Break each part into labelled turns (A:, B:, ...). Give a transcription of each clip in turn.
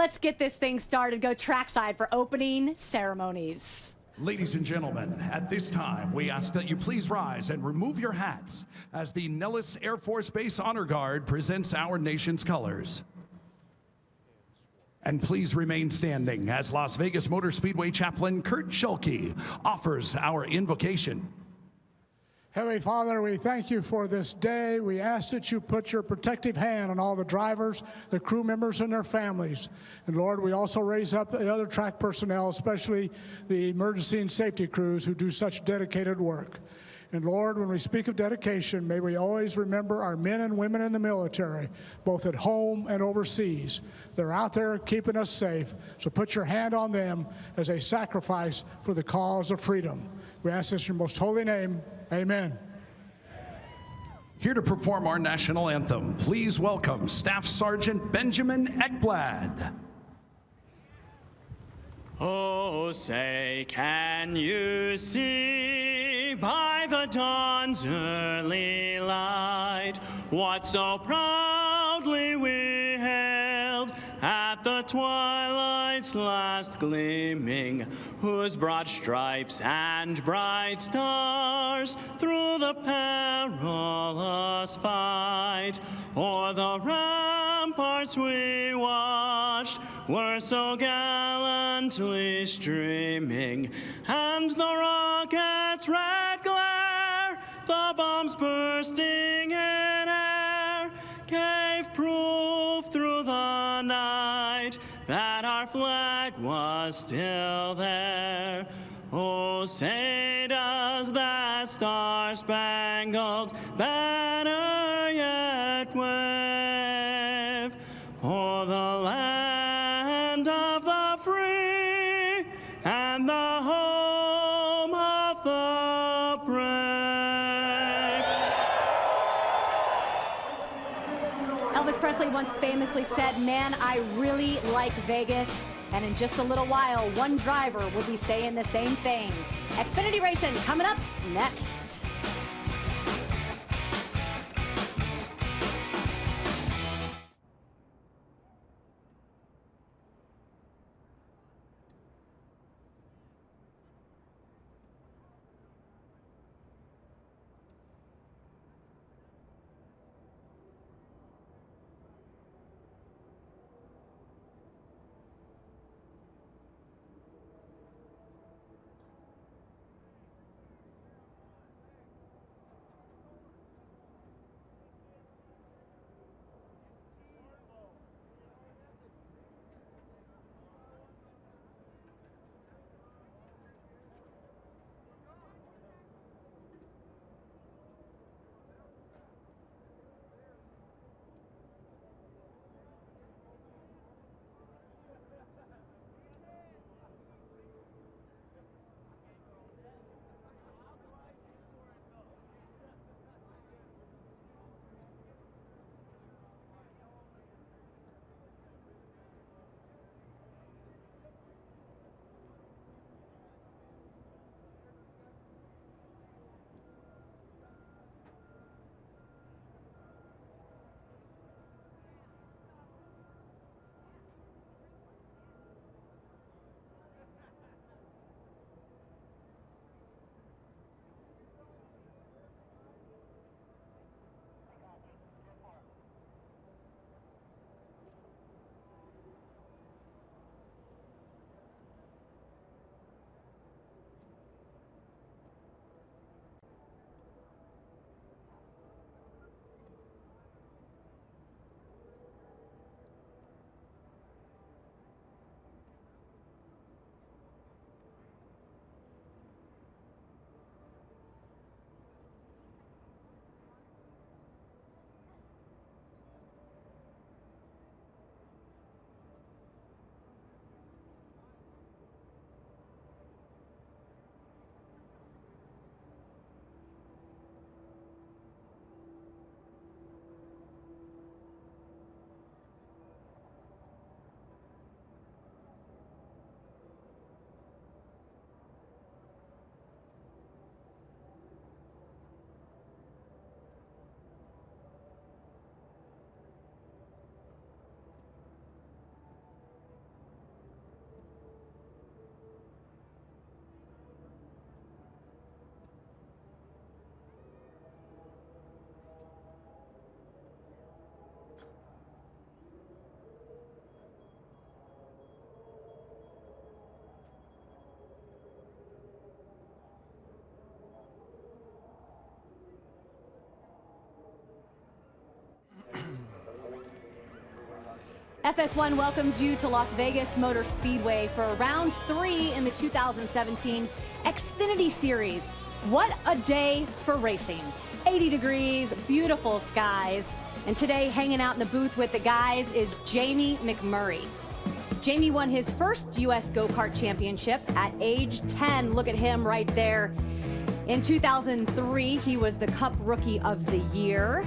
A: let's get this thing started. Go trackside for opening ceremonies.
B: Ladies and gentlemen, at this time, we ask that you please rise and remove your hats as the Nellis Air Force Base Honor Guard presents our nation's colors. And please remain standing as Las Vegas Motor Speedway Chaplain Kurt Schulke offers our invocation.
C: Heavenly Father, we thank you for this day. We ask that you put your protective hand on all the drivers, the crew members, and their families. And Lord, we also raise up the other track personnel, especially the emergency and safety crews who do such dedicated work. And Lord, when we speak of dedication, may we always remember our men and women in the military, both at home and overseas. They're out there keeping us safe, so put your hand on them as a sacrifice for the cause of freedom. We ask this in your most holy name. Amen.
B: Here to perform our national anthem, please welcome Staff Sergeant Benjamin Ekblad.
D: Oh, say, can you see by the dawn's early light what so proudly we hailed at the twilight's last gleaming, whose broad stripes and bright stars through the perilous fight o'er the ramparts we watched were so gallantly streaming, and the rocket's red glare, the bombs bursting in air, gave proof through the night that our flag was still there. Oh, say does that star-spangled banner yet wave o'er the land of the free and the home of the brave?
A: Elvis Presley once famously said, "Man, I really like Vegas." And in just a little while, one driver will be saying the same thing. Xfinity Racing coming up next. FS1 welcomes you to Las Vegas Motor Speedway for round 3 in the 2017 XFINITY Series. What a day for racing. 80 degrees, beautiful skies. And today, hanging out in the booth with the guys is Jamie McMurray. Jamie won his first U.S. Go-Kart Championship at age 10. Look at him right there. In 2003, he was the Cup Rookie of the Year.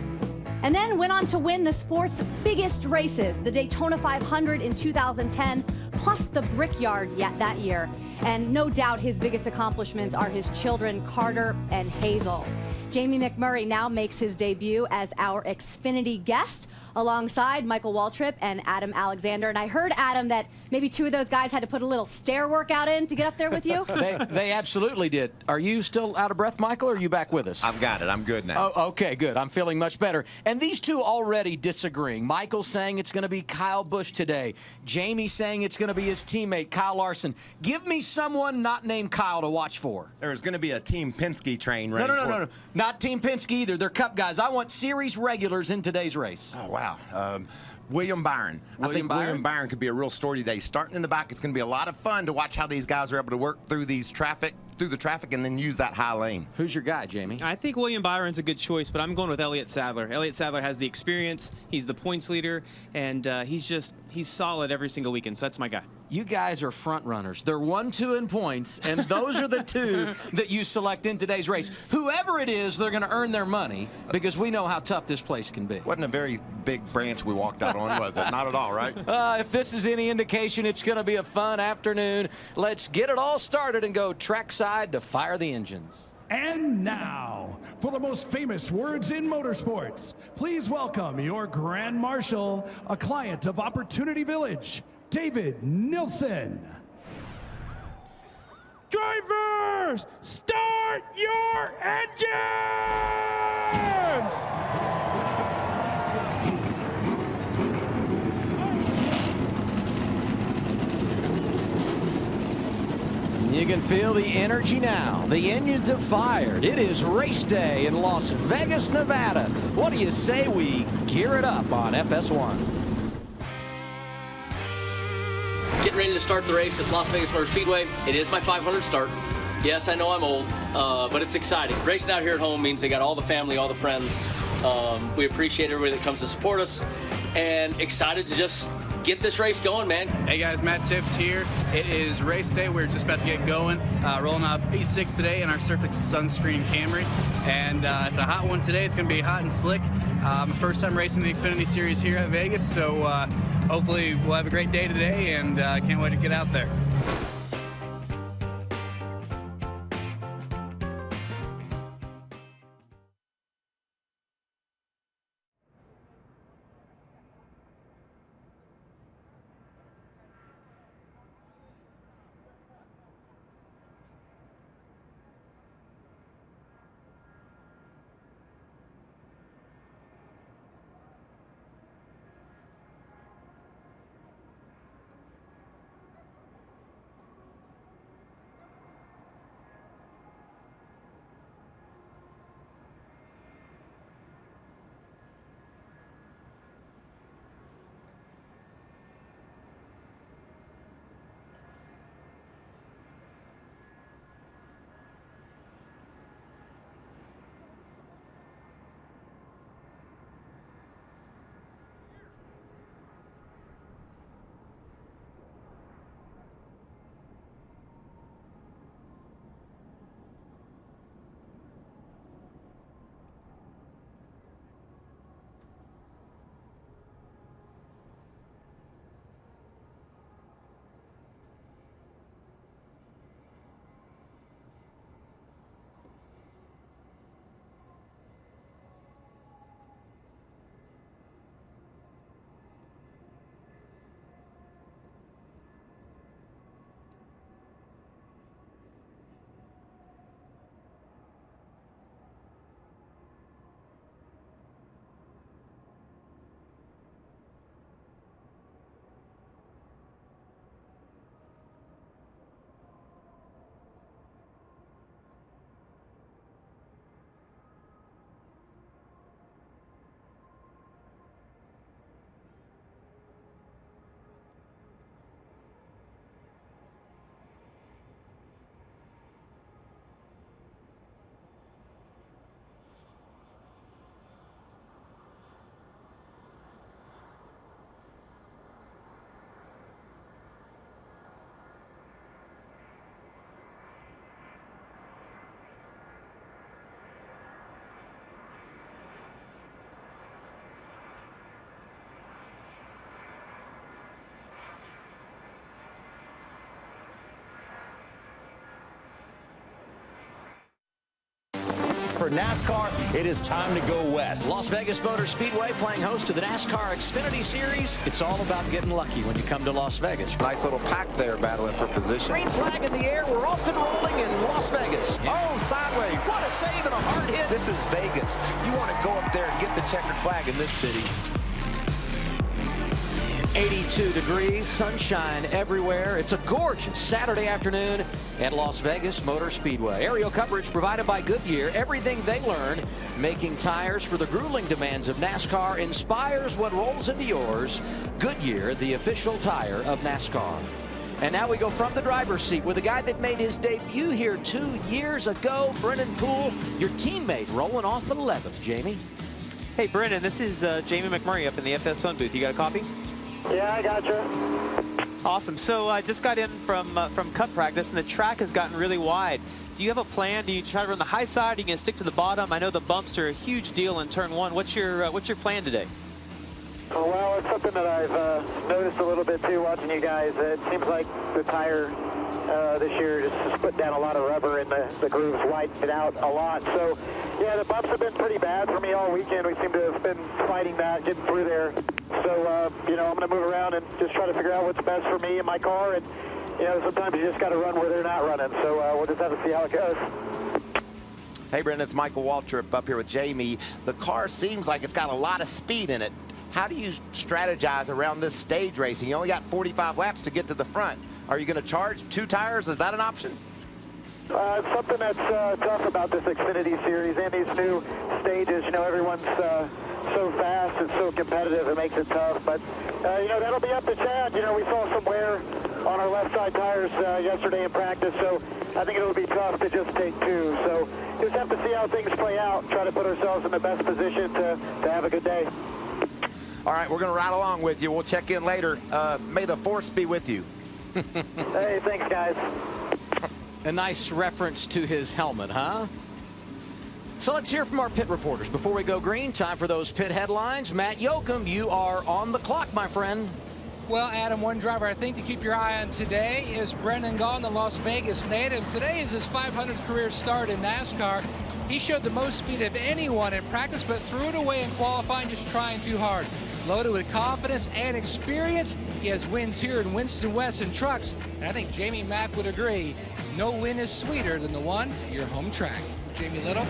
A: And then went on to win the sport's biggest races, the Daytona 500 in 2010, plus the Brickyard that year. And no doubt his biggest accomplishments are his children, Carter and Hazel. Jamie McMurray now makes his debut as our XFINITY guest, alongside Michael Waltrip and Adam Alexander. And I heard, Adam, that maybe 2 of those guys had to put a little stair workout in to get up there with you.
E: They absolutely did. Are you still out of breath, Michael, or are you back with us?
F: I've got it. I'm good now.
E: Oh, okay, good. I'm feeling much better. And these two already disagreeing. Michael saying it's going to be Kyle Busch today. Jamie saying it's going to be his teammate, Kyle Larson. Give me someone not named Kyle to watch for.
F: There's going to be a Team Penske train ready.
E: No. Not Team Penske either. They're Cup guys. I want series regulars in today's race.
F: Oh, wow. William Byron. I think William Byron could be a real story today. Starting in the back, it's going to be a lot of fun to watch how these guys are able to work through the traffic and then use that high lane.
E: Who's your guy, Jamie?
G: I think William Byron's a good choice, but I'm going with Elliott Sadler. Elliott Sadler has the experience, he's the points leader, and he's solid every single weekend, so that's my guy.
E: You guys are front runners. They're 1, 2 in points, and those are the 2 that you select in today's race. Whoever it is, they're going to earn their money because we know how tough this place can be.
F: Wasn't a very big branch we walked out on, was it? Not at all, right?
E: If this is any indication, it's going to be a fun afternoon. Let's get it all started and go trackside to fire the engines.
B: And now, for the most famous words in motorsports, please welcome your Grand Marshal, a client of Opportunity Village, David Nilsson.
H: Drivers, start your engines!
E: You can feel the energy now. The engines have fired. It is race day in Las Vegas, Nevada. What do you say we gear it up on FS1?
I: Getting ready to start the race at Las Vegas Motor Speedway. It is my 500 start. Yes, I know I'm old, but it's exciting. Racing out here at home means they got all the family, all the friends. We appreciate everybody that comes to support us, and excited to just get this race going, man.
J: Hey guys, Matt Tift here. It is race day. We're just about to get going. Rolling off P6 today in our Surfax Sunscreen Camry. And it's a hot one today. It's going to be hot and slick. My first time racing the XFINITY Series here at Vegas. So hopefully we'll have a great day today, and can't wait to get out there.
K: for NASCAR, it is time to go west.
E: Las Vegas Motor Speedway playing host to the NASCAR XFINITY Series. It's all about getting lucky when you come to Las Vegas.
F: Nice little pack there battling for position.
E: Green flag in the air. We're off and rolling in Las Vegas.
F: Oh, sideways.
E: What a save and a hard hit.
F: This is Vegas. You want to go up there and get the checkered flag in this city.
E: 82 degrees, sunshine everywhere. It's a gorgeous Saturday afternoon at Las Vegas Motor Speedway. Aerial coverage provided by Goodyear. Everything they learned making tires for the grueling demands of NASCAR inspires what rolls into yours. Goodyear, the official tire of NASCAR. And now we go from the driver's seat with a guy that made his debut here 2 years ago, Brennan Poole, your teammate, rolling off 11th. Jamie?
G: Hey, Brennan, this is Jamie McMurray up in the FS1 booth. You got a copy?
L: Yeah, I gotcha.
G: Awesome. So I just got in from Cup practice, and the track has gotten really wide. Do you have a plan? Do you try to run the high side? Are you going to stick to the bottom? I know the bumps are a huge deal in turn one. What's your plan today?
L: Oh, well, it's something that I've noticed a little bit too watching you guys. It seems like the tire this year just put down a lot of rubber and the grooves widened it out a lot. So, yeah, the bumps have been pretty bad for me all weekend. We seem to have been fighting that, getting through there. So, you know, I'm going to move around and just try to figure out what's best for me and my car. And, you know, sometimes you just got to run where they're not running. So we'll just have to see how it goes.
F: Hey, Brendan, it's Michael Waltrip up here with Jamie. The car seems like it's got a lot of speed in it. How do you strategize around this stage racing? You only got 45 laps to get to the front. Are you going to charge 2 tires? Is that an option?
L: It's something that's tough about this XFINITY series and these new stages. You know, everyone's so fast and so competitive, it makes it tough. But, you know, that'll be up to Chad. You know, we saw some wear on our left side tires yesterday in practice, so I think it'll be tough to just take 2. So just have to see how things play out and try to put ourselves in the best position to have a good day.
F: All right, we're going to ride along with you. We'll check in later. May the force be with you.
L: Hey, thanks, guys.
E: A nice reference to his helmet, huh? So let's hear from our pit reporters. Before we go green, time for those pit headlines. Matt Yoakum, you are on the clock, my friend.
M: Well, Adam, one driver I think to keep your eye on today is Brendan Gaughan, the Las Vegas native. Today is his 500th career start in NASCAR. He showed the most speed of anyone in practice, but threw it away in qualifying, just trying too hard. Loaded with confidence and experience, he has wins here in Winston West and trucks, and I think Jamie Mack would agree, no win is sweeter than the one at your home track. Jamie Little.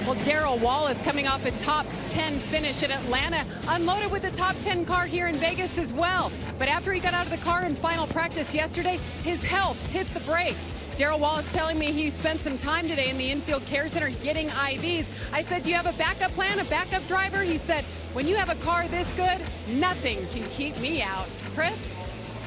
N: Well, Darrell Wallace coming off a top 10 finish at Atlanta, unloaded with the top 10 car here in Vegas as well. But after he got out of the car in final practice yesterday, his health hit the brakes. Darrell Wallace telling me he spent some time today in the infield care center getting IVs. I said, do you have a backup plan, a backup driver? He said, when you have a car this good, nothing can keep me out. Chris?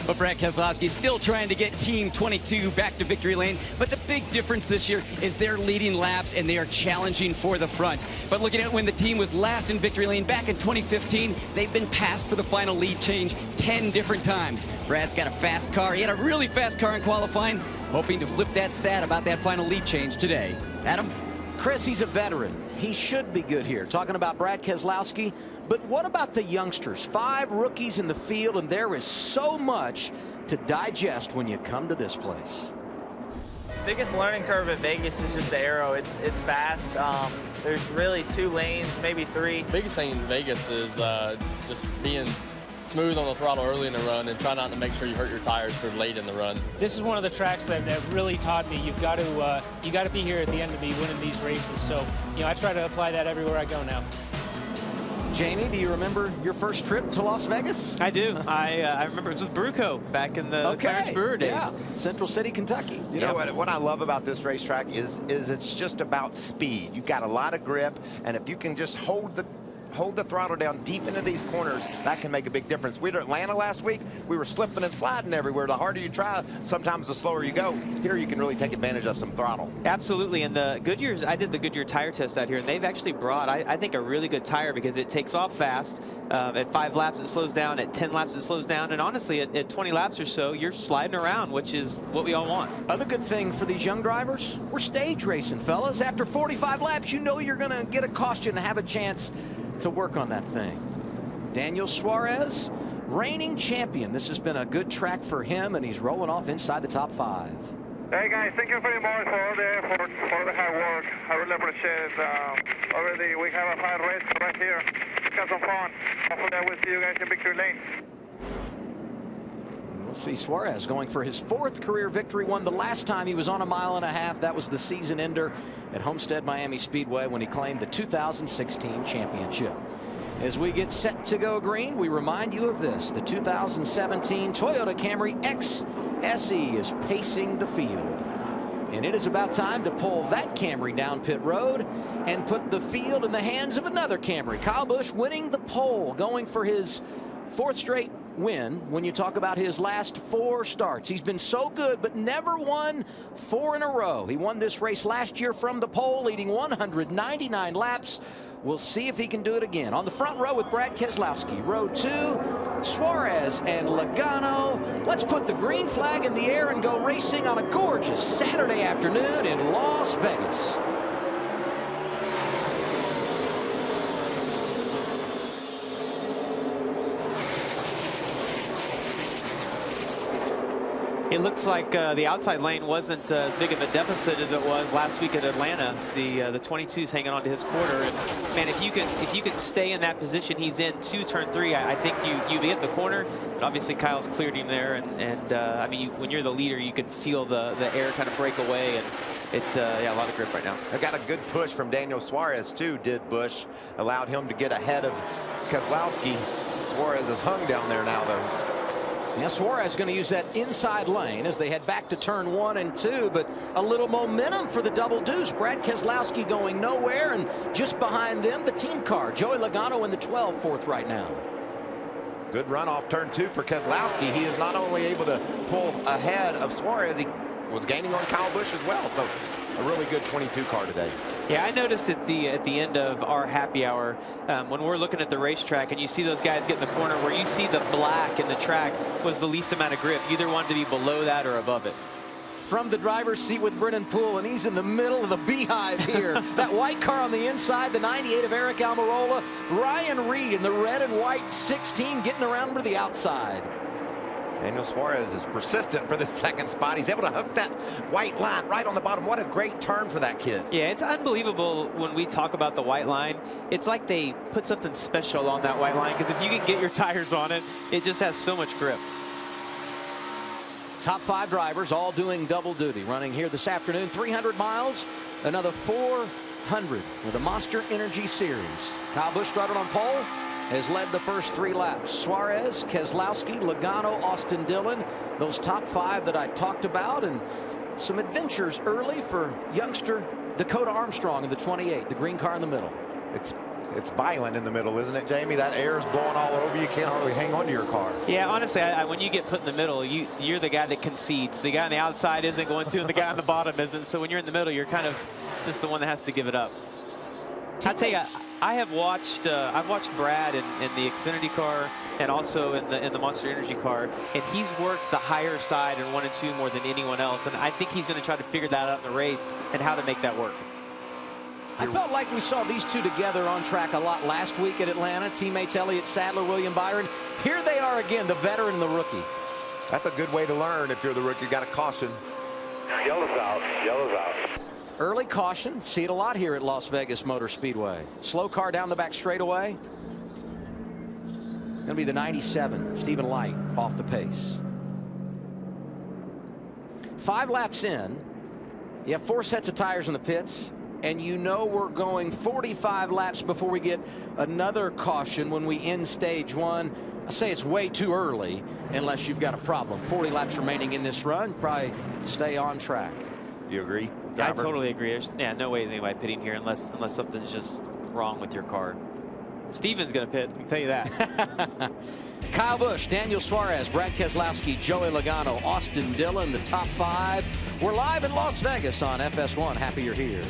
O: But Brad Keselowski still trying to get Team 22 back to victory lane. But the big difference this year is they're leading laps and they are challenging for the front. But looking at when the team was last in victory lane back in 2015, they've been passed for the final lead change 10 different times. Brad's got a fast car. He had a really fast car in qualifying, hoping to flip that stat about that final lead change today. Adam?
E: Chris, he's a veteran. He should be good here. Talking about Brad Keselowski, but what about the youngsters? 5 rookies in the field, and there is so much to digest when you come to this place.
P: Biggest learning curve at Vegas is just the aero. It's fast. There's really 2 lanes, maybe 3.
Q: Biggest thing in Vegas is just being smooth on the throttle early in the run and try not to make sure you hurt your tires for late in the run.
R: This is one of the tracks that really taught me you got to be here at the end to be winning these races. So, you know, I try to apply that everywhere I go now.
E: Jamie, do you remember your first trip to Las Vegas?
G: I do. I remember it was with Bruco back in the Clarence Brewer days.
E: Yeah. Central City, Kentucky.
F: You know what I love about this racetrack is it's just about speed. You've got a lot of grip, and if you can just hold the throttle down deep into these corners, that can make a big difference. We were at Atlanta last week. We were slipping and sliding everywhere. The harder you try, sometimes the slower you go. Here you can really take advantage of some throttle.
G: Absolutely, and the Goodyear's, I did the Goodyear tire test out here, and they've actually brought, I think, a really good tire because it takes off fast. At 5 laps, it slows down. At 10 laps, it slows down. And honestly, at 20 laps or so, you're sliding around, which is what we all want.
E: Other good thing for these young drivers, we're stage racing, fellas. After 45 laps, you know you're going to get a caution and have a chance to work on that thing. Daniel Suarez, reigning champion. This has been a good track for him, and he's rolling off inside the top 5.
L: Hey guys, thank you very much for all the effort, for the hard work. I really appreciate it. Already we have a hard race right here. Let's have some fun. Hopefully I will see you guys in victory lane.
E: We'll see Suarez going for his 4th career victory. Won the last time he was on a 1.5 miles. That was the season ender at Homestead Miami Speedway when he claimed the 2016 championship. As we get set to go green, we remind you of this. The 2017 Toyota Camry X SE is pacing the field. And it is about time to pull that Camry down pit road and put the field in the hands of another Camry. Kyle Busch winning the pole, going for his 4th straight win when you talk about his last 4 starts. He's been so good, but never won 4 in a row. He won this race last year from the pole, leading 199 laps. We'll see if he can do it again. On the front row with Brad Keselowski. Row 2, Suarez and Logano. Let's put the green flag in the air and go racing on a gorgeous Saturday afternoon in Las Vegas.
G: It looks like the outside lane wasn't as big of a deficit as it was last week at Atlanta. The 22's hanging on to his quarter, and man, if you can stay in that position he's in to turn 3, I think you hit the corner. But obviously Kyle's cleared him there, and I mean, when you're the leader, you can feel the air kind of break away, and it's yeah, a lot of grip right now.
F: I got a good push from Daniel Suarez too. Did Busch allowed him to get ahead of Keselowski. Suarez is hung down there now though.
E: Yeah, Suarez going to use that inside lane as they head back to turn 1 and 2, but a little momentum for the double deuce. Brad Keselowski going nowhere, and just behind them, the team car. Joey Logano in the 12, 4th right now.
F: Good run off turn 2 for Keselowski. He is not only able to pull ahead of Suarez, he was gaining on Kyle Busch as well. So a really good 22 car today.
G: Yeah, I noticed at the end of our happy hour, when we're looking at the racetrack and you see those guys get in the corner, where you see the black in the track was the least amount of grip. You either wanted to be below that or above it.
E: From the driver's seat with Brennan Poole, and he's in the middle of the beehive here. That white car on the inside, the 98 of Eric Almirola. Ryan Reed in the red and white 16 getting around to the outside.
F: Daniel Suarez is persistent for the 2nd spot. He's able to hook that white line right on the bottom. What a great turn for that kid.
G: Yeah, it's unbelievable when we talk about the white line. It's like they put something special on that white line, because if you can get your tires on it, it just has so much grip.
E: Top 5 drivers all doing double duty, running here this afternoon. 300 miles, another 400 with the Monster Energy Series. Kyle Busch started on pole, has led the first 3 laps. Suarez, Keselowski, Logano, Austin Dillon, those top 5 that I talked about, and some adventures early for youngster Dakota Armstrong in the 28, the green car in the middle.
F: It's violent in the middle, isn't it, Jamie? That air is blowing all over you. Can't hardly hang on to your car.
G: Yeah, honestly, when you get put in the middle, you're the guy that concedes. The guy on the outside isn't going to, and the guy on the bottom isn't. So when you're in the middle, you're kind of just the one that has to give it up. I'll tell you, I've watched Brad in the Xfinity car and also in the Monster Energy car, and he's worked the higher side in 1 and 2 more than anyone else. And I think he's going to try to figure that out in the race and how to make that work.
E: I felt like we saw these two together on track a lot last week at Atlanta. Teammates Elliott Sadler, William Byron. Here they are again, the veteran and the rookie.
F: That's a good way to learn. If you're the rookie, you got a caution.
L: Yellow's out. Yellow's out.
E: Early caution. See it a lot here at Las Vegas Motor Speedway. Slow car down the back straightaway. Going to be the 97, Stephen Light, off the pace. 5 laps in. You have 4 sets of tires in the pits. And you know we're going 45 laps before we get another caution when we end stage 1. I say it's way too early unless you've got a problem. 40 laps remaining in this run. Probably stay on track.
F: You agree?
G: I totally agree. Yeah, no way is anybody pitting here unless something's just wrong with your car. Steven's going to pit, I can tell you that.
E: Kyle Busch, Daniel Suarez, Brad Keselowski, Joey Logano, Austin Dillon, the top 5. We're live in Las Vegas on FS1. Happy you're here.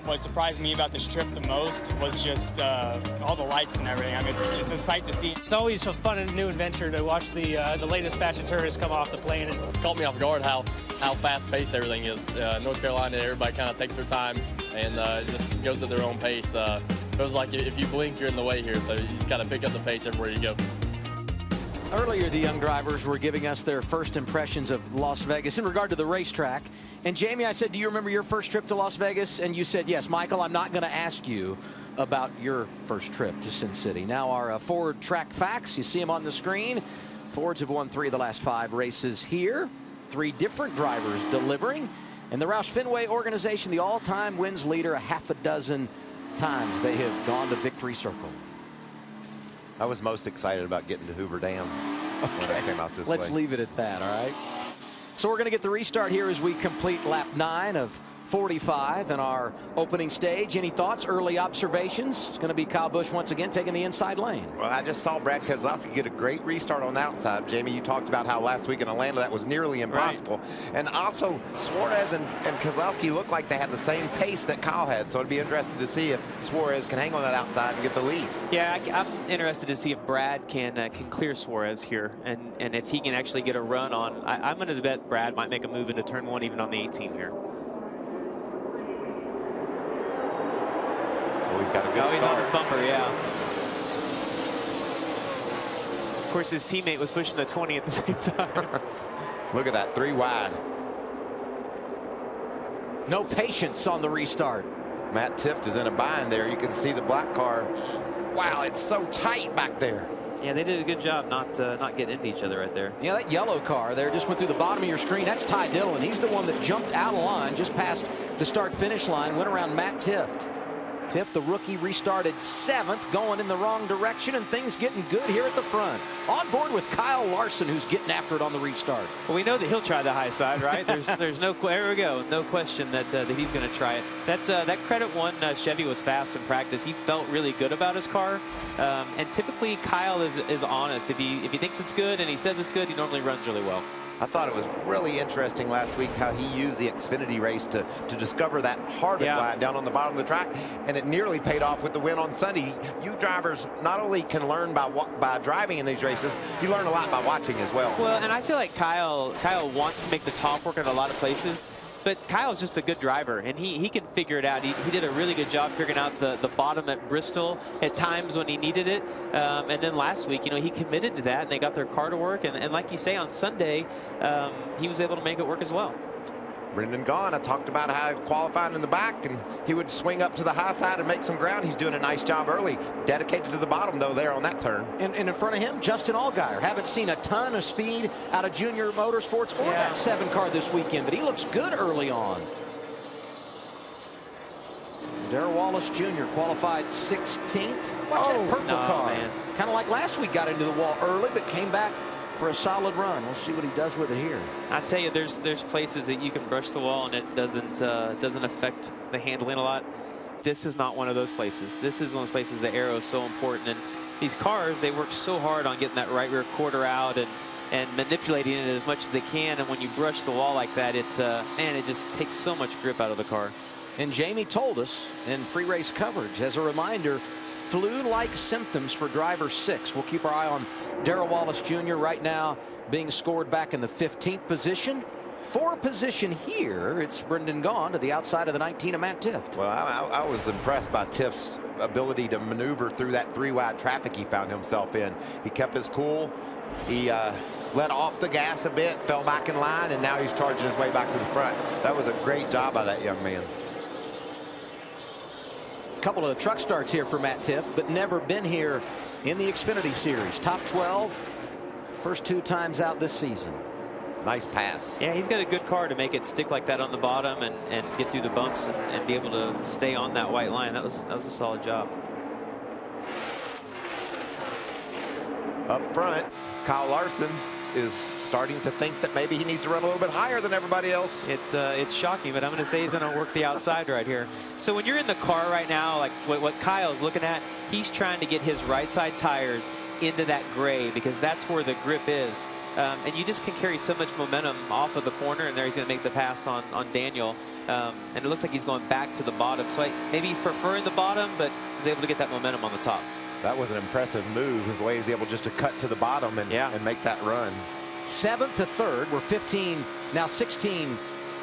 S: What surprised me about this trip the most was just all the lights and everything. I mean, it's a sight to see.
R: It's always a fun and new adventure to watch the latest batch of tourists come off the plane. And
Q: Caught me off guard how fast-paced everything is. North Carolina, everybody kind of takes their time and just goes at their own pace. Feels like if you blink, you're in the way here, so you just got to pick up the pace everywhere you go.
E: Earlier, the young drivers were giving us their first impressions of Las Vegas in regard to the racetrack. And Jamie, I said, do you remember your first trip to Las Vegas? And you said, yes. Michael, I'm not going to ask you about your first trip to Sin City. Now our Ford track facts. You see them on the screen. Fords have won 3 of the last 5 races here. 3 different drivers delivering. And the Roush Fenway organization, the all-time wins leader, a half a dozen times they have gone to victory circle.
F: I was most excited about getting to Hoover Dam when I came out this way.
E: Let's leave it at that, all right? So we're going to get the restart here as we complete lap 9 of 45 in our opening stage. Any thoughts, early observations? It's going to be Kyle Busch once again taking the inside lane.
F: Well, I just saw Brad Keselowski get a great restart on the outside. Jamie, you talked about how last week in Atlanta that was nearly impossible. Right. And also, Suarez and Keselowski looked like they had the same pace that Kyle had. So it'd be interesting to see if Suarez can hang on that outside and get the lead. Yeah,
G: I'm interested to see if Brad can clear Suarez here and if he can actually get a run on. I'm going to bet Brad might make a move into turn 1 even on the 18 here.
F: He's got a good start.
G: He's on his bumper, yeah. Of course, his teammate was pushing the 20 at the same time.
F: Look at that, 3 wide.
E: No patience on the restart.
F: Matt Tifft is in a bind there. You can see the black car. Wow, it's so tight back there.
G: Yeah, they did a good job not getting into each other right there.
E: Yeah, that yellow car there just went through the bottom of your screen. That's Ty Dillon. He's the one that jumped out of line just past the start-finish line, went around Matt Tifft. Tifft, the rookie, restarted 7th, going in the wrong direction, and things getting good here at the front. On board with Kyle Larson, who's getting after it on the restart.
G: Well, we know that he'll try the high side, right? There's no, there we go, no question that he's going to try it. That Credit One Chevy was fast in practice. He felt really good about his car, and typically Kyle is honest. If he thinks it's good and he says it's good, he normally runs really well.
F: I thought it was really interesting last week how he used the Xfinity race to discover that Harvick line down on the bottom of the track, and it nearly paid off with the win on Sunday. You drivers not only can learn by driving in these races, you learn a lot by watching as well.
G: Well, and I feel like Kyle wants to make the top work at a lot of places. But Kyle's just a good driver, and he can figure it out. He did a really good job figuring out the bottom at Bristol at times when he needed it. And then last week, he committed to that, and they got their car to work. And like you say, on Sunday, he was able to make it work as well.
F: Brendan Gaughan, I talked about how qualifying in the back, and he would swing up to the high side and make some ground. He's doing a nice job early. Dedicated to the bottom, though, there on that turn.
E: And in front of him, Justin Allgaier. Haven't seen a ton of speed out of Junior Motorsports or that 7 car this weekend, but he looks good early on. Darrell Wallace Jr. qualified 16th. Watch that purple car. Kind of like last week, got into the wall early, but came back for a solid run. We'll see what he does with it here.
G: I tell you, there's places that you can brush the wall and it doesn't affect the handling a lot. This is not one of those places. This is one of those places the aero is so important. And these cars, they work so hard on getting that right rear quarter out and manipulating it as much as they can. And when you brush the wall like that, it just takes so much grip out of the car.
E: And Jamie told us in pre-race coverage, as a reminder, flu-like symptoms for driver 6. We'll keep our eye on Darrell Wallace Jr. right now being scored back in the 15th position. For position here, it's Brendan Gaughan to the outside of the 19 of Matt Tifft.
F: Well, I was impressed by Tift's ability to maneuver through that 3-wide traffic he found himself in. He kept his cool. He let off the gas a bit, fell back in line, and now he's charging his way back to the front. That was a great job by that young man.
E: Couple of truck starts here for Matt Tifft, but never been here in the Xfinity Series. Top 12, first 2 times out this season.
F: Nice pass.
G: Yeah, he's got a good car to make it stick like that on the bottom and get through the bumps and be able to stay on that white line. That was a solid job.
F: Up front, Kyle Larson is starting to think that maybe he needs to run a little bit higher than everybody else.
G: It's shocking, but I'm going to say he's going to work the outside right here. So when you're in the car right now, like what Kyle's looking at, he's trying to get his right side tires into that gray, because that's where the grip is. And you just can carry so much momentum off of the corner, and there he's going to make the pass on Daniel. And it looks like he's going back to the bottom. So maybe he's preferring the bottom, but was able to get that momentum on the top.
F: That was an impressive move, the way he's able just to cut to the bottom and make that run.
E: 7th to 3rd. We're 15, now 16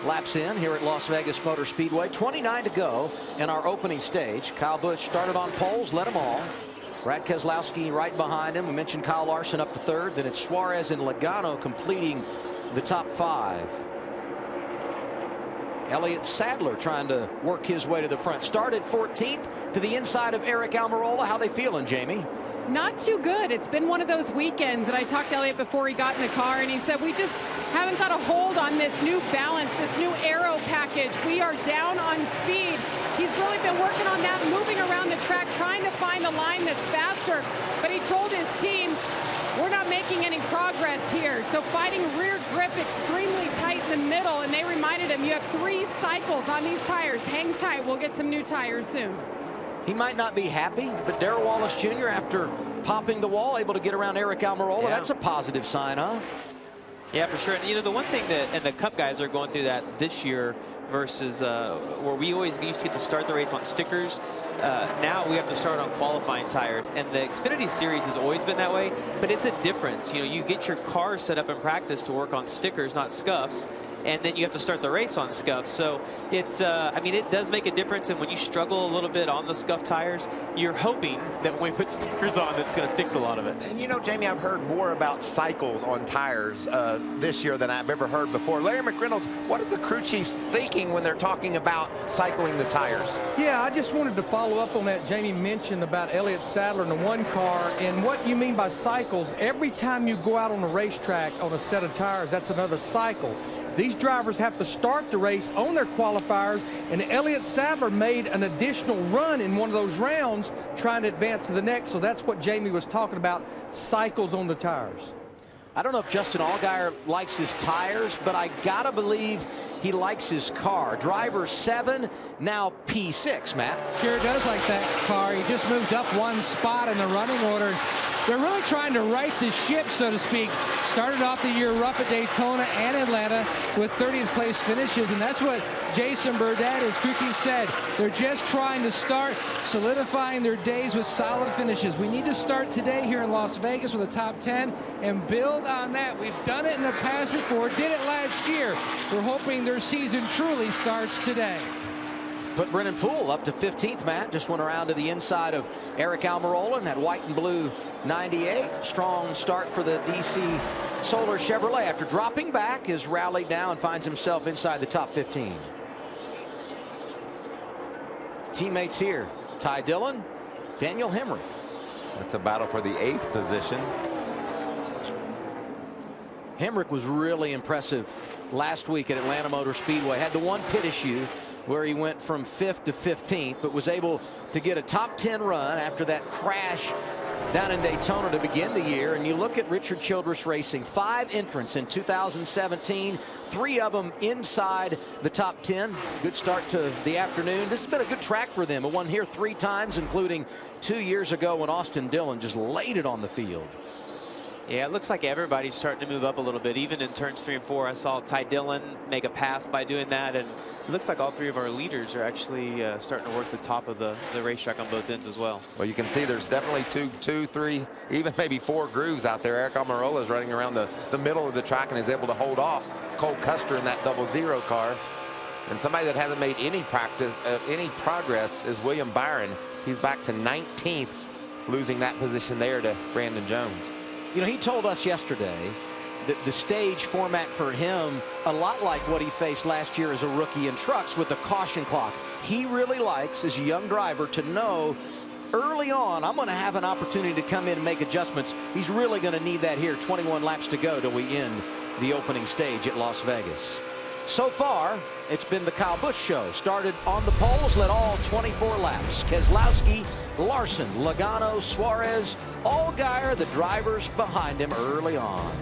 E: laps in here at Las Vegas Motor Speedway. 29 to go in our opening stage. Kyle Busch started on poles, led them all. Brad Keselowski right behind him. We mentioned Kyle Larson up to 3rd. Then it's Suarez and Logano completing the top 5. Elliott Sadler trying to work his way to the front. Started 14th to the inside of Eric Almirola. How they feeling, Jamie?
N: Not too good. It's been one of those weekends that I talked to Elliott before he got in the car, and he said, we just haven't got a hold on this new balance, this new aero package. We are down on speed. He's really been working on that, moving around the track, trying to find a line that's faster. But he told his team, we're not making any progress here. So fighting rear grip extremely tight in the middle, and they reminded him, you have 3 cycles on these tires. Hang tight, we'll get some new tires soon.
E: He might not be happy, but Darrell Wallace Jr., after popping the wall, able to get around Eric Almirola. That's a positive sign, huh?
G: Yeah, for sure. And you know, the one thing that, and the Cup guys are going through that this year versus where we always used to get to start the race on stickers. Now we have to start on qualifying tires, and the Xfinity Series has always been that way, but it's a difference. You know, you get your car set up in practice to work on stickers, not scuffs, and then you have to start the race on scuffs. So it's, I mean, it does make a difference, and when you struggle a little bit on the scuff tires, you're hoping that when we put stickers on, it's going to fix a lot of it.
F: And you know, Jamie, I've heard more about cycles on tires this year than I've ever heard before. Larry McReynolds, what are the crew chiefs thinking when they're talking about cycling the tires?
T: Yeah, I just wanted to follow up on that Jamie mentioned about Elliott Sadler in the one car, and what you mean by cycles. Every time you go out on a racetrack on a set of tires, that's another cycle. These drivers have to start the race on their qualifiers, and Elliott Sadler made an additional run in one of those rounds trying to advance to the next. So that's what Jamie was talking about, cycles on the tires.
E: I don't know if Justin Allgaier likes his tires, but I gotta believe he likes his car. Driver 7, now P6, Matt.
M: Sure does like that car. He just moved up 1 spot in the running order. They're really trying to right the ship, so to speak. Started off the year rough at Daytona and Atlanta with 30th place finishes, and that's what Jason Burdett, his crew chief, said. They're just trying to start solidifying their days with solid finishes. We need to start today here in Las Vegas with a top 10 and build on that. We've done it in the past before, did it last year. We're hoping their season truly starts today.
E: Put Brennan Poole up to 15th, Matt. Just went around to the inside of Eric Almirola in that white and blue 98. Strong start for the DC Solar Chevrolet. After dropping back, has rallied now and finds himself inside the top 15. Teammates here, Ty Dillon, Daniel Hemrick.
F: That's a battle for the 8th position.
E: Hemrick was really impressive last week at Atlanta Motor Speedway. Had the one pit issue where he went from 5th to 15th, but was able to get a top 10 run after that crash down in Daytona to begin the year. And you look at Richard Childress Racing, 5 entrants in 2017, 3 of them inside the top 10. Good start to the afternoon. This has been a good track for them. It won here 3 times, including 2 years ago when Austin Dillon just laid it on the field.
G: Yeah, it looks like everybody's starting to move up a little bit. Even in turns 3 and 4, I saw Ty Dillon make a pass by doing that, and it looks like all 3 of our leaders are actually starting to work the top of the racetrack on both ends as well.
F: Well, you can see there's definitely 2, 3, even maybe 4 grooves out there. Eric Almirola is running around the middle of the track and is able to hold off Cole Custer in that 00 car. And somebody that hasn't made any progress is William Byron. He's back to 19th, losing that position there to Brandon Jones.
E: You know, he told us yesterday that the stage format for him, a lot like what he faced last year as a rookie in trucks with the caution clock. He really likes, as a young driver, to know early on, I'm going to have an opportunity to come in and make adjustments. He's really going to need that here. 21 laps to go till we end the opening stage at Las Vegas. So far, it's been the Kyle Busch show. Started on the poles, led all 24 laps. Keselowski, Larson, Logano, Suarez, Allgaier, the drivers behind him early on.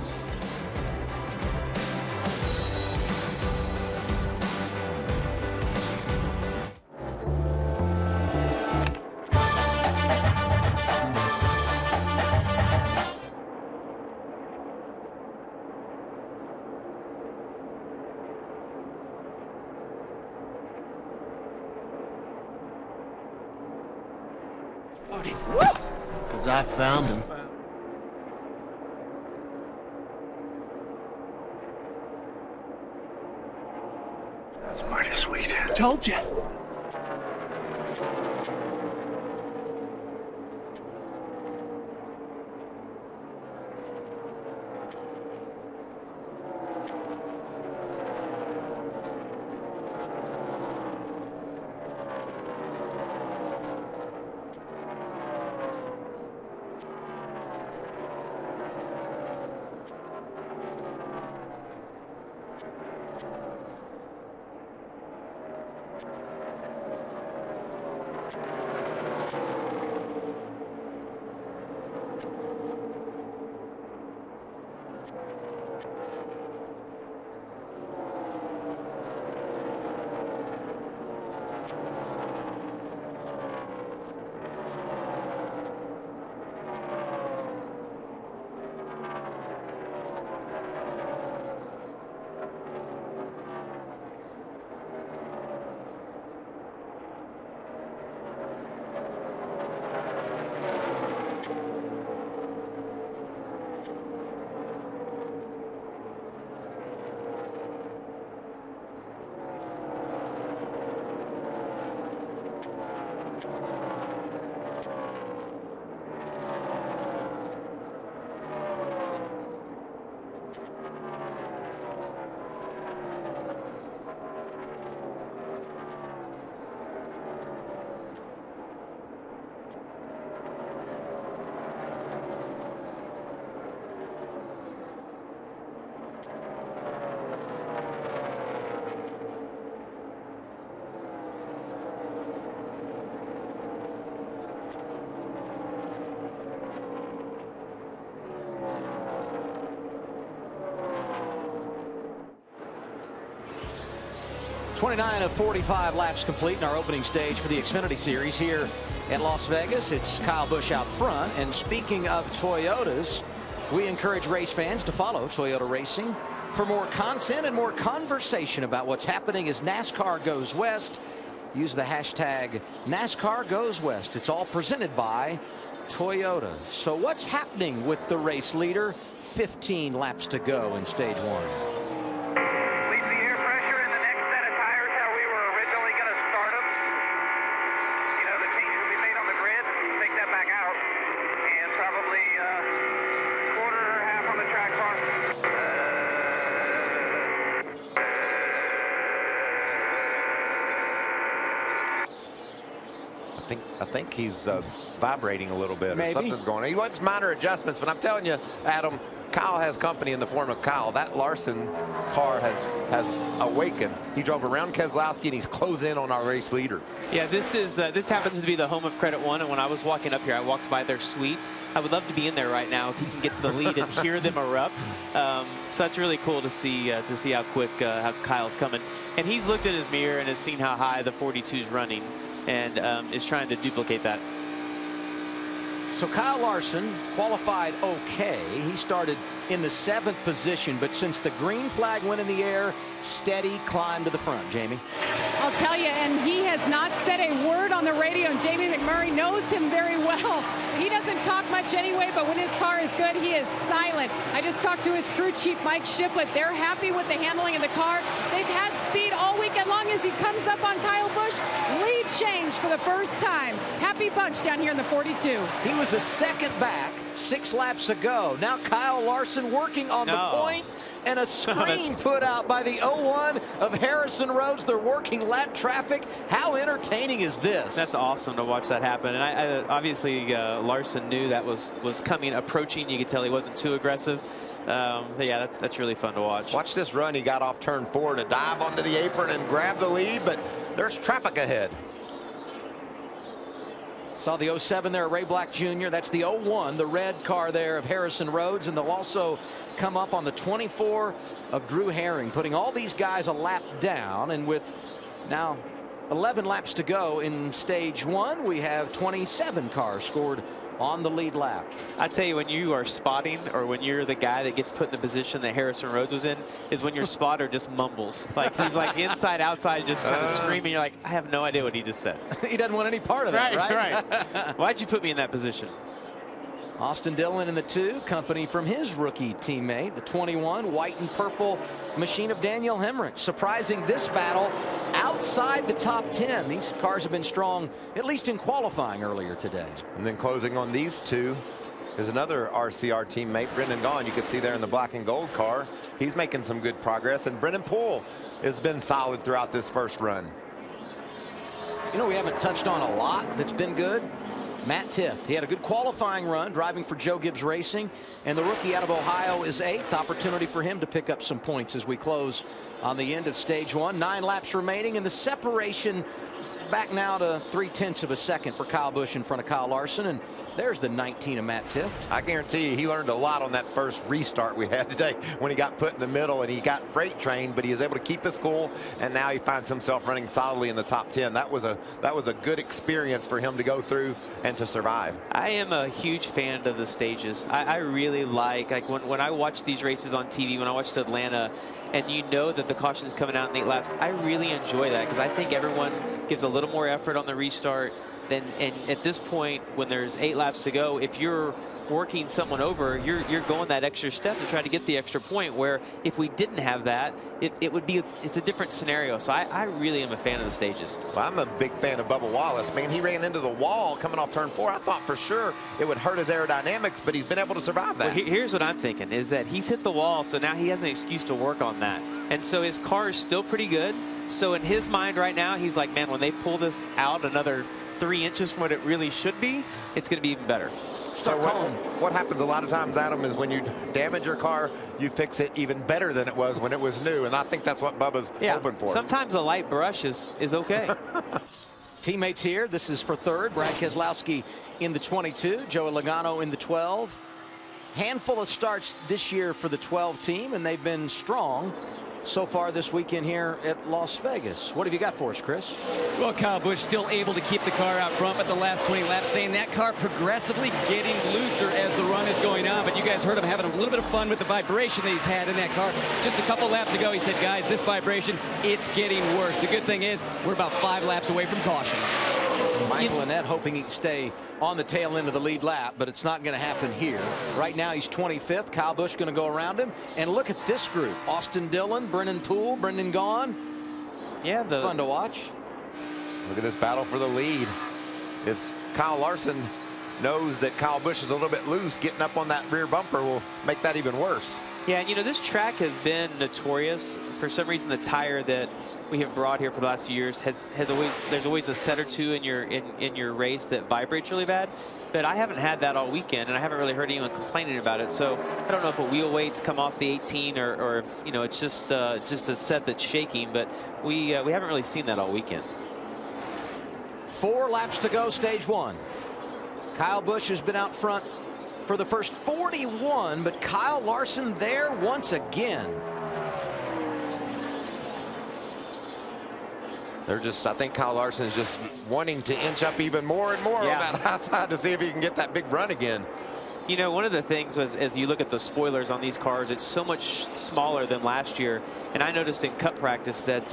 U: found him. Because I found him.
V: That's mighty sweet.
U: Told you.
E: $29 of 45 laps complete in our opening stage for the Xfinity Series here in Las Vegas. It's Kyle Busch out front. And speaking of Toyotas, we encourage race fans to follow Toyota Racing for more content and more conversation about what's happening as NASCAR goes west. Use the hashtag NASCAR goes west. It's all presented by Toyota. So what's happening with the race leader? 15 laps to go in stage one.
F: I think he's vibrating a little bit.
E: Maybe.
F: Or something's going on. He wants minor adjustments, but I'm telling you, Adam, Kyle has company in the form of Kyle. That Larson car has awakened. He drove around Keselowski, and he's closed in on our race leader.
G: Yeah, this happens to be the home of Credit One, and when I was walking up here, I walked by their suite. I would love to be in there right now if he can get to the lead and hear them erupt. So that's really cool to see how quick how Kyle's coming. And he's looked in his mirror and has seen how high the 42's running, and is trying to duplicate that.
E: So Kyle Larson qualified okay. He started in the 7th position, but since the green flag went in the air, steady climb to the front. Jamie?
N: I'll tell you, and he has not said a word on the radio, and Jamie McMurray knows him very well. He doesn't talk much anyway, but when his car is good, he is silent. I just talked to his crew chief, Mike Shiflett. They're happy with the handling of the car. They've had speed all weekend long as he comes up on Kyle Busch. Lead change for the first time. Happy bunch down here in the 42.
E: He was a second back 6 laps ago. Now Kyle Larson working on the point, and a screen put out by the 01 of Harrison Rhodes. They're working lap traffic. How entertaining is this?
G: That's awesome to watch that happen. And I obviously Larson knew that was coming, approaching. You could tell he wasn't too aggressive. But yeah, that's really fun to watch.
F: Watch this run. He got off turn 4 to dive onto the apron and grab the lead, but there's traffic ahead.
E: Saw the 07 there, Ray Black Jr. That's the 01, the red car there of Harrison Rhodes. And they'll also come up on the 24 of Drew Herring, putting all these guys a lap down. And with now 11 laps to go in stage 1, we have 27 cars scored on the lead lap.
G: I tell you, when you are spotting, or when you're the guy that gets put in the position that Harrison Rhodes was in, is when your spotter just mumbles. Like he's like inside, outside, just kind of screaming. You're like, I have no idea what he just said.
E: He doesn't want any part of that, right?
G: Right. Why'd you put me in that position?
E: Austin Dillon in the 2, company from his rookie teammate, the 21, white and purple machine of Daniel Hemrick. Surprising this battle outside the top 10. These cars have been strong, at least in qualifying earlier today.
F: And then closing on these two is another RCR teammate, Brendan Gaughan. You can see there in the black and gold car. He's making some good progress. And Brennan Poole has been solid throughout this first run.
E: You know, we haven't touched on a lot that's been good. Matt Tifft, he had a good qualifying run driving for Joe Gibbs Racing, and the rookie out of Ohio is 8th. Opportunity for him to pick up some points as we close on the end of stage 1. 9 laps remaining, and the separation back now to 0.3 of a second for Kyle Busch in front of Kyle Larson, and there's the 19 of Matt Tifft.
F: I guarantee you he learned a lot on that first restart we had today when he got put in the middle and he got freight trained, but he is able to keep his cool, and now he finds himself running solidly in the top 10. That was a good experience for him to go through and to survive.
G: I am a huge fan of the stages. I really like when I watch these races on TV, when I watched Atlanta, and you know that the caution is coming out in 8 laps, I really enjoy that because I think everyone gives a little more effort on the restart. And at this point, when there's 8 laps to go, if you're working someone over, you're going that extra step to try to get the extra point, where if we didn't have that, it's a different scenario. So I really am a fan of the stages.
F: Well, I'm a big fan of Bubba Wallace. Man, he ran into the wall coming off turn 4. I thought for sure it would hurt his aerodynamics, but he's been able to survive that.
G: Well, here's what I'm thinking, is that he's hit the wall, so now he has an excuse to work on that. And so his car is still pretty good. So in his mind right now, he's like, man, when they pull this out another 3 inches from what it really should be, it's going to be even better.
F: So what happens a lot of times, Adam, is when you damage your car, you fix it even better than it was when it was new. And I think that's what Bubba's hoping for.
G: Sometimes a light brush is okay.
E: Teammates here. This is for 3rd. Brad Keselowski in the 22. Joey Logano in the 12. Handful of starts this year for the 12 team, and they've been strong so far this weekend here at Las Vegas. What have you got for us, Chris?
O: Well, Kyle Busch still able to keep the car out front, but the last 20 laps saying that car progressively getting looser as the run is going on. But you guys heard him having a little bit of fun with the vibration that he's had in that car. Just a couple laps ago, he said, guys, this vibration, it's getting worse. The good thing is we're about 5 laps away from caution.
E: Michael Annett hoping he can stay on the tail end of the lead lap, but it's not going to happen here. Right now he's 25th. Kyle Busch going to go around him. And look at this group. Austin Dillon, Brennan Poole, Brendan Gaughan.
G: Yeah,
E: fun to watch.
F: Look at this battle for the lead. If Kyle Larson knows that Kyle Busch is a little bit loose, getting up on that rear bumper will make that even worse.
G: Yeah, and you know, this track has been notorious. For some reason, the tire that we have brought here for the last few years there's always a set or two in your race that vibrates really bad. But I haven't had that all weekend, and I haven't really heard anyone complaining about it. So I don't know if a wheel weight's come off the 18 or if, you know, it's just a set that's shaking. But we haven't really seen that all weekend.
E: 4 laps to go, stage 1. Kyle Busch has been out front for the first 41, but Kyle Larson there once again.
F: I think Kyle Larson is just wanting to inch up even more and more on that high side to see if he can get that big run again.
G: You know, one of the things was, as you look at the spoilers on these cars, it's so much smaller than last year. And I noticed in cup practice that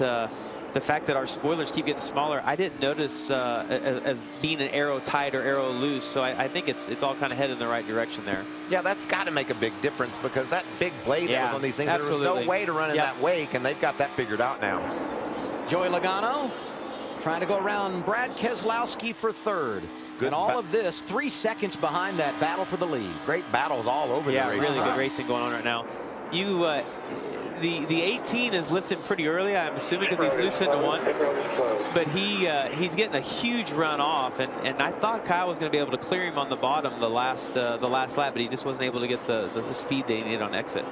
G: the fact that our spoilers keep getting smaller, I didn't notice as being an aero tight or aero loose. So I think it's all kind of headed in the right direction there.
F: Yeah, that's got to make a big difference, because that big blade that was on these things, there was no way to run in that wake, and they've got that figured out now.
E: Joey Logano trying to go around Brad Keselowski for 3rd. And all of this 3 seconds behind that battle for the lead.
F: Great battles all over the race.
G: Yeah, really good racing going on right now. The 18 is lifting pretty early, I'm assuming, because he's loose into 1. But he's getting a huge run off, and I thought Kyle was going to be able to clear him on the bottom the last lap, but he just wasn't able to get the speed they needed on exit.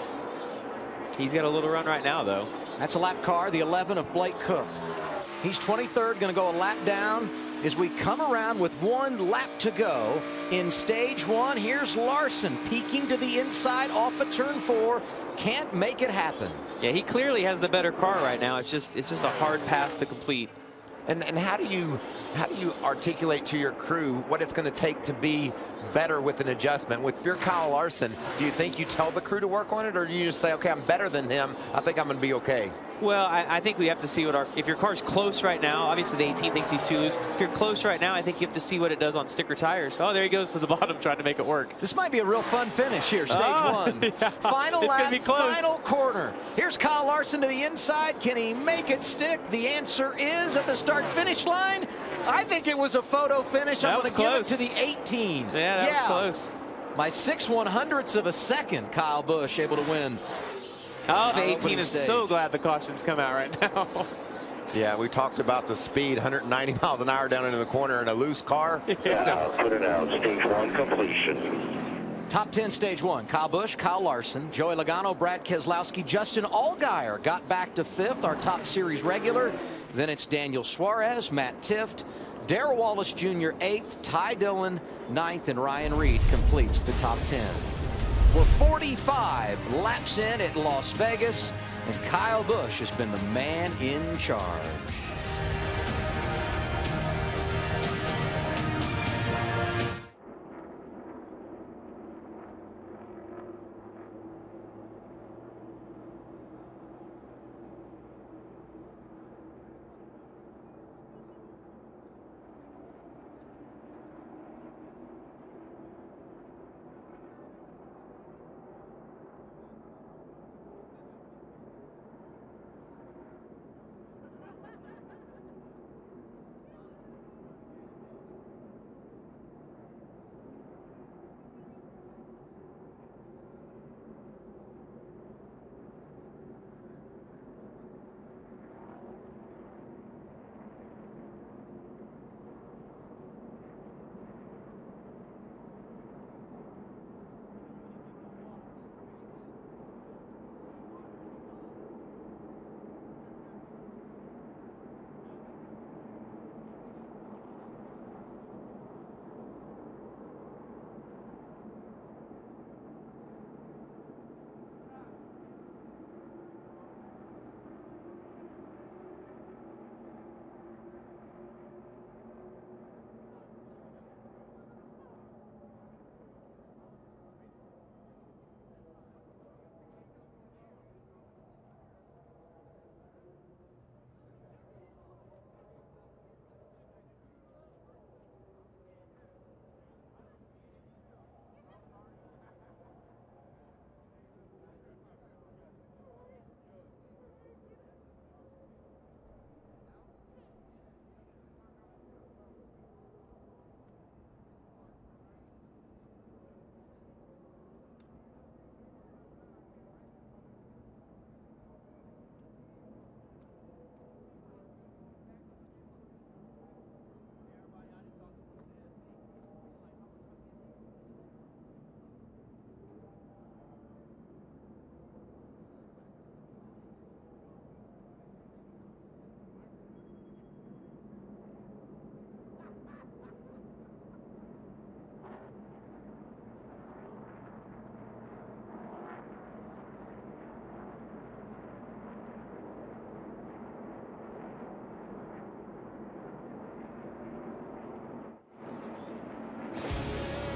G: He's got a little run right now, though.
E: That's a lap car, the 11 of Blake Cook. He's 23rd, going to go a lap down as we come around with 1 lap to go in stage 1. Here's Larson peeking to the inside off of turn 4. Can't make it happen.
G: Yeah, he clearly has the better car right now. It's just a hard pass to complete.
F: And how do you articulate to your crew what it's going to take to be better with an adjustment? With your Kyle Larson, do you think you tell the crew to work on it, or do you just say, okay, I'm better than him, I think I'm going to be okay?
G: Well, I think we have to see what if your car's close right now, obviously the 18 thinks he's too loose. If you're close right now, I think you have to see what it does on sticker tires. Oh, there he goes to the bottom trying to make it work.
E: This might be a real fun finish here, stage one.
G: Yeah.
E: Final
G: It's
E: lap,
G: gonna be close.
E: final corner. Here's Kyle Larson to the inside. Can he make it stick? The answer is at the start-finish line. I think it was a photo finish. I'm going to give it to the 18.
G: Yeah, that was close.
E: My 6/100ths of a second, Kyle Busch able to win.
G: Oh, the 18 is so glad the cautions come out right now.
F: Yeah, we talked about the speed, 190 miles an hour down into the corner in a loose car.
V: Yeah, put it out. Stage 1 completion.
E: Top 10 stage 1, Kyle Busch, Kyle Larson, Joey Logano, Brad Keselowski, Justin Allgaier got back to 5th, our top series regular. Then it's Daniel Suarez, Matt Tifft, Darrell Wallace Jr. 8th, Ty Dillon 9th, and Ryan Reed completes the top 10. We're 45 laps in at Las Vegas, and Kyle Busch has been the man in charge.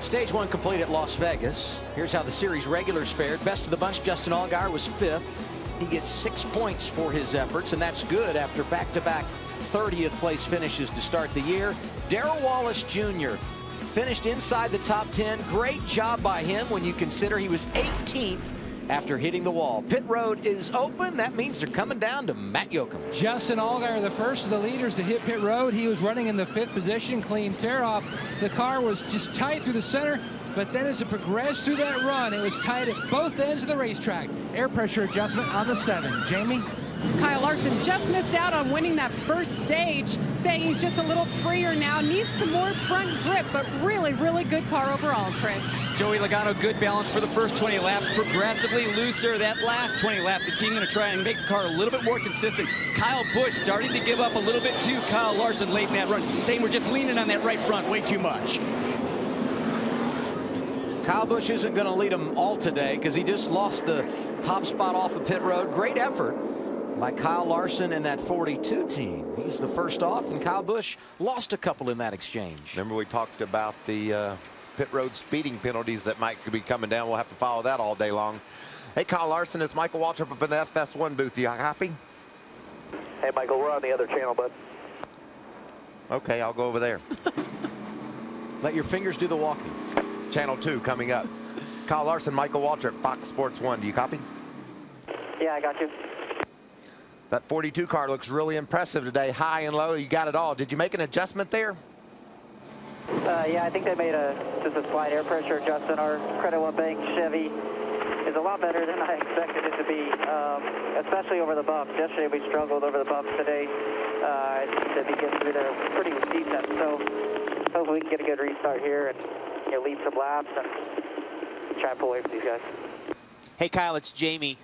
E: Stage 1 complete at Las Vegas. Here's how the series regulars fared. Best of the bunch, Justin Allgaier was 5th. He gets 6 points for his efforts, and that's good after back-to-back 30th place finishes to start the year. Darrell Wallace Jr. finished inside the top 10. Great job by him when you consider he was 18th after hitting the wall. Pit road is open. That means they're coming down to Matt Yoakum.
M: Justin Allgaier, the first of the leaders to hit pit road. He was running in the 5th position, clean tear-off. The car was just tight through the center, but then as it progressed through that run, it was tight at both ends of the racetrack.
T: Air pressure adjustment on the 7. Jamie?
N: Kyle Larson just missed out on winning that first stage, saying he's just a little freer now, needs some more front grip, but really, really good car overall, Chris.
O: Joey Logano, good balance for the first 20 laps, progressively looser that last 20 laps. The team going to try and make the car a little bit more consistent. Kyle Busch starting to give up a little bit to Kyle Larson late in that run, saying we're just leaning on that right front way too much.
E: Kyle Busch isn't going to lead them all today because he just lost the top spot off of pit road. Great effort by Kyle Larson and that 42 team. He's the first off, and Kyle Busch lost a couple in that exchange.
F: Remember we talked about the pit road speeding penalties that might be coming down. We'll have to follow that all day long. Hey, Kyle Larson, it's Michael Waltrip up in the FS1 booth. You happy?
L: Hey, Michael, we're on the other channel, bud.
F: Okay, I'll go over there.
E: Let your fingers do the walking.
F: Channel 2 coming up. Kyle Larson, Michael Waltrip, Fox Sports 1. Do you copy?
L: Yeah, I got you.
F: That 42 car looks really impressive today. High and low, you got it all. Did you make an adjustment there?
L: Yeah, I think they made just a slight air pressure adjustment. Our Credit One Bank Chevy is a lot better than I expected it to be, especially over the bumps. Yesterday we struggled over the bumps. Today to be getting through there pretty decent. So hopefully we can get a good restart here and lead some laps and try and pull away from these guys.
G: Hey, Kyle, it's Jamie.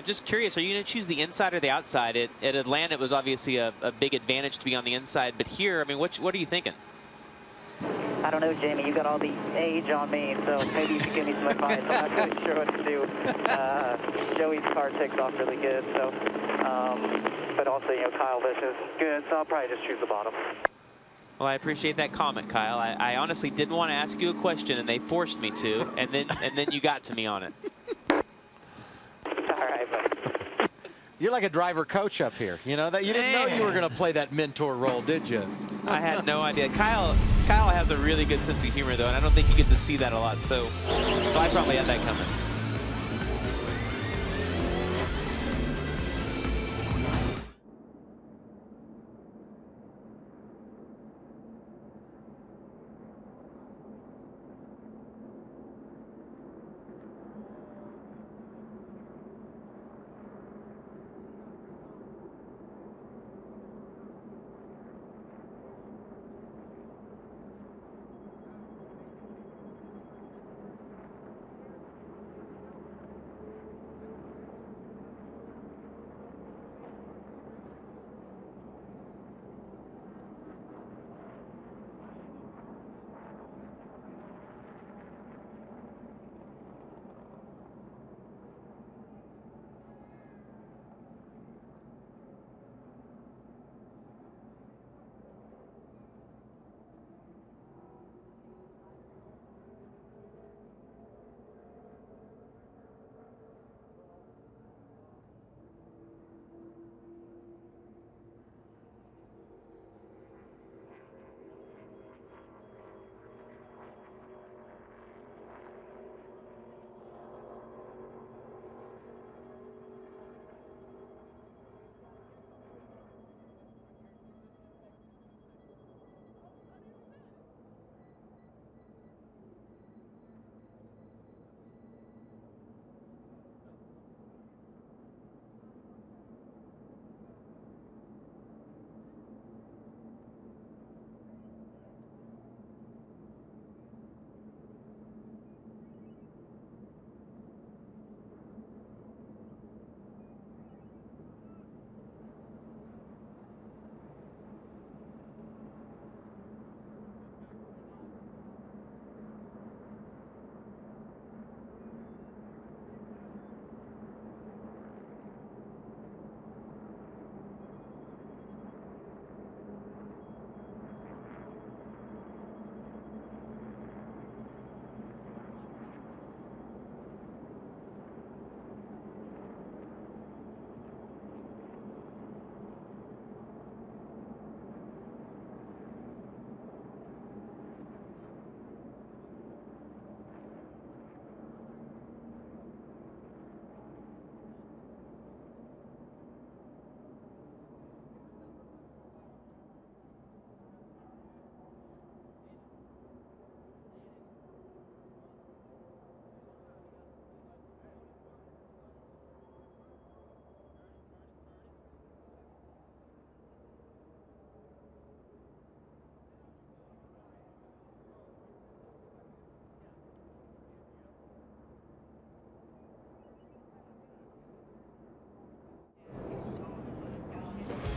G: Just curious, are you going to choose the inside or the outside? At Atlanta, it was obviously a big advantage to be on the inside, but here, I mean, what are you thinking?
L: I don't know, Jamie. You got all the age on me, so maybe you can give me some advice. I'm not really sure what to do. Joey's car takes off really good, so but also, Kyle Busch is good, so I'll probably just choose the bottom.
G: Well, I appreciate that comment, Kyle. I honestly didn't want to ask you a question, and they forced me to, and then you got to me on it.
L: All right, buddy.
E: You're like a driver coach up here. You know that you didn't know you were going to play that mentor role, did you?
G: I had no idea. Kyle has a really good sense of humor, though, and I don't think you get to see that a lot. So I probably had that coming.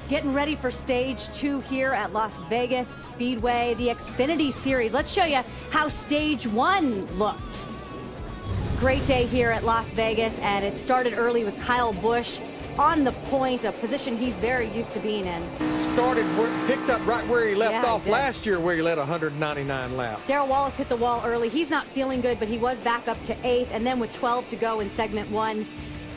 A: Getting ready for stage 2 here at Las Vegas Speedway, the Xfinity Series. Let's show you how stage 1 looked. Great day here at Las Vegas, and it started early with Kyle Busch on the point, a position he's very used to being in.
T: Picked up right where he left off
A: he
T: last year, where he led 199 laps.
A: Darrell Wallace hit the wall early. He's not feeling good, but he was back up to 8th. And then with 12 to go in segment 1,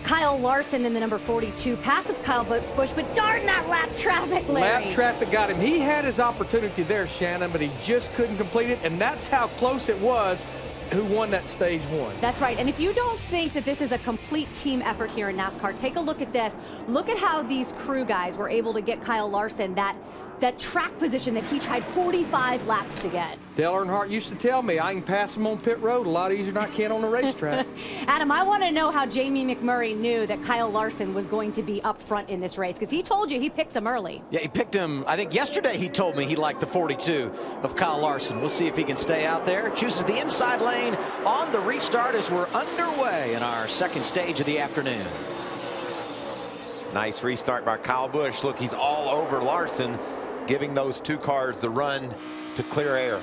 A: Kyle Larson in the number 42 passes Kyle Busch, but darn that lap traffic, Larry.
T: Lap traffic got him. He had his opportunity there, Shannon, but he just couldn't complete it, and that's how close it was. Who won that stage 1.
A: That's right. And if you don't think that this is a complete team effort here in NASCAR, take a look at this. Look at how these crew guys were able to get Kyle Larson that track position that he tried 45 laps to get.
T: Dale Earnhardt used to tell me I can pass him on pit road a lot easier than I can on the racetrack.
A: Adam, I want to know how Jamie McMurray knew that Kyle Larson was going to be up front in this race, because he told you he picked him early.
E: Yeah, he picked him. I think yesterday he told me he liked the 42 of Kyle Larson. We'll see if he can stay out there. Chooses the inside lane on the restart as we're underway in our second stage of the afternoon.
F: Nice restart by Kyle Busch. Look, he's all over Larson, giving those 2 cars the run to clear air.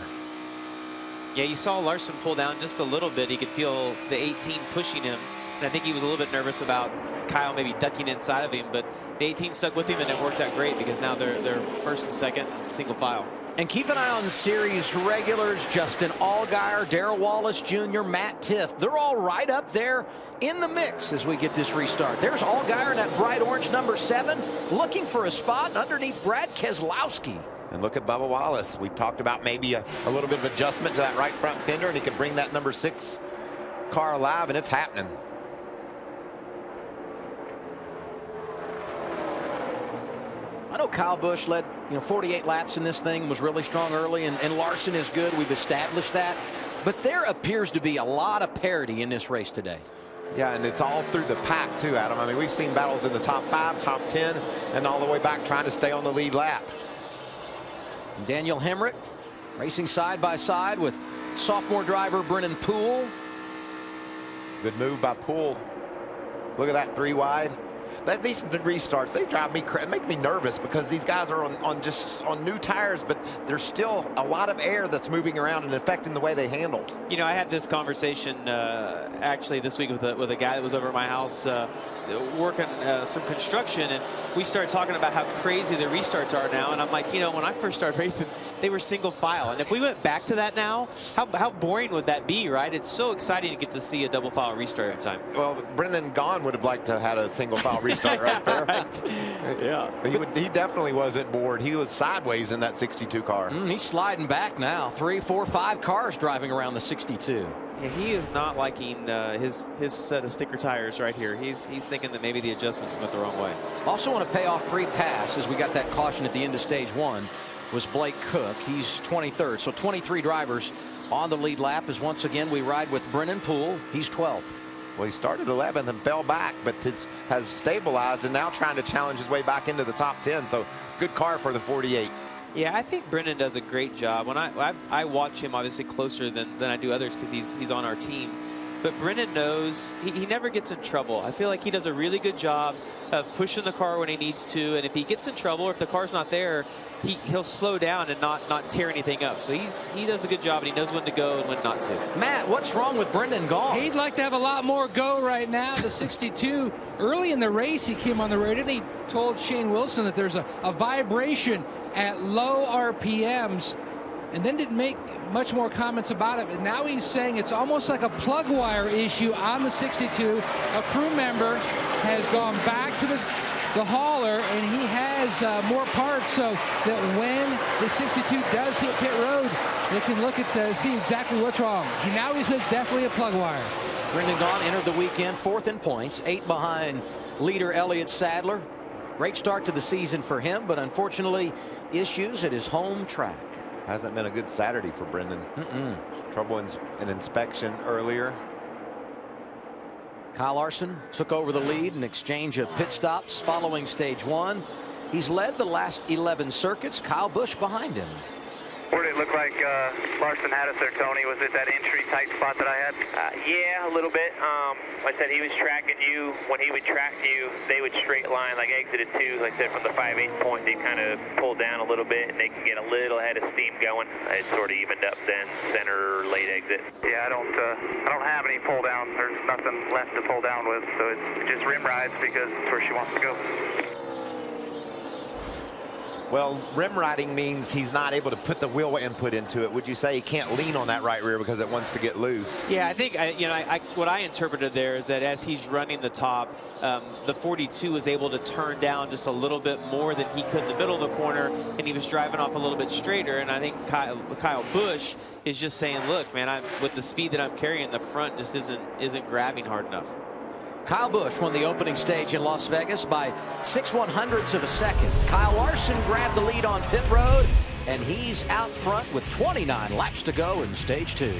G: Yeah, you saw Larson pull down just a little bit. He could feel the 18 pushing him, and I think he was a little bit nervous about Kyle maybe ducking inside of him, but the 18 stuck with him, and it worked out great because now they're first and second, single file.
E: And keep an eye on the series regulars, Justin Allgaier, Darrell Wallace Jr., Matt Tifft. They're all right up there in the mix as we get this restart. There's Allgaier in that bright orange number 7, looking for a spot underneath Brad Keselowski.
F: And look at Bubba Wallace. We talked about maybe a little bit of adjustment to that right front fender, and he could bring that number 6 car alive, and it's happening.
E: I know Kyle Busch led 48 laps in this thing, was really strong early, and Larson is good. We've established that. But there appears to be a lot of parity in this race today.
F: Yeah, and it's all through the pack, too, Adam. I mean, we've seen battles in the top 5, top 10, and all the way back trying to stay on the lead lap.
E: Daniel Hemrick racing side by side with sophomore driver Brennan Poole.
F: Good move by Poole. Look at that 3 wide. These restarts, they drive me crazy, make me nervous, because these guys are on new tires, but there's still a lot of air that's moving around and affecting the way they handle.
G: You know, I had this conversation actually this week with a guy that was over at my house working some construction, and we started talking about how crazy the restarts are now. And I'm like, when I first started racing, they were single file, and if we went back to that now, how boring would that be, right? It's so exciting to get to see a double file restart every time.
F: Well, Brendan Gaughan would have liked to have had a single file restart right there.
G: Right. Yeah.
F: He definitely wasn't bored. He was sideways in that 62 car.
E: He's sliding back now. 3, 4, 5 cars driving around the 62.
G: Yeah, he is not liking his set of sticker tires right here. He's thinking that maybe the adjustments went the wrong way.
E: Also want to pay off free pass as we got that caution at the end of stage 1 was Blake Cook. He's 23rd. So 23 drivers on the lead lap as once again we ride with Brennan Poole. He's 12th.
F: Well, he started 11th and fell back, but has stabilized and now trying to challenge his way back into the top 10. So good car for the 48.
G: Yeah, I think Brennan does a great job. When I watch him obviously closer than I do others because he's on our team. But Brennan knows he never gets in trouble. I feel like he does a really good job of pushing the car when he needs to. And if he gets in trouble or if the car's not there, he'll slow down and not tear anything up. So he does a good job, and he knows when to go and when not to.
E: Matt, what's wrong with Brendan Gaughan?
M: He'd like to have a lot more go right now. The 62, early in the race, he came on the radio and he told Shane Wilson that there's a vibration at low RPMs, and then didn't make much more comments about it. And now he's saying it's almost like a plug wire issue on the 62. A crew member has gone back to the hauler, and he has more parts so that when the 62 does hit pit road, they can look at see exactly what's wrong. Now he says definitely a plug wire.
E: Brendan Gaughan entered the weekend 4th in points, 8 behind leader Elliott Sadler. Great start to the season for him, but unfortunately issues at his home track.
F: Hasn't been a good Saturday for Brendan. Trouble in inspection earlier.
E: Kyle Larson took over the lead in exchange of pit stops following stage 1. He's led the last 11 circuits. Kyle Busch behind him.
L: Where did it look like Larson had us there, Tony? Was it that entry tight spot that I had?
P: Yeah, a little bit. Like I said, he was tracking you. When he would track you, they would straight line, like exited 2. Like I said, from the 5/8 point, they kind of pull down a little bit, and they can get a little head of steam going. It sort of evened up then, center, late exit.
L: Yeah, I don't have any pull down. There's nothing left to pull down with, so it's just rim rides because it's where she wants to go.
F: Well, rim riding means he's not able to put the wheel input into it. Would you say he can't lean on that right rear because it wants to get loose?
G: Yeah, I think, what I interpreted there is that as he's running the top, the 42 was able to turn down just a little bit more than he could in the middle of the corner, and he was driving off a little bit straighter. And I think Kyle Busch is just saying, look, man, with the speed that I'm carrying, the front just isn't grabbing hard enough.
E: Kyle Busch won the opening stage in Las Vegas by 6/100ths of a second. Kyle Larson grabbed the lead on pit road, and he's out front with 29 laps to go in stage 2.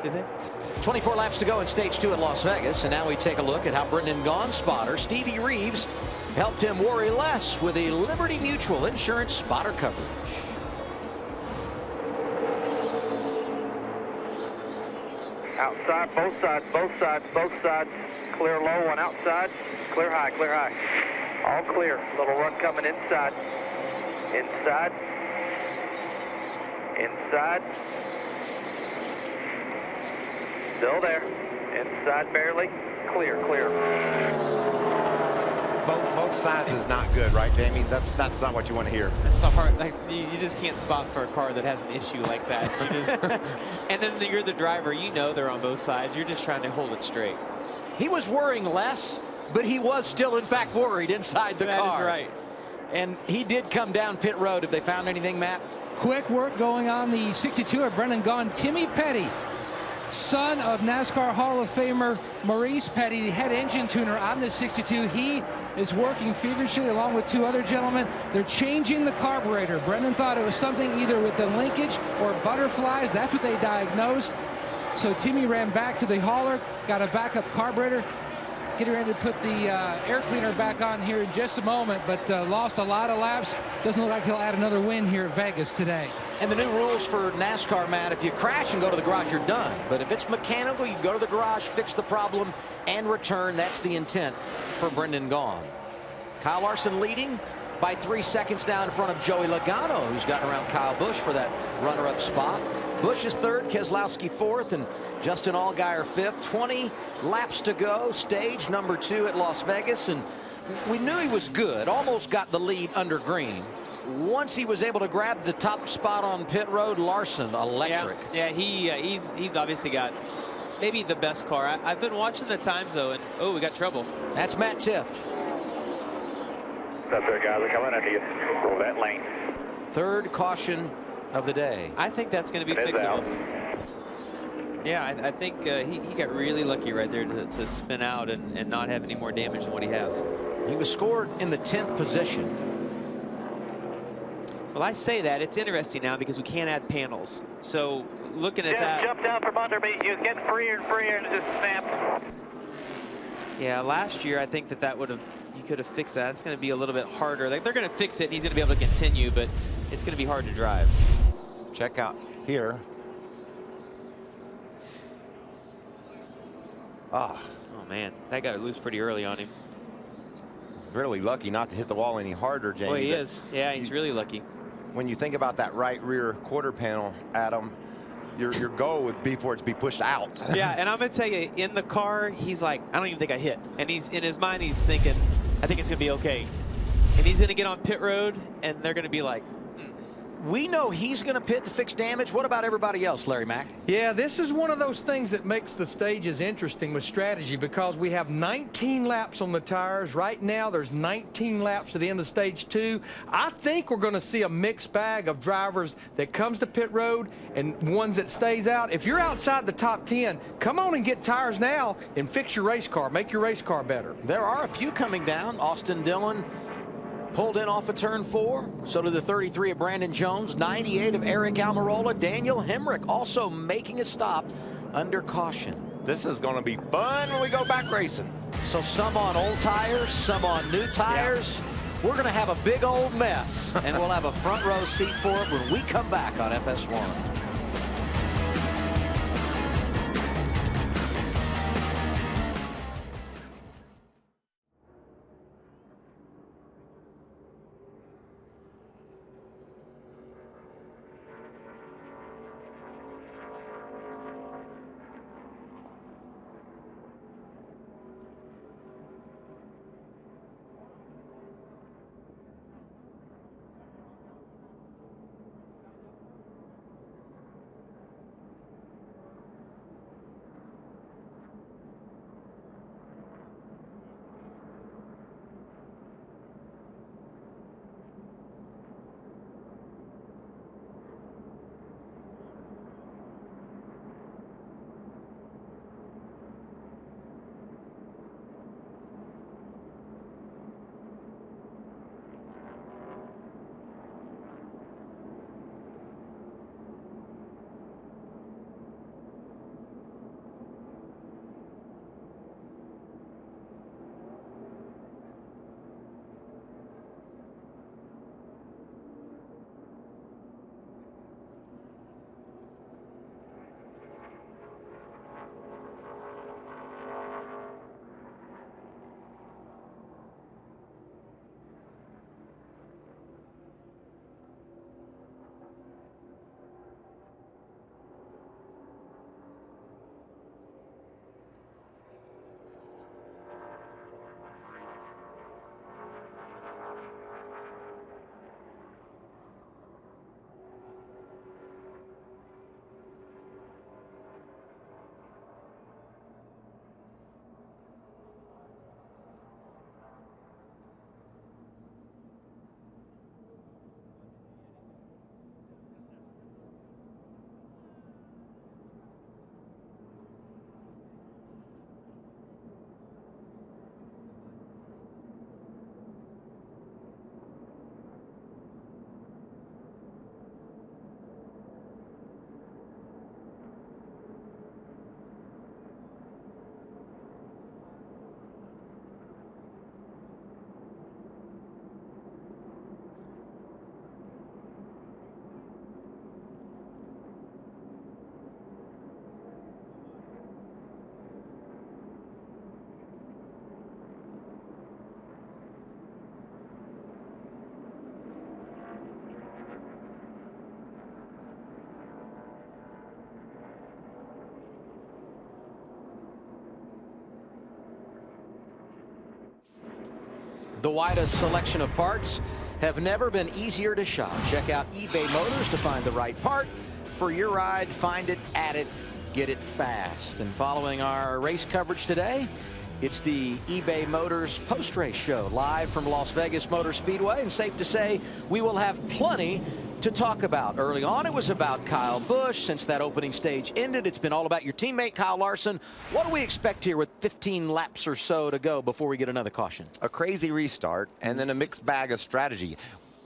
G: Did they?
E: 24 laps to go in stage 2 at Las Vegas, and now we take a look at how Brendan Gaughan's spotter, Stevie Reeves, helped him worry less with a Liberty Mutual Insurance spotter coverage.
L: Outside, both sides, both sides, both sides. Clear low one outside, clear high, clear high. All clear. Little run coming inside. Inside. Inside. Still there. Inside barely. Clear, clear.
F: Both sides is not good, right, Jamie? That's not what you want to hear.
G: It's so hard. Like you just can't spot for a car that has an issue like that. You just, and then you're the driver. You know they're on both sides. You're just trying to hold it straight.
E: He was worrying less, but he was still, in fact, worried inside the car.
G: That is right.
E: And he did come down pit road. Have they found anything, Matt?
M: Quick work going on the 62 of Brendan Gaughan. Timmy Petty son of NASCAR Hall of Famer Maurice Petty, the head engine tuner on the 62. He is working feverishly along with 2 other gentlemen. They're changing the carburetor. Brendan thought it was something either with the linkage or butterflies. That's what they diagnosed. So Timmy ran back to the hauler, got a backup carburetor, getting ready to put the air cleaner back on here in just a moment, but lost a lot of laps. Doesn't look like he'll add another win here at Vegas today.
E: And the new rules for NASCAR, Matt, if you crash and go to the garage, you're done. But if it's mechanical, you go to the garage, fix the problem, and return. That's the intent for Brendan Gaughan. Kyle Larson leading by 3 seconds down in front of Joey Logano, who's gotten around Kyle Busch for that runner-up spot. Busch is 3rd, Keselowski 4th, and Justin Allgaier 5th. 20 laps to go, stage number 2 at Las Vegas, and we knew he was good, almost got the lead under green. Once he was able to grab the top spot on pit road, Larson, electric.
G: Yeah, he's obviously got maybe the best car. I've been watching the times, though, and we got trouble.
E: That's Matt Tifft.
V: That's there, guys. They're coming into you. Roll that lane.
E: 3rd caution of the day.
G: I think that's going to be fixable. Yeah, I think he got really lucky right there to spin out and not have any more damage than what he has.
E: He was scored in the 10th position.
G: Well, I say that. It's interesting now because we can't add panels. So looking at that.
L: Jumped out from under me. He was getting freer and freer and it just snapped.
G: Yeah, last year I think that would have, you could have fixed that. It's going to be a little bit harder. Like, they're going to fix it and he's going to be able to continue, but it's going to be hard to drive.
F: Check out here.
G: Oh man, that got loose pretty early on him.
F: He's really lucky not to hit the wall any harder, Jamie.
G: Oh, he is. Yeah, he's really lucky.
F: When you think about that right rear quarter panel, Adam, your goal would be for it to be pushed out.
G: Yeah, and I'm going to tell you, in the car, he's like, I don't even think I hit. And he's in his mind, he's thinking, I think it's going to be okay. And he's going to get on pit road, and they're going to be like,
E: We know he's going to pit to fix damage. What about everybody else, Larry Mack?
T: Yeah, this is one of those things that makes the stages interesting with strategy because we have 19 laps on the tires. Right now, there's 19 laps at the end of stage 2. I think we're going to see a mixed bag of drivers that comes to pit road and ones that stays out. If you're outside the top 10, come on and get tires now and fix your race car. Make your race car better.
E: There are a few coming down. Austin Dillon pulled in off of turn 4. So did the 33 of Brandon Jones, 98 of Eric Almirola. Daniel Hemrick also making a stop under caution.
F: This is going to be fun when we go back racing.
E: So some on old tires, some on new tires. Yeah. We're going to have a big old mess, and we'll have a front row seat for it when we come back on FS1. The widest selection of parts have never been easier to shop. Check out eBay Motors to find the right part for your ride. Find it, add it, get it fast. And following our race coverage today, it's the eBay Motors post-race show live from Las Vegas Motor Speedway. And safe to say, we will have plenty to talk about. Early on, it was about Kyle Busch. Since that opening stage ended, it's been all about your teammate, Kyle Larson. What do we expect here with 15 laps or so to go before we get another caution?
F: A crazy restart and then a mixed bag of strategy.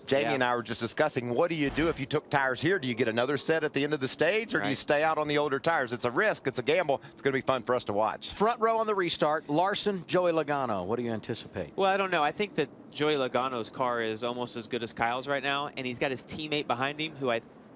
F: Jamie and I were just discussing, what do you do if you took tires here? Do you get another set at the end of the stage, or do you stay out on the older tires? It's a risk. It's a gamble. It's going to be fun for us to watch.
E: Front row on the restart. Larson, Joey Logano. What do you anticipate?
G: Well, I don't know. I think that Joey Logano's car is almost as good as Kyle's right now, and he's got his teammate behind him who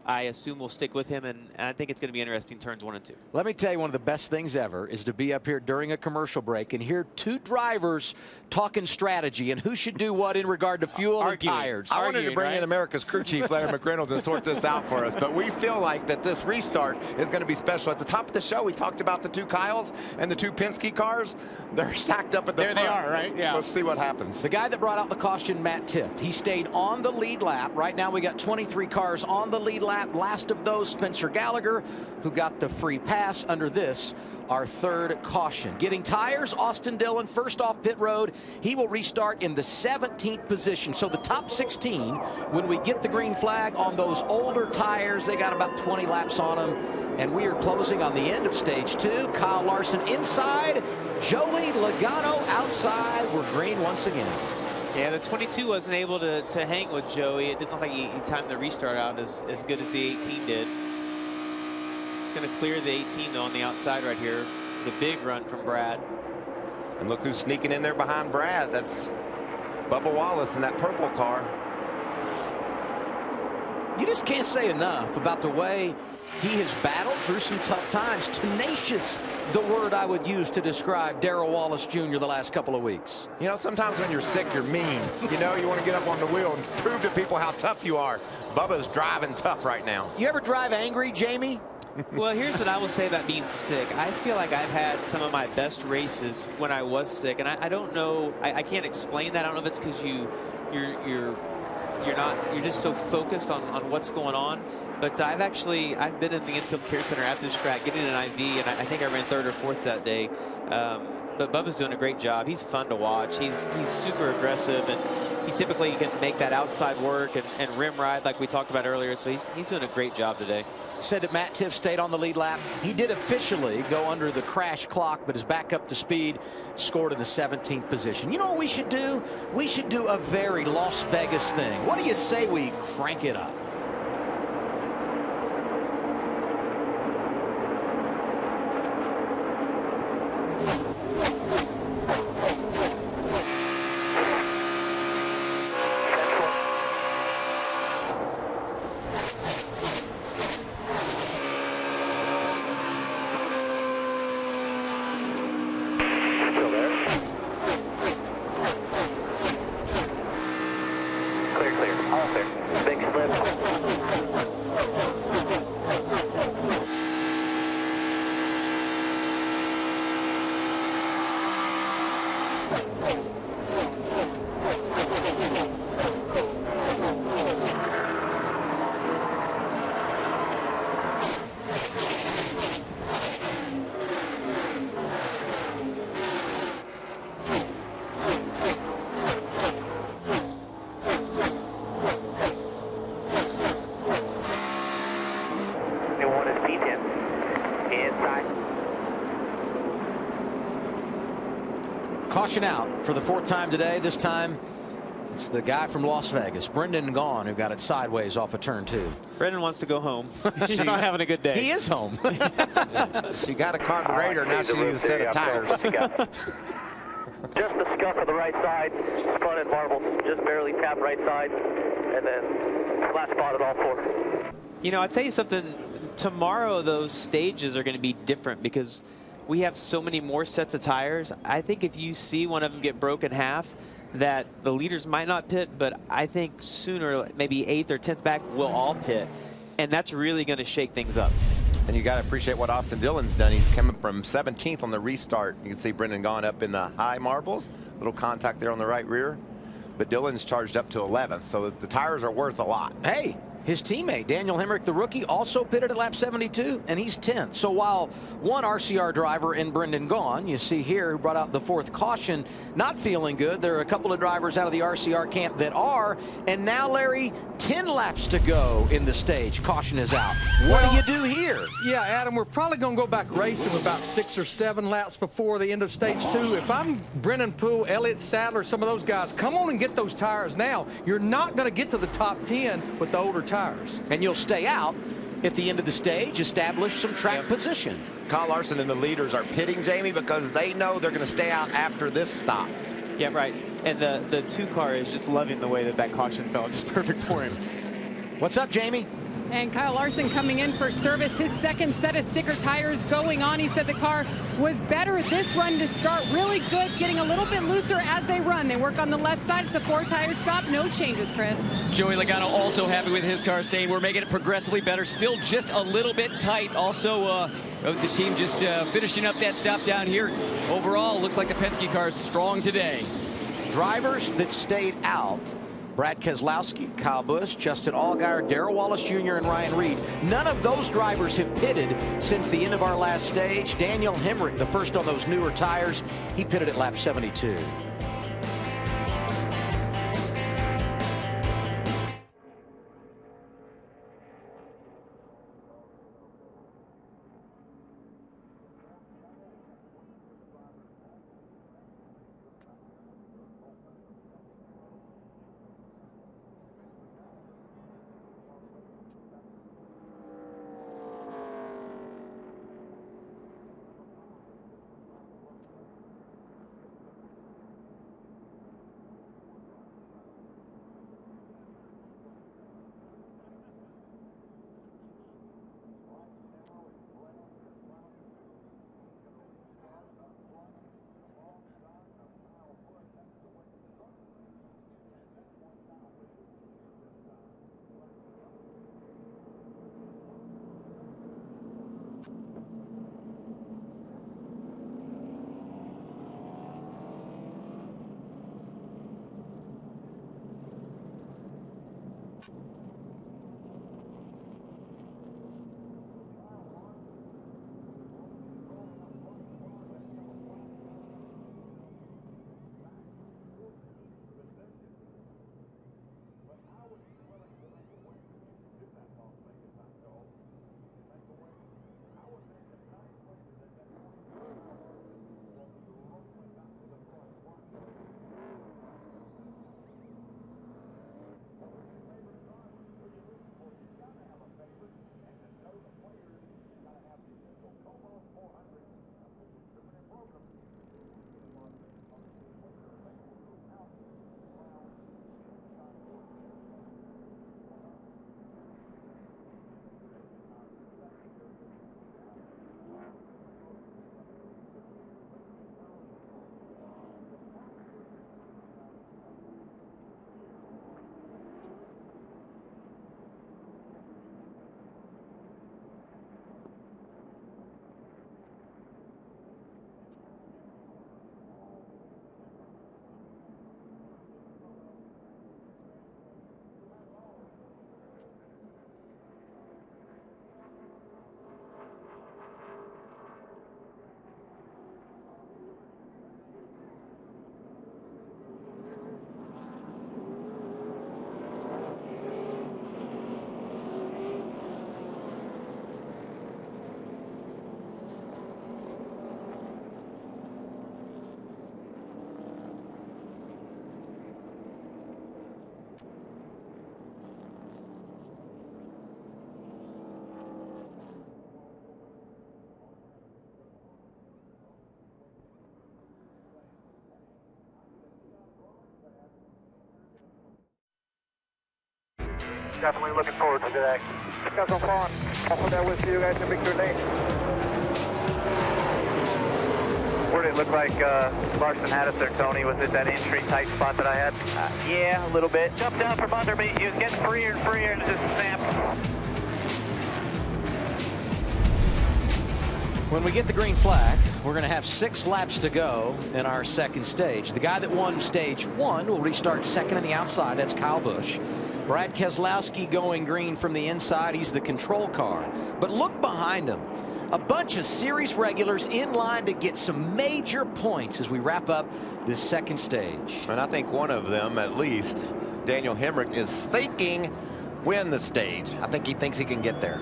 G: I assume will stick with him, and I think it's going to be interesting turns 1 and 2.
E: Let me tell you, one of the best things ever is to be up here during a commercial break and hear two drivers talking strategy and who should do what in regard to fuel and tires.
F: I wanted to bring in America's crew chief, Larry McReynolds, and sort this out for us, but we feel like that this restart is going to be special. At the top of the show, we talked about the two Kyles and the two Penske cars. They're stacked up at the front.
G: There they are, right? Yeah.
F: Let's see what happens.
E: The guy that brought out the caution, Matt Tifft, he stayed on the lead lap. Right now, we got 23 cars on the lead lap. Last of those, Spencer Gallagher, who got the free pass under this, our third caution. Getting tires, Austin Dillon, first off pit road. He will restart in the 17th position. So the top 16, when we get the green flag on those older tires, they got about 20 laps on them. And we are closing on the end of stage 2. Kyle Larson inside, Joey Logano outside. We're green once again.
G: Yeah, the 22 wasn't able to hang with Joey. It didn't look like he timed the restart out as good as the 18 did. It's going to clear the 18, though, on the outside right here. The big run from Brad.
F: And look who's sneaking in there behind Brad. That's Bubba Wallace in that purple car.
E: You just can't say enough about the way he has battled through some tough times. Tenacious, the word I would use to describe Darrell Wallace Jr. the last couple of weeks.
F: You know, sometimes when you're sick, you're mean. You know, you want to get up on the wheel and prove to people how tough you are. Bubba's driving tough right now.
E: You ever drive angry, Jamie?
G: Well, here's what I will say about being sick. I feel like I've had some of my best races when I was sick, and I don't know. I can't explain that. I don't know if it's because you're just so focused on what's going on. But I've been in the infield care center at this track getting an IV, and I think I ran 3rd or 4th that day. But Bubba's doing a great job. He's fun to watch. He's super aggressive, and he typically can make that outside work and rim ride like we talked about earlier. So he's doing a great job today.
E: Said that Matt Tifft stayed on the lead lap. He did officially go under the crash clock, but is back up to speed, scored in the 17th position. You know what we should do? We should do a very Las Vegas thing. What do you say we crank it up? Caution out for the 4th time today. This time it's the guy from Las Vegas, Brendan Gaughan, who got it sideways off of turn 2.
G: Brendan wants to go home. He's not having a good day.
E: He is home.
F: She got a carburetor, now she needs a set of tires.
L: Just a scuff of the right side, front end marble, just barely tap right side, and then flat spot at all 4.
G: You know, I'll tell you something. Tomorrow, those stages are going to be different because we have so many more sets of tires. I think if you see one of them get broken half, that the leaders might not pit, but I think sooner, maybe 8th or 10th back, we'll all pit. And that's really going to shake things up.
F: And you got to appreciate what Austin Dillon's done. He's coming from 17th on the restart. You can see Brendan Gaughan up in the high marbles. Little contact there on the right rear. but Dylan's charged up to 11th, so the tires are worth a lot.
E: Hey, his teammate, Daniel Hemrick, the rookie, also pitted at lap 72, and he's 10th. So while one RCR driver in Brendan Gaughan, you see here, who brought out the 4th caution, not feeling good. There are a couple of drivers out of the RCR camp that are. And now, Larry, 10 laps to go in the stage. Caution is out. What do you do here?
T: Yeah, Adam, we're probably going to go back racing about 6 or 7 laps before the end of stage 2. If I'm Brennan Poole, Elliott Sadler, some of those guys, come on and get those tires now. You're not going to get to the top 10 with the older tires.
E: And you'll stay out at the end of the stage, establish some track position.
F: Kyle Larson and the leaders are pitting, Jamie, because they know they're going to stay out after this stop.
G: Yeah, right. And the 2 car is just loving the way that caution fell. Just perfect for him.
E: What's up, Jamie?
N: And Kyle Larson coming in for service. His second set of sticker tires going on. He said the car was better this run to start. Really good, getting a little bit looser as they run. They work on the left side. It's a 4-tire stop. No changes, Chris.
O: Joey Logano also happy with his car, saying we're making it progressively better. Still just a little bit tight. Also, the team just finishing up that stop down here. Overall, looks like the Penske car is strong today.
E: Drivers that stayed out: Brad Keselowski, Kyle Busch, Justin Allgaier, Darrell Wallace Jr., and Ryan Reed. None of those drivers have pitted since the end of our last stage. Daniel Hemrick, the first on those newer tires, he pitted at lap 72.
L: Definitely looking forward to today. Guys, I'm fun. I'll put that with you guys in victory lane. Where did it look like Larson had us there, Tony? Was it that entry tight spot that I had? Yeah, a little bit. Jumped down from under me. He was getting freer and freer and just snapped.
E: When we get the green flag, We're going to have 6 laps to go in our second stage. The guy that won stage 1 will restart second on the outside. That's Kyle Busch. Brad Keselowski going green from the inside. He's the control car. But look behind him. A bunch of series regulars in line to get some major points as we wrap up this second stage.
F: And I think one of them, at least, Daniel Hemrick, is thinking win the stage. I think he thinks he can get there.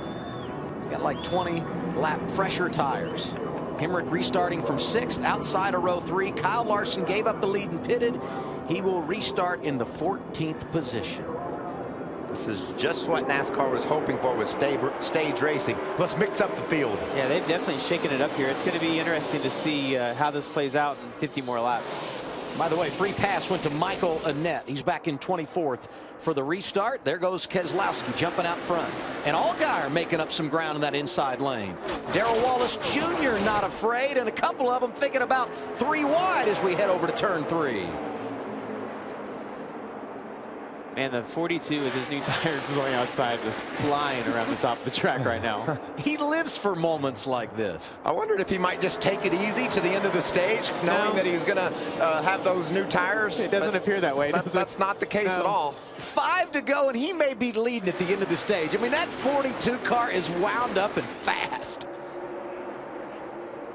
E: He's got like 20 lap fresher tires. Hemrick restarting from 6th outside of row 3. Kyle Larson gave up the lead and pitted. He will restart in the 14th position.
F: This is just what NASCAR was hoping for with stage racing. Let's mix up the field.
G: Yeah, they've definitely shaken it up here. It's going to be interesting to see how this plays out in 50 more laps.
E: By the way, free pass went to Michael Annett. He's back in 24th for the restart. There goes Keselowski jumping out front. And Allgaier making up some ground in that inside lane. Darrell Wallace Jr. not afraid, and a couple of them thinking about 3 wide as we head over to turn 3.
G: And the 42 with his new tires is on the outside, just flying around the top of the track right now.
E: He lives for moments like this.
F: I wondered if he might just take it easy to the end of the stage, knowing that he's going to have those new tires.
G: It doesn't appear that way.
F: That's not the case at all.
E: 5 to go, and he may be leading at the end of the stage. I mean, that 42 car is wound up and fast.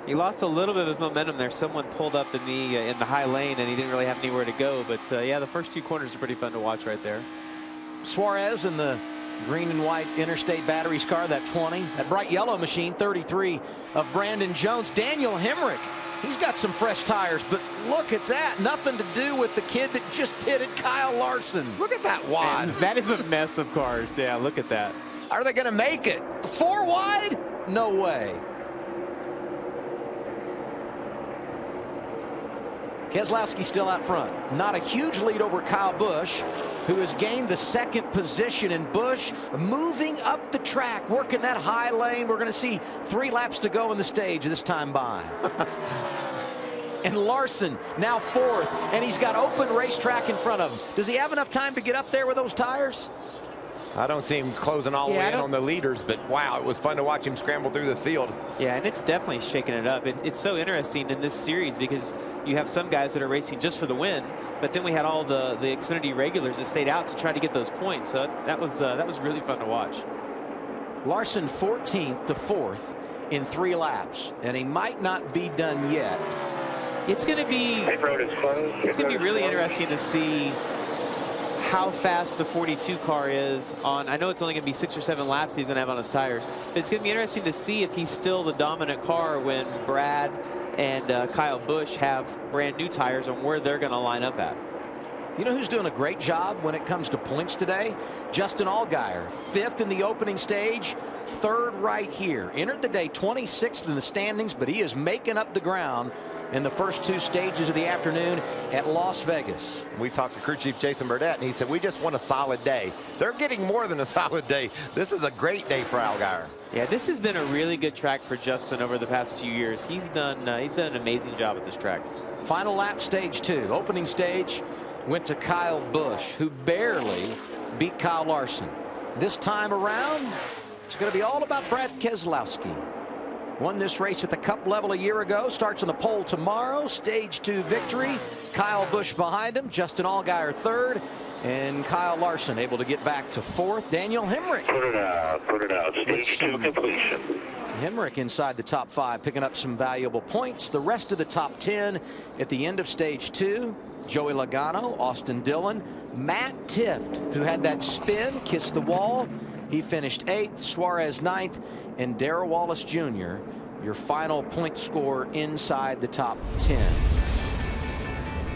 G: He lost a little bit of his momentum there. Someone pulled up in the high lane, and he didn't really have anywhere to go. But yeah, the first 2 corners are pretty fun to watch right there.
E: Suarez in the green and white Interstate Batteries car, that 20. That bright yellow machine, 33 of Brandon Jones. Daniel Hemrick, he's got some fresh tires, but look at that. Nothing to do with the kid that just pitted, Kyle Larson.
F: Look at that wide.
G: And that is a mess of cars. Yeah, look at that.
F: Are they going to make it?
E: 4 wide? No way. Keselowski still out front. Not a huge lead over Kyle Busch, who has gained the 2nd position. And Busch moving up the track, working that high lane. We're going to see 3 laps to go in the stage this time by. And Larson now 4th, and he's got open racetrack in front of him. Does he have enough time to get up there with those tires?
F: I don't see him closing all the way in on the leaders, but wow, it was fun to watch him scramble through the field.
G: Yeah, and it's definitely shaking it up. It's so interesting in this series because you have some guys that are racing just for the win, but then we had all the Xfinity regulars that stayed out to try to get those points. So that was really fun to watch.
E: Larson 14th to 4th in 3 laps, and he might not be done yet.
G: It's going to be really interesting to see how fast the 42 car is on. I know it's only going to be 6 or 7 laps he's going to have on his tires, but it's going to be interesting to see if he's still the dominant car when Brad and Kyle Busch have brand new tires and where they're going to line up at.
E: You know who's doing a great job when it comes to points today? Justin Allgaier, 5th in the opening stage, 3rd right here. Entered the day 26th in the standings, but he is making up the ground in the first 2 stages of the afternoon at Las Vegas.
F: We talked to crew chief Jason Burdett, and he said, we just want a solid day. They're getting more than a solid day. This is a great day for Allgaier.
G: Yeah, this has been a really good track for Justin over the past few years. He's done an amazing job at this track.
E: Final lap, stage 2. Opening stage went to Kyle Busch, who barely beat Kyle Larson. This time around, it's going to be all about Brad Keselowski. Won this race at the Cup level a year ago. Starts on the pole tomorrow. Stage 2 victory. Kyle Busch behind him. Justin Allgaier 3rd. And Kyle Larson able to get back to 4th. Daniel Hemrick.
V: Put it out. Stage 2 completion.
E: Hemrick inside the top 5, picking up some valuable points. The rest of the top 10 at the end of stage 2. Joey Logano, Austin Dillon, Matt Tifft, who had that spin, kissed the wall. He finished 8th, Suarez 9th, and Darrell Wallace Jr., your final point score inside the top 10.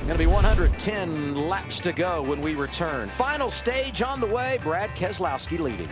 E: Going to be 110 laps to go when we return. Final stage on the way, Brad Keselowski leading.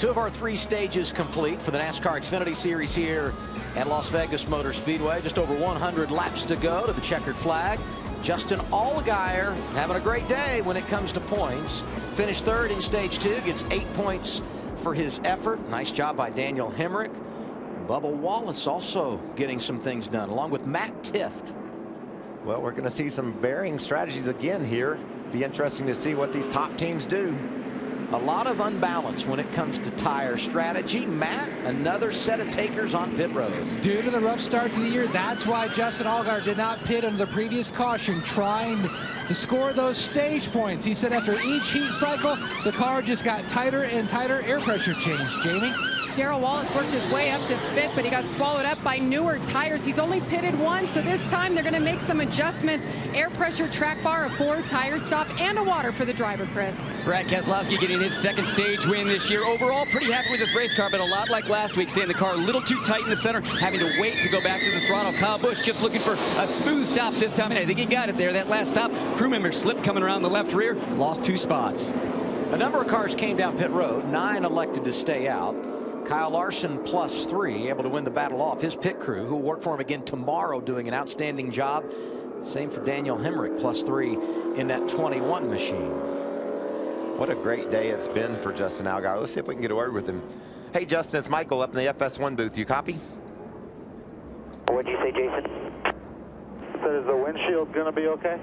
E: 2 of our 3 stages complete for the NASCAR Xfinity Series here at Las Vegas Motor Speedway. Just over 100 laps to go to the checkered flag. Justin Allgaier having a great day when it comes to points. Finished 3rd in stage 2, gets 8 points for his effort. Nice job by Daniel Hemrick. Bubba Wallace also getting some things done, along with Matt Tifft.
F: Well, we're going to see some varying strategies again here. Be interesting to see what these top teams do.
E: A lot of unbalance when it comes to tire strategy. Matt, another set of takers on pit road.
M: Due to the rough start to the year, that's why Justin Allgaier did not pit under the previous caution, trying to score those stage points. He said after each heat cycle, the car just got tighter and tighter. Air pressure change. Jamie?
N: Darrell Wallace worked his way up to 5th, but he got swallowed up by newer tires. He's only pitted once, so this time they're going to make some adjustments. Air pressure track bar, a 4 tire stop, and a water for the driver, Chris.
O: Brad Keselowski getting his 2nd stage win this year. Overall, pretty happy with his race car, but a lot like last week, saying the car a little too tight in the center, having to wait to go back to the throttle. Kyle Busch just looking for a smooth stop this time, and I think he got it there. That last stop, crew member slipped coming around the left rear, lost 2 spots.
E: A number of cars came down pit road. 9 elected to stay out. Kyle Larson +3, able to win the battle off his pit crew, who will work for him again tomorrow, doing an outstanding job. Same for Daniel Hemrick, +3 in that 21 machine.
F: What a great day it's been for Justin Allgaier. Let's see if we can get a word with him. Hey, Justin, it's Michael up in the FS1 booth. You copy?
L: What'd you say, Jason?
C: So is the windshield going to be okay?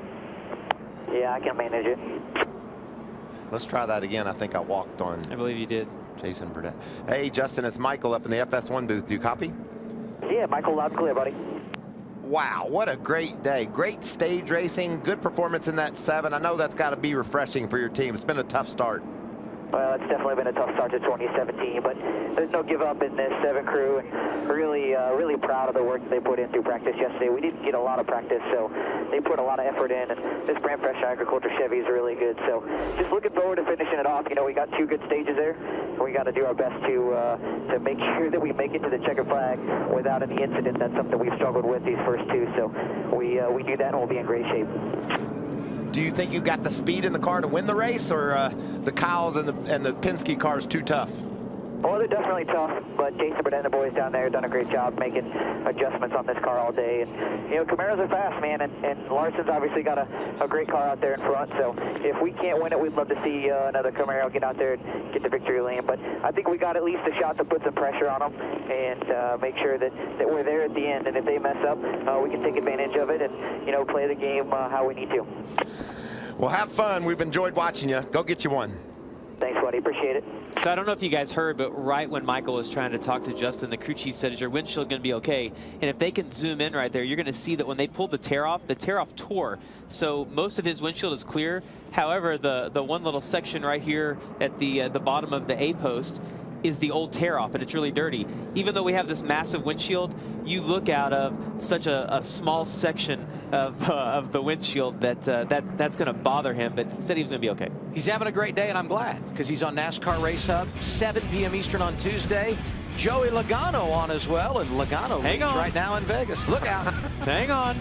L: Yeah, I can manage it.
F: Let's try that again. I think I walked on.
G: I believe you did.
F: Jason Burdett. Hey, Justin, it's Michael up in the FS1 booth. Do you copy?
L: Yeah, Michael, loud and clear, buddy.
F: Wow, what a great day. Great stage racing, good performance in that 7. I know that's got to be refreshing for your team. It's been a tough start.
L: Well, it's definitely been a tough start to 2017, but there's no give up in this 7 crew, and really proud of the work that they put in through practice yesterday. We didn't get a lot of practice, so they put a lot of effort in, and this brand fresh agriculture Chevy is really good. So just looking forward to finishing it off. You know, we got 2 good stages there, and we got to do our best to make sure that we make it to the checkered flag without any incident. That's something we've struggled with these first 2, so we do that, and we'll be in great shape.
F: Do you think you got the speed in the car to win the race, or the Kyles and the Penske cars too tough?
L: Well, they're definitely tough, but Jason Burdett and the boys down there have done a great job making adjustments on this car all day. And, you know, Camaros are fast, man, and Larson's obviously got a great car out there in front. So if we can't win it, we'd love to see another Camaro get out there and get the victory lane. But I think we got at least a shot to put some pressure on them and make sure that we're there at the end. And if they mess up, we can take advantage of it and, you know, play the game how we need to.
F: Well, have fun. We've enjoyed watching you. Go get you one.
L: Thanks, buddy. Appreciate it.
G: So I don't know if you guys heard, but right when Michael was trying to talk to Justin, the crew chief said, is your windshield going to be okay? And if they can zoom in right there, you're going to see that when they pulled the tear off tore. So most of his windshield is clear. However, the one little section right here at the bottom of the A post is the old tear off, and it's really dirty. Even though we have this massive windshield, you look out of such a small section of the windshield that's going to bother him, but he said he was going to be okay.
E: He's having a great day, and I'm glad, because he's on NASCAR Race Hub, 7 p.m. Eastern on Tuesday. Joey Logano on as well, and Logano leads right now in Vegas. Look out.
G: Hang on.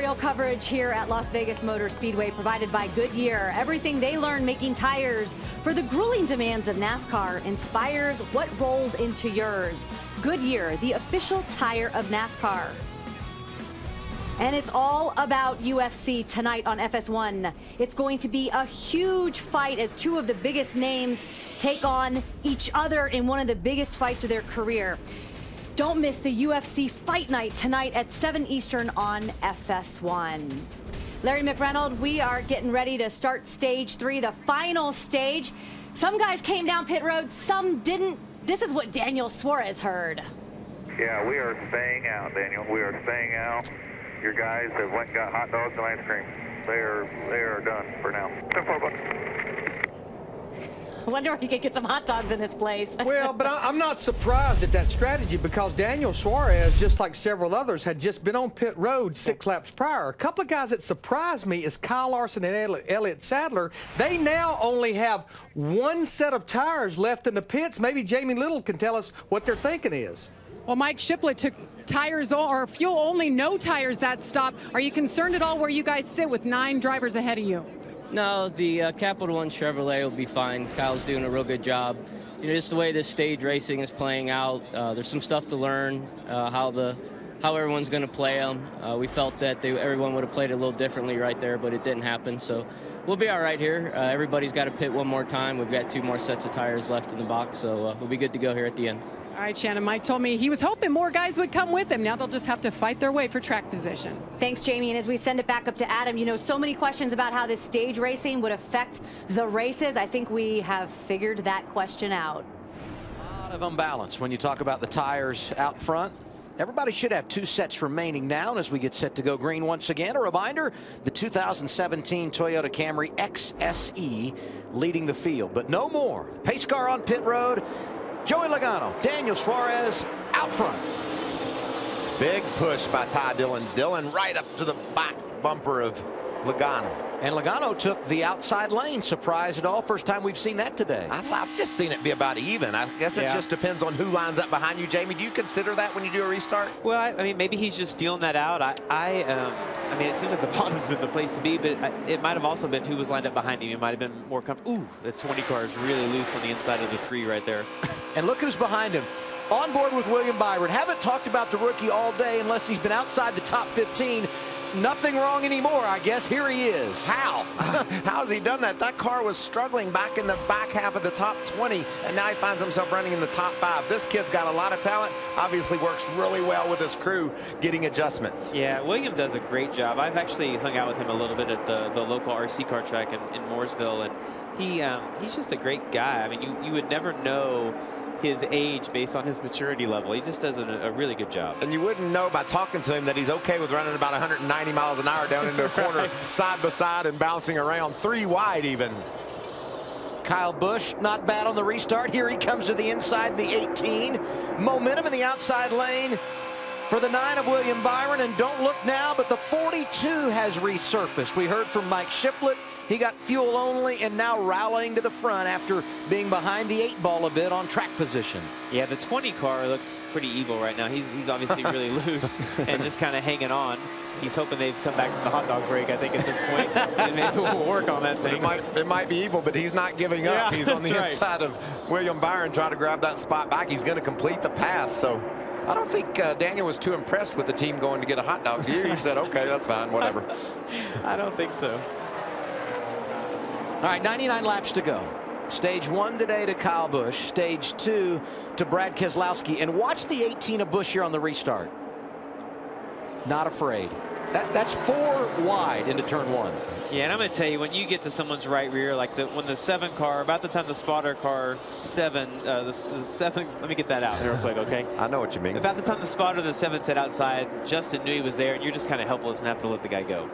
A: Aerial coverage here at Las Vegas Motor Speedway provided by Goodyear. Everything they learn making tires for the grueling demands of NASCAR inspires what rolls into yours. Goodyear, the official tire of NASCAR. And it's all about UFC tonight on FS1. It's going to be a huge fight as two of the biggest names take on each other in one of the biggest fights of their career. Don't miss the UFC Fight Night tonight at 7 Eastern on FS1. Larry McReynolds, we are getting ready to start stage 3, the final stage. Some guys came down pit road, some didn't. This is what Daniel Suarez heard.
C: Yeah, we are staying out, Daniel. We are staying out. Your guys have went and got hot dogs and ice cream. They are done for now. 10-4, bud.
A: I wonder if you could get some hot dogs in this place.
T: Well, but I'm not surprised at that strategy because Daniel Suarez, just like several others, had just been on pit road 6 laps prior. A couple of guys that surprised me is Kyle Larson and Elliott Sadler. They now only have one set of tires left in the pits. Maybe Jamie Little can tell us what their thinking is.
N: Well, Mike Shiplett took tires or fuel only, no tires that stop. Are you concerned at all where you guys sit with 9 drivers ahead of you?
B: No, the Capital One Chevrolet will be fine. Kyle's doing a real good job. You know, just the way this stage racing is playing out, there's some stuff to learn, how everyone's going to play them. We felt that everyone would have played it a little differently right there, but it didn't happen. So we'll be all right here. Everybody's got to pit one more time. We've got 2 more sets of tires left in the box, so we'll be good to go here at the end.
N: All right, Shannon, Mike told me he was hoping more guys would come with him. Now they'll just have to fight their way for track position.
A: Thanks, Jamie. And as we send it back up to Adam, you know, so many questions about how this stage racing would affect the races. I think we have figured that question out.
E: A lot of unbalance when you talk about the tires out front. Everybody should have 2 sets remaining now. And as we get set to go green once again, a reminder, the 2017 Toyota Camry XSE leading the field. But no more. Pace car on pit road. Joey Logano, Daniel Suarez out front.
F: Big push by Ty Dillon. Dillon right up to the back bumper of Logano.
E: And Logano took the outside lane. Surprise at all? First time we've seen that today.
F: I've just seen it be about even. I guess it just depends on who lines up behind you. Jamie, do you consider that when you do a restart?
G: Well, I mean, maybe he's just feeling that out. I mean, it seems like the bottom's been the place to be, but it might have also been who was lined up behind him. It might have been more comfortable. Ooh, the 20 car is really loose on the inside of the 3 right there.
E: And look who's behind him. On board with William Byron. Haven't talked about the rookie all day unless he's been outside the top 15. Nothing wrong anymore, I guess. Here he is.
F: How? How has he done that? That car was struggling back in the back half of the top 20, and now he finds himself running in the top 5. This kid's got a lot of talent. Obviously works really well with his crew getting adjustments.
G: Yeah, William does a great job. I've actually hung out with him a little bit at the local RC car track in Mooresville, and he's just a great guy. I mean, you would never know his age based on his maturity level. He just does a really good job.
F: And you wouldn't know by talking to him that he's okay with running about 190 miles an hour down into a corner side by side and bouncing around 3 wide even.
E: Kyle Busch, not bad on the restart. Here he comes to the inside in the 18. Momentum in the outside lane for the 9 of William Byron, and don't look now, but the 42 has resurfaced. We heard from Mike Shiplett. He got fuel only and now rallying to the front after being behind the 8 ball a bit on track position.
G: Yeah, the 20 car looks pretty evil right now. He's obviously really loose and just kind of hanging on. He's hoping they've come back from the hot dog break, I think, at this point. And maybe we'll work on that thing.
F: It might be evil, but he's not giving up.
G: Yeah,
F: he's on the inside of William Byron trying to grab that spot back. He's going to complete the pass. So I don't think Daniel was too impressed with the team going to get a hot dog here. He said, okay, that's fine, whatever.
G: I don't think so.
E: All right, 99 laps to go. Stage 1 today to Kyle Busch. Stage 2 to Brad Keselowski. And watch the 18 of Busch here on the restart. Not afraid. That's 4 wide into turn 1.
G: Yeah, and I'm going to tell you, when you get to someone's right rear, like when the 7 car, about the time the spotter car 7, the 7, let me get that out real quick, okay?
F: I know what you mean.
G: About the time the spotter the 7 set outside, Justin knew he was there, and you're just kind of helpless and have to let the guy go.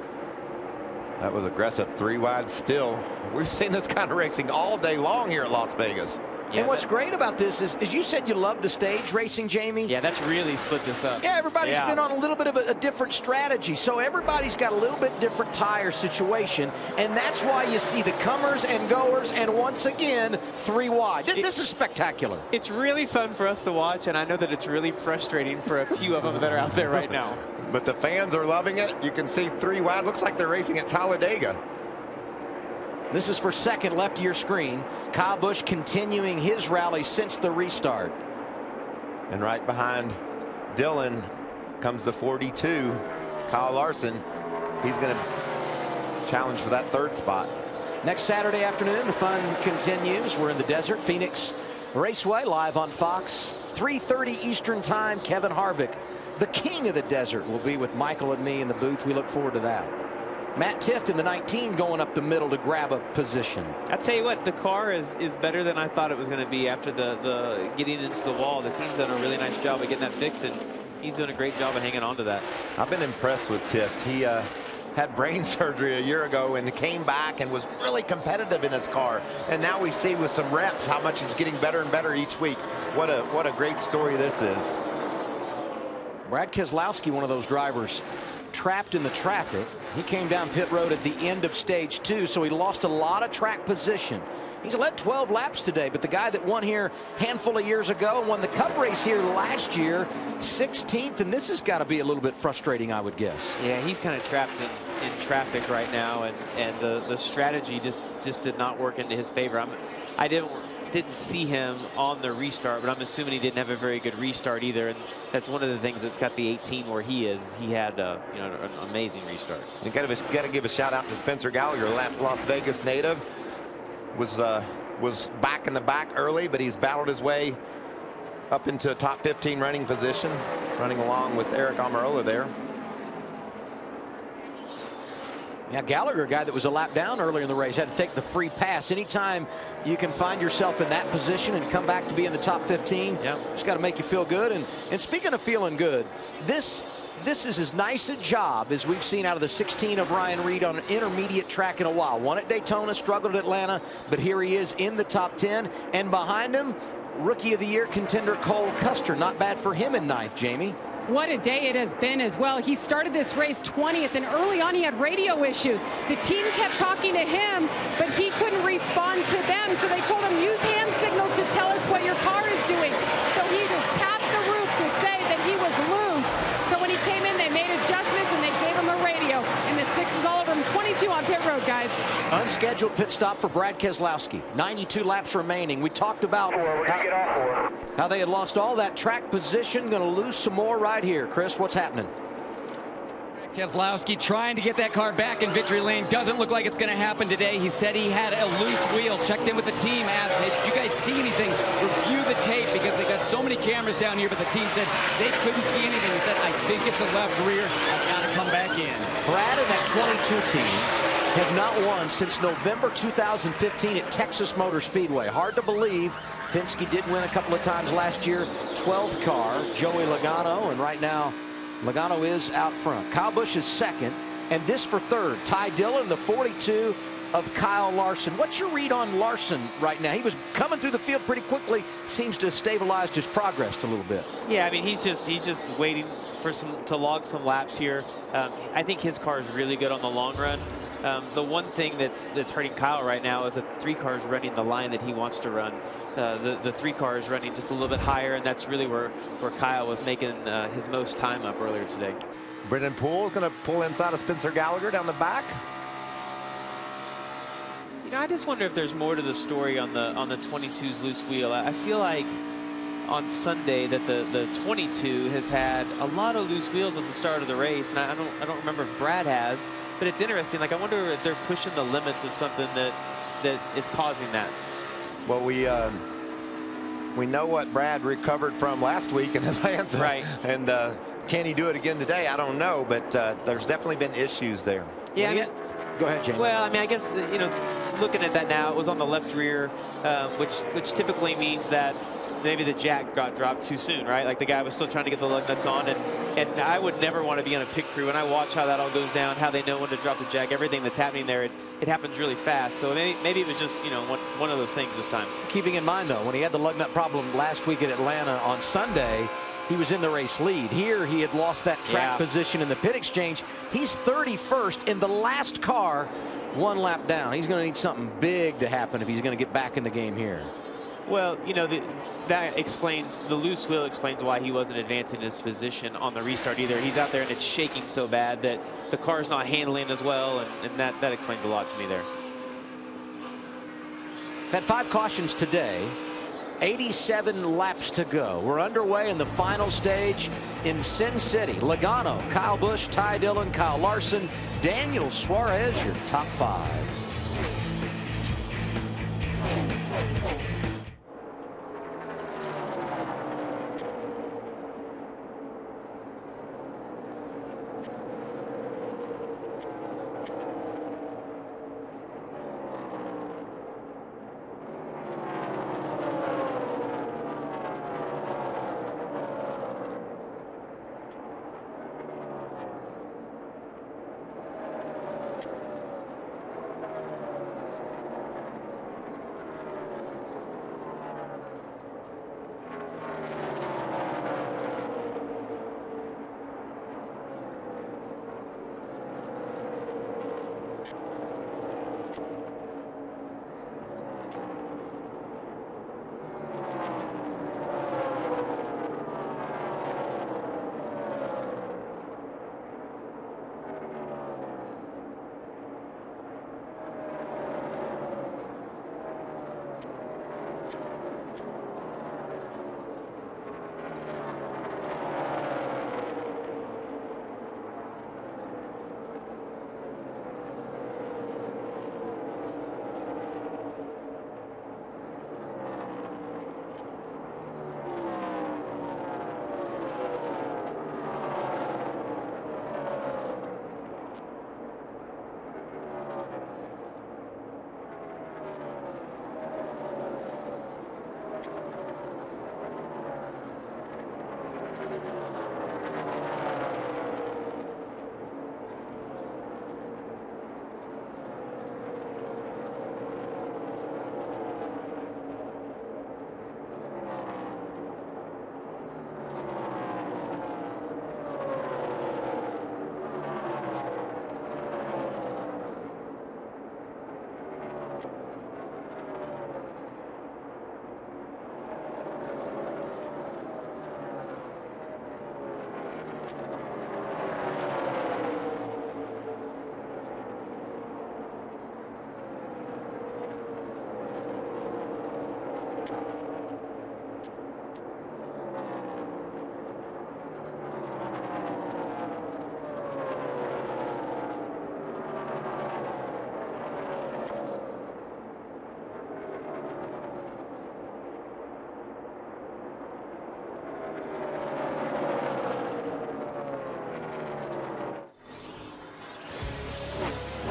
F: That was aggressive. 3 wide still. We've seen this kind of racing all day long here at Las Vegas.
E: And what's great about this is you said you love the stage racing, Jamie.
G: Yeah, that's really split this up.
E: Yeah, everybody's been on a little bit of a different strategy. So everybody's got a little bit different tire situation. And that's why you see the comers and goers, and once again, 3 wide. This is spectacular.
G: It's really fun for us to watch, and I know that it's really frustrating for a few of them that are out there right now.
F: But the fans are loving it. You can see 3 wide. Looks like they're racing at Talladega.
E: This is for second left of your screen. Kyle Busch continuing his rally since the restart.
F: And right behind Dylan comes the 42, Kyle Larson. He's going to challenge for that 3rd spot.
E: Next Saturday afternoon, the fun continues. We're in the desert, Phoenix Raceway, live on Fox. 3:30 Eastern Time, Kevin Harvick, the king of the desert, will be with Michael and me in the booth. We look forward to that. Matt Tifft in the 19 going up the middle to grab a position.
G: I tell you what, the car is better than I thought it was going to be after the getting into the wall. The team's done a really nice job of getting that fixed, and he's doing a great job of hanging on to that.
F: I've been impressed with Tifft. He had brain surgery a year ago and came back and was really competitive in his car. And now we see with some reps how much it's getting better and better each week. What a great story this is.
E: Brad Keselowski, one of those drivers trapped in the traffic. He came down pit road at the end of stage 2, so he lost a lot of track position. He's led 12 laps today, but the guy that won here a handful of years ago and won the Cup race here last year, 16th, and this has got to be a little bit frustrating, I would guess.
G: Yeah, he's kind of trapped in traffic right now, and the strategy just did not work into his favor. I didn't see him on the restart, but I'm assuming he didn't have a very good restart either, and that's one of the things that's got the 18 where he is. He had an amazing restart.
F: You got to give a shout out to Spencer Gallagher, Las Vegas native. Was back in the back early, but he's battled his way up into a top 15 running position, running along with Eric Almirola there.
E: Yeah, Gallagher, a guy that was a lap down earlier in the race, had to take the free pass. Anytime you can find yourself in that position and come back to be in the top 15, it's got to make you feel good. And speaking of feeling good, this is as nice a job as we've seen out of the 16 of Ryan Reed on an intermediate track in a while. Won at Daytona, struggled at Atlanta, but here he is in the top 10. And behind him, Rookie of the Year contender Cole Custer. Not bad for him in 9th, Jamie.
N: What a day it has been as well. He started this race 20th, and early on he had radio issues. The team kept talking to him, but he couldn't respond to them, so they told him, use hand signals to tell us what your car is doing. So he tapped the roof to say that he was loose. So when he came in, they made adjustments, and they gave him a radio. And the 6 is all over him. 22 on pit road, guys.
E: Unscheduled pit stop for Brad Keselowski. 92 laps remaining. We talked about how they had lost all that track position. Going to lose some more right here. Chris, what's happening?
O: Keselowski trying to get that car back in victory lane. Doesn't look like it's going to happen today. He said he had a loose wheel. Checked in with the team, asked, hey, did you guys see anything? Review the tape, because they got so many cameras down here, but the team said they couldn't see anything. He said, I think it's a left rear. I've got to come back in.
E: Brad and that 22 team have not won since November 2015 at Texas Motor Speedway. Hard to believe. Penske did win a couple of times last year. 12th car, Joey Logano, and right now Logano is out front. Kyle Busch is second, and this for third. Ty Dillon, the 42 of Kyle Larson. What's your read on Larson right now? He was coming through the field pretty quickly. Seems to have stabilized his progress a little bit.
G: Yeah, I mean, he's just waiting for to log some laps here. I think his car is really good on the long run. The one thing that's hurting Kyle right now is that 3 cars running the line that he wants to run. The 3 cars running just a little bit higher, and that's really where Kyle was making his most time up earlier today.
F: Brendan Poole is going to pull inside of Spencer Gallagher down the back.
G: You know, I just wonder if there's more to the story on the 22's loose wheel. I feel like on Sunday that the 22 has had a lot of loose wheels at the start of the race, and I don't remember if Brad has, but it's interesting. Like, I wonder if they're pushing the limits of something that is causing that.
F: Well, we know what Brad recovered from last week in Atlanta,
G: right?
F: And can he do it again today? I don't know, but there's definitely been issues there.
G: Yeah, I mean,
E: go ahead, James.
G: Well, I mean, I guess looking at that now, it was on the left rear, which typically means that maybe the jack got dropped too soon, right? Like the guy was still trying to get the lug nuts on, and I would never want to be on a pit crew. And I watch how that all goes down, how they know when to drop the jack, everything that's happening there. It happens really fast. So maybe it was just, you know, one of those things this time.
E: Keeping in mind, though, when he had the lug nut problem last week at Atlanta on Sunday, he was in the race lead. Here, he had lost that track position in the pit exchange. He's 31st in the last car, 1 lap down. He's going to need something big to happen if he's going to get back in the game here.
G: Well, you know, that explains, the loose wheel explains why he wasn't advancing his position on the restart either. He's out there and it's shaking so bad that the car's not handling as well, and that explains a lot to me there.
E: We've had 5 cautions today. 87 laps to go. We're underway in the final stage in Sin City. Logano, Kyle Busch, Ty Dillon, Kyle Larson, Daniel Suarez, your top 5.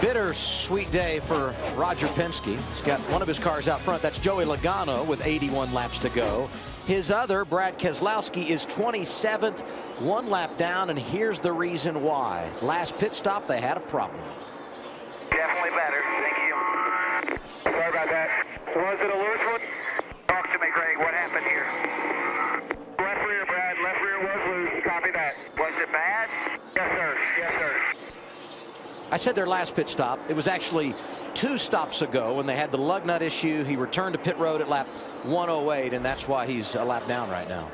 E: Bittersweet day for Roger Penske. He's got one of his cars out front. That's Joey Logano with 81 laps to go. His other, Brad Keselowski, is 27th, 1 lap down, and here's the reason why. Last pit stop, they had a problem.
C: Definitely better. Thank you. Sorry about that. Was it a loose one? Talk to me, Greg. What happened here? Left rear, Brad. Left rear was loose. Copy that. Was it bad? Yes, sir. Yes, sir.
E: I said their last pit stop. It was actually 2 stops ago when they had the lug nut issue. He returned to pit road at lap 108, and that's why he's a lap down right now.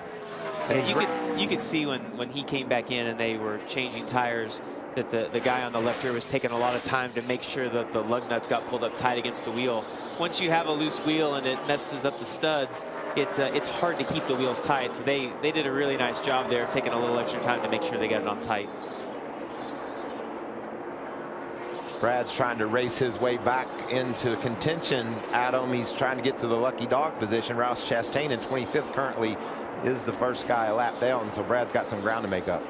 G: Yeah, you could see when he came back in and they were changing tires that the guy on the left rear was taking a lot of time to make sure that the lug nuts got pulled up tight against the wheel. Once you have a loose wheel and it messes up the studs, it's hard to keep the wheels tight. So they did a really nice job there of taking a little extra time to make sure they got it on tight.
F: Brad's trying to race his way back into contention. Adam, he's trying to get to the lucky dog position. Rouse Chastain in 25th currently is the first guy a lap down, so Brad's got some ground to make up.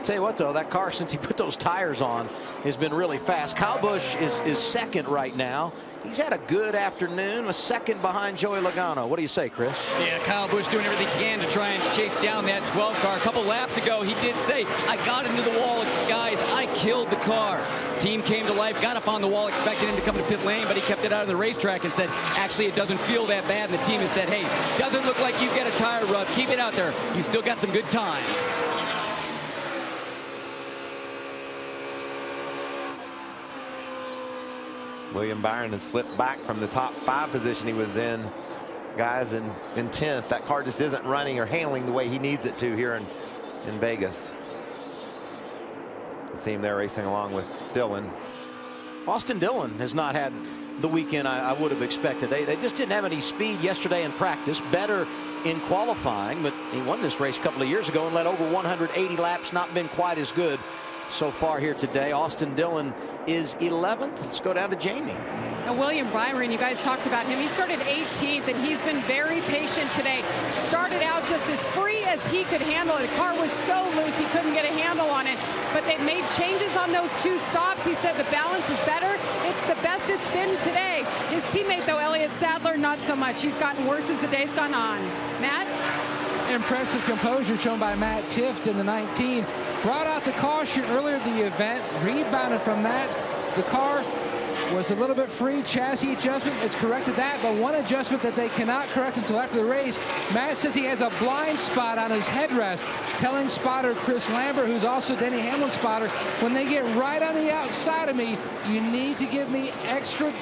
E: Tell you what, though, that car, since he put those tires on, has been really fast. Kyle Busch is second right now. He's had a good afternoon, a second behind Joey Logano. What do you say, Chris?
O: Yeah, Kyle Busch doing everything he can to try and chase down that 12 car. A couple laps ago, he did say, I got into the wall. Guys, I killed the car. Team came to life, got up on the wall, expected him to come to pit lane, but he kept it out of the racetrack and said, actually, it doesn't feel that bad. And the team has said, hey, doesn't look like you've got a tire rub. Keep it out there. You still got some good times.
F: William Byron has slipped back from the top 5 position he was in, guys, in 10th. That car just isn't running or handling the way he needs it to here in Vegas. You see him there racing along with Dillon.
E: Austin Dillon has not had the weekend I would have expected. They just didn't have any speed yesterday in practice. Better in qualifying, but he won this race a couple of years ago and led over 180 laps. Not been quite as good so far here today. Austin Dillon is 11th. Let's go down to Jamie.
N: Now, William Byron, you guys talked about him. He started 18th, and he's been very patient today. Started out just as free as he could handle it. The car was so loose, he couldn't get a handle on it. But they made changes on those 2 stops. He said the balance is better. It's the best it's been today. His teammate, though, Elliott Sadler, not so much. He's gotten worse as the day's gone on. Matt?
M: Impressive composure shown by Matt Tifft in the 19. Brought out the caution earlier in the event, rebounded from that. The car was a little bit free, chassis adjustment. It's corrected that, but one adjustment that they cannot correct until after the race. Matt says he has a blind spot on his headrest, telling spotter Chris Lambert, who's also Denny Hamlin's spotter, when they get right on the outside of me, you need to give me extra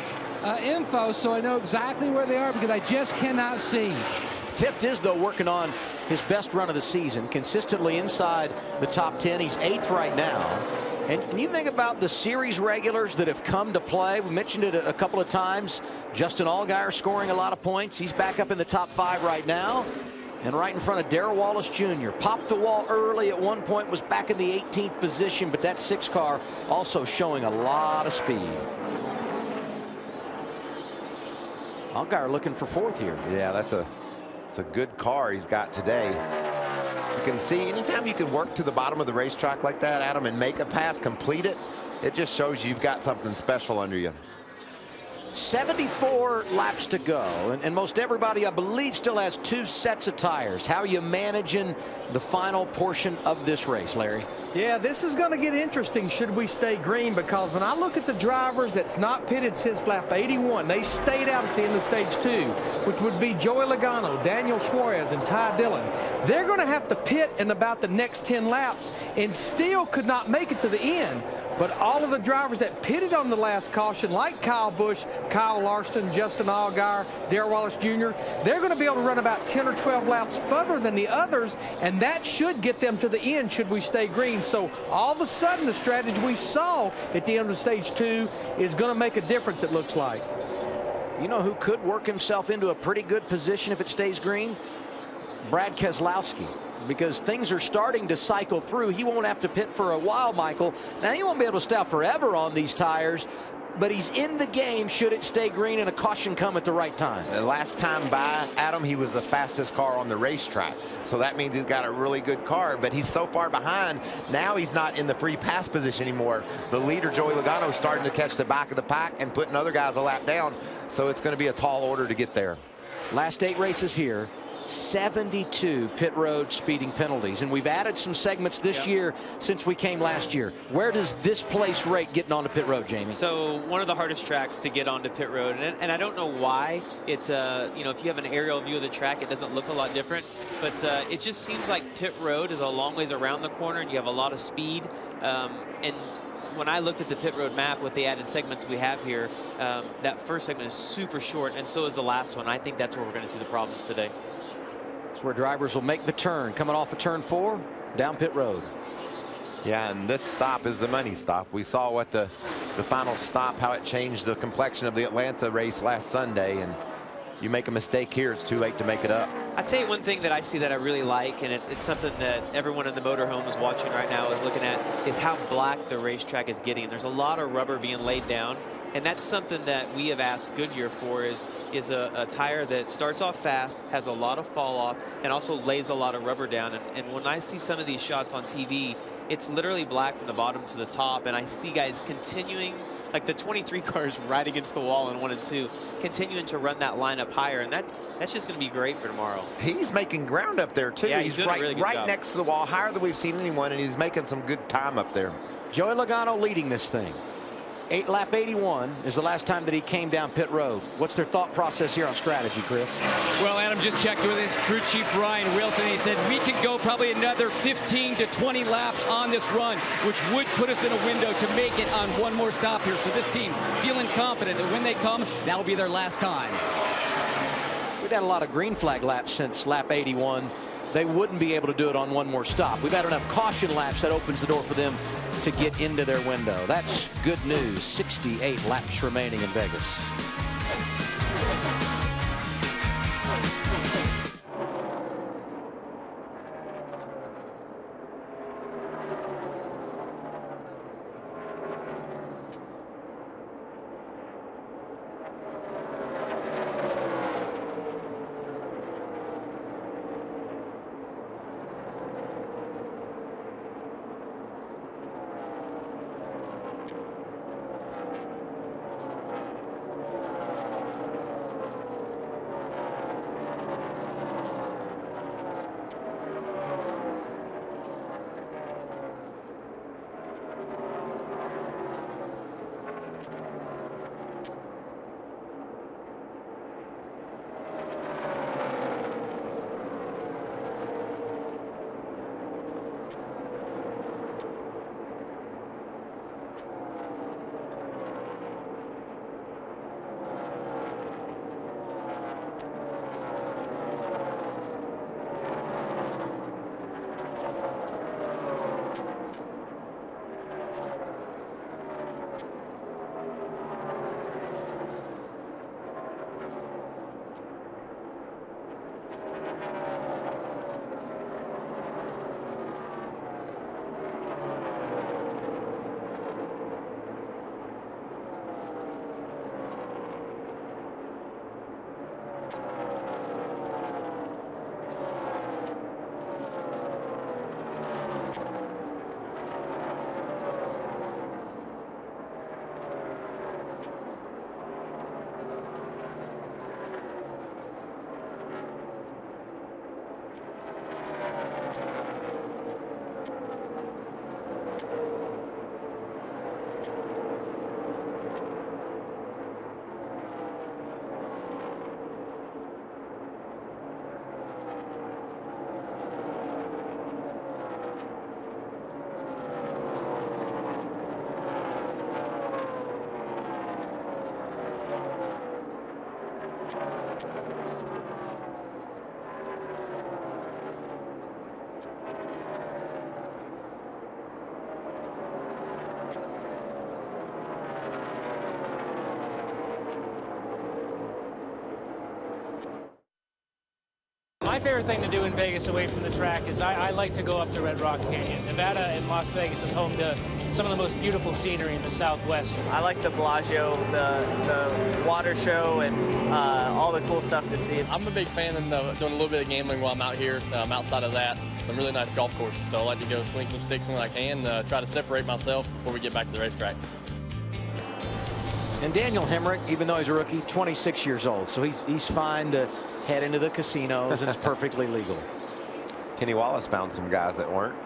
M: info so I know exactly where they are, because I just cannot see.
E: Tifft is, though, working on his best run of the season, consistently inside the top 10. He's 8th right now. And you think about the series regulars that have come to play. We mentioned it a couple of times. Justin Allgaier scoring a lot of points. He's back up in the top 5 right now. And right in front of Darrell Wallace Jr. Popped the wall early at one point, was back in the 18th position, but that 6 car also showing a lot of speed. Allgaier looking for 4th here.
F: Yeah, it's a good car he's got today. You can see anytime you can work to the bottom of the racetrack like that, Adam, and make a pass, complete it, it just shows you've got something special under you.
E: 74 laps to go, and most everybody, I believe, still has 2 sets of tires. How are you managing the final portion of this race, Larry?
T: Yeah, this is going to get interesting should we stay green, because when I look at the drivers that's not pitted since lap 81, they stayed out at the end of stage 2, which would be Joey Logano, Daniel Suarez, and Ty Dillon. They're going to have to pit in about the next 10 laps and still could not make it to the end. But all of the drivers that pitted on the last caution, like Kyle Busch, Kyle Larson, Justin Allgaier, Darrell Wallace Jr., they're going to be able to run about 10 or 12 laps further than the others, and that should get them to the end should we stay green. So all of a sudden, the strategy we saw at the end of stage 2 is going to make a difference, it looks like.
E: You know who could work himself into a pretty good position if it stays green? Brad Keselowski, because things are starting to cycle through. He won't have to pit for a while, Michael. Now, he won't be able to stop forever on these tires, but he's in the game should it stay green and a caution come at the right time.
F: The last time by, Adam, he was the fastest car on the racetrack. So that means he's got a really good car, but he's so far behind. Now he's not in the free pass position anymore. The leader, Joey Logano, is starting to catch the back of the pack and putting other guys a lap down. So it's going to be a tall order to get there.
E: Last 8 races here. 72 pit road speeding penalties, and we've added some segments this year since we came last year. Where does this place rate getting onto pit road, Jamie?
G: So one of the hardest tracks to get onto pit road, and I don't know why it you know, if you have an aerial view of the track, it doesn't look a lot different, but it just seems like pit road is a long ways around the corner and you have a lot of speed, and when I looked at the pit road map with the added segments we have here, that first segment is super short, and so is the last one. I think that's where we're going to see the problems today.
E: It's where drivers will make the turn, coming off of turn 4, down pit road.
F: Yeah, and this stop is the money stop. We saw what the final stop, how it changed the complexion of the Atlanta race last Sunday, and you make a mistake here, it's too late to make it up.
G: I'd say one thing that I see that I really like, and it's something that everyone in the motorhome is watching right now is looking at, is how black the racetrack is getting. There's a lot of rubber being laid down, and that's something that we have asked Goodyear for is a tire that starts off fast, has a lot of fall off, and also lays a lot of rubber down. And when I see some of these shots on TV, it's literally black from the bottom to the top, and I see guys continuing, like the 23 cars right against the wall in 1 and 2, continuing to run that line up higher, and that's just going to be great for tomorrow.
F: He's making ground up there too.
G: Yeah, he's doing
F: right,
G: a really good
F: right
G: job.
F: next to the wall, higher than we've seen anyone, and he's making some good time up there.
E: Joey Logano leading this thing. Lap 81 is the last time that he came down pit road. What's their thought process here on strategy, Chris?
O: Well, Adam just checked with his crew chief, Ryan Wilson. He said we could go probably another 15 to 20 laps on this run, which would put us in a window to make it on one more stop here. So this team feeling confident that when they come, that'll be their last time.
E: We've had a lot of green flag laps since lap 81. They wouldn't be able to do it on one more stop. We've had enough caution laps that opens the door for them to get into their window. That's good news. 68 laps remaining in Vegas.
R: My favorite thing to do in Vegas away from the track is I like to go up the Red Rock Canyon. Nevada and Las Vegas is home to some of the most beautiful scenery in the Southwest.
D: I like the Bellagio, the water show, and all the cool stuff to see.
Q: I'm a big fan of doing a little bit of gambling while I'm out here. Outside of that, some really nice golf courses, so I like to go swing some sticks when I can, try to separate myself before we get back to the racetrack.
E: And Daniel Hemrick, even though he's a rookie, 26 years old, so he's fine to head into the casinos, and it's perfectly legal.
F: Kenny Wallace found some guys that weren't.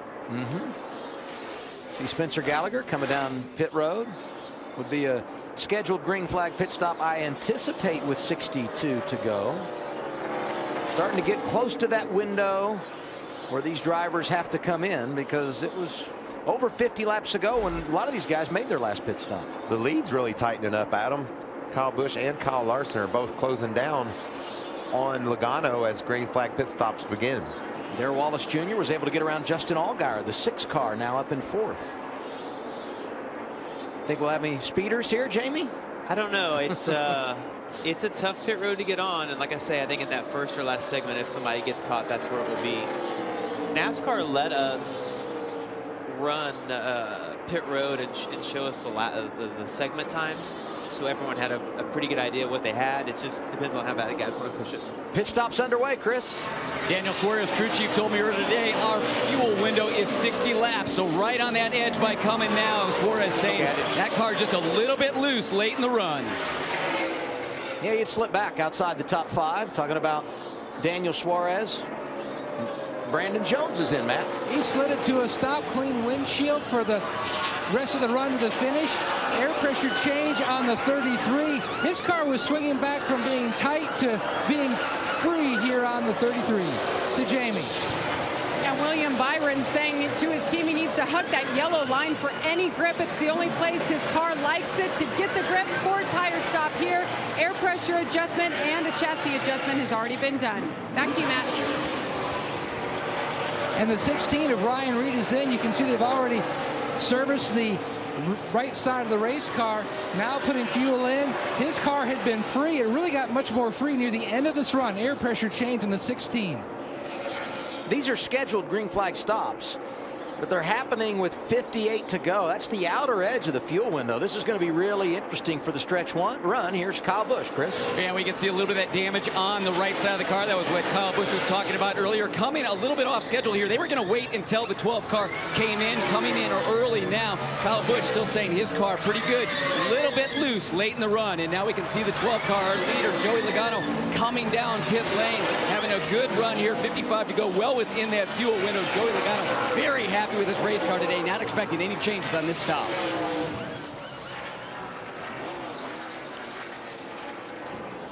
E: See Spencer Gallagher coming down pit road. Would be a scheduled green flag pit stop, I anticipate, with 62 to go. Starting to get close to that window where these drivers have to come in, because it was over 50 laps ago when a lot of these guys made their last pit stop.
F: The lead's really tightening up, Adam. Kyle Busch and Kyle Larson are both closing down on Logano as green flag pit stops begin.
E: Darrell Wallace Jr. was able to get around Justin Allgaier, the 6 car, now up in 4th. Think we'll have any speeders here, Jamie?
G: I don't know. It's It's a tough pit road to get on, and like I say, I think in that first or last segment, if somebody gets caught, that's where it will be. NASCAR let us run pit road and show us the segment times, so everyone had a pretty good idea what they had. It just depends on how bad the guys want to push it.
E: Pit stop's underway, Chris.
O: Daniel Suarez, crew chief, told me earlier today our fuel window is 60 laps, so right on that edge by coming now. Suarez saying that car just a little bit loose late in the run.
E: Yeah, he'd slip back outside the top 5. Talking about Daniel Suarez. Brandon Jones is in, Matt.
M: He slid it to a stop, clean windshield for the rest of the run to the finish. Air pressure change on the 33. His car was swinging back from being tight to being free here on the 33. To Jamie.
N: And William Byron saying to his team he needs to hug that yellow line for any grip. It's the only place his car likes it to get the grip. 4 tire stop here. Air pressure adjustment and a chassis adjustment has already been done. Back to you, Matt.
M: And the 16 of Ryan Reed is in. You can see they've already serviced the right side of the race car. Now putting fuel in. His car had been free. It really got much more free near the end of this run. Air pressure change in the 16.
E: These are scheduled green flag stops, but they're happening with 58 to go. That's the outer edge of the fuel window. This is going to be really interesting for the stretch run. Here's Kyle Busch, Chris.
O: Yeah, we can see a little bit of that damage on the right side of the car. That was what Kyle Busch was talking about earlier. Coming a little bit off schedule here. They were going to wait until the 12 car came in, coming in early now. Kyle Busch still saying his car pretty good. A little bit loose late in the run. And now we can see the 12 car leader, Joey Logano, coming down pit lane, having a good run here. 55 to go, well within that fuel window. Joey Logano very happy with his race car today, not expecting any changes on this stop.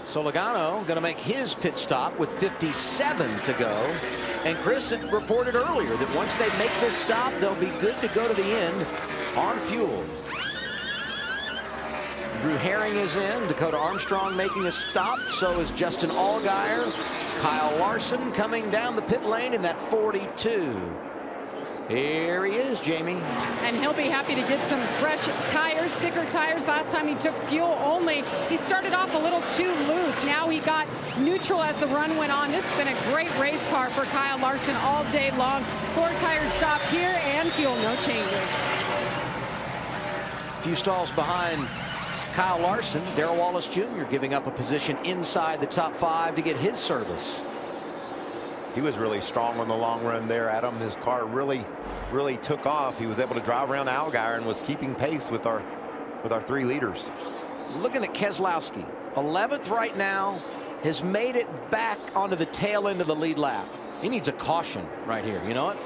E: So Logano going to make his pit stop with 57 to go. And Chris had reported earlier that once they make this stop, they'll be good to go to the end on fuel. Drew Herring is in. Dakota Armstrong making a stop. So is Justin Allgaier. Kyle Larson coming down the pit lane in that 42. Here he is, Jamie.
N: And he'll be happy to get some fresh tires, sticker tires. Last time he took fuel only. He started off a little too loose. Now he got neutral as the run went on. This has been a great race car for Kyle Larson all day long. 4 tire stop here and fuel, no changes.
E: A few stalls behind Kyle Larson. Darrell Wallace Jr. giving up a position inside the top 5 to get his service.
F: He was really strong on the long run there, Adam. His car really took off. He was able to drive around Allgaier and was keeping pace with our 3 leaders.
E: Looking at Keselowski, 11th right now, has made it back onto the tail end of the lead lap. He needs a caution right here. You know what?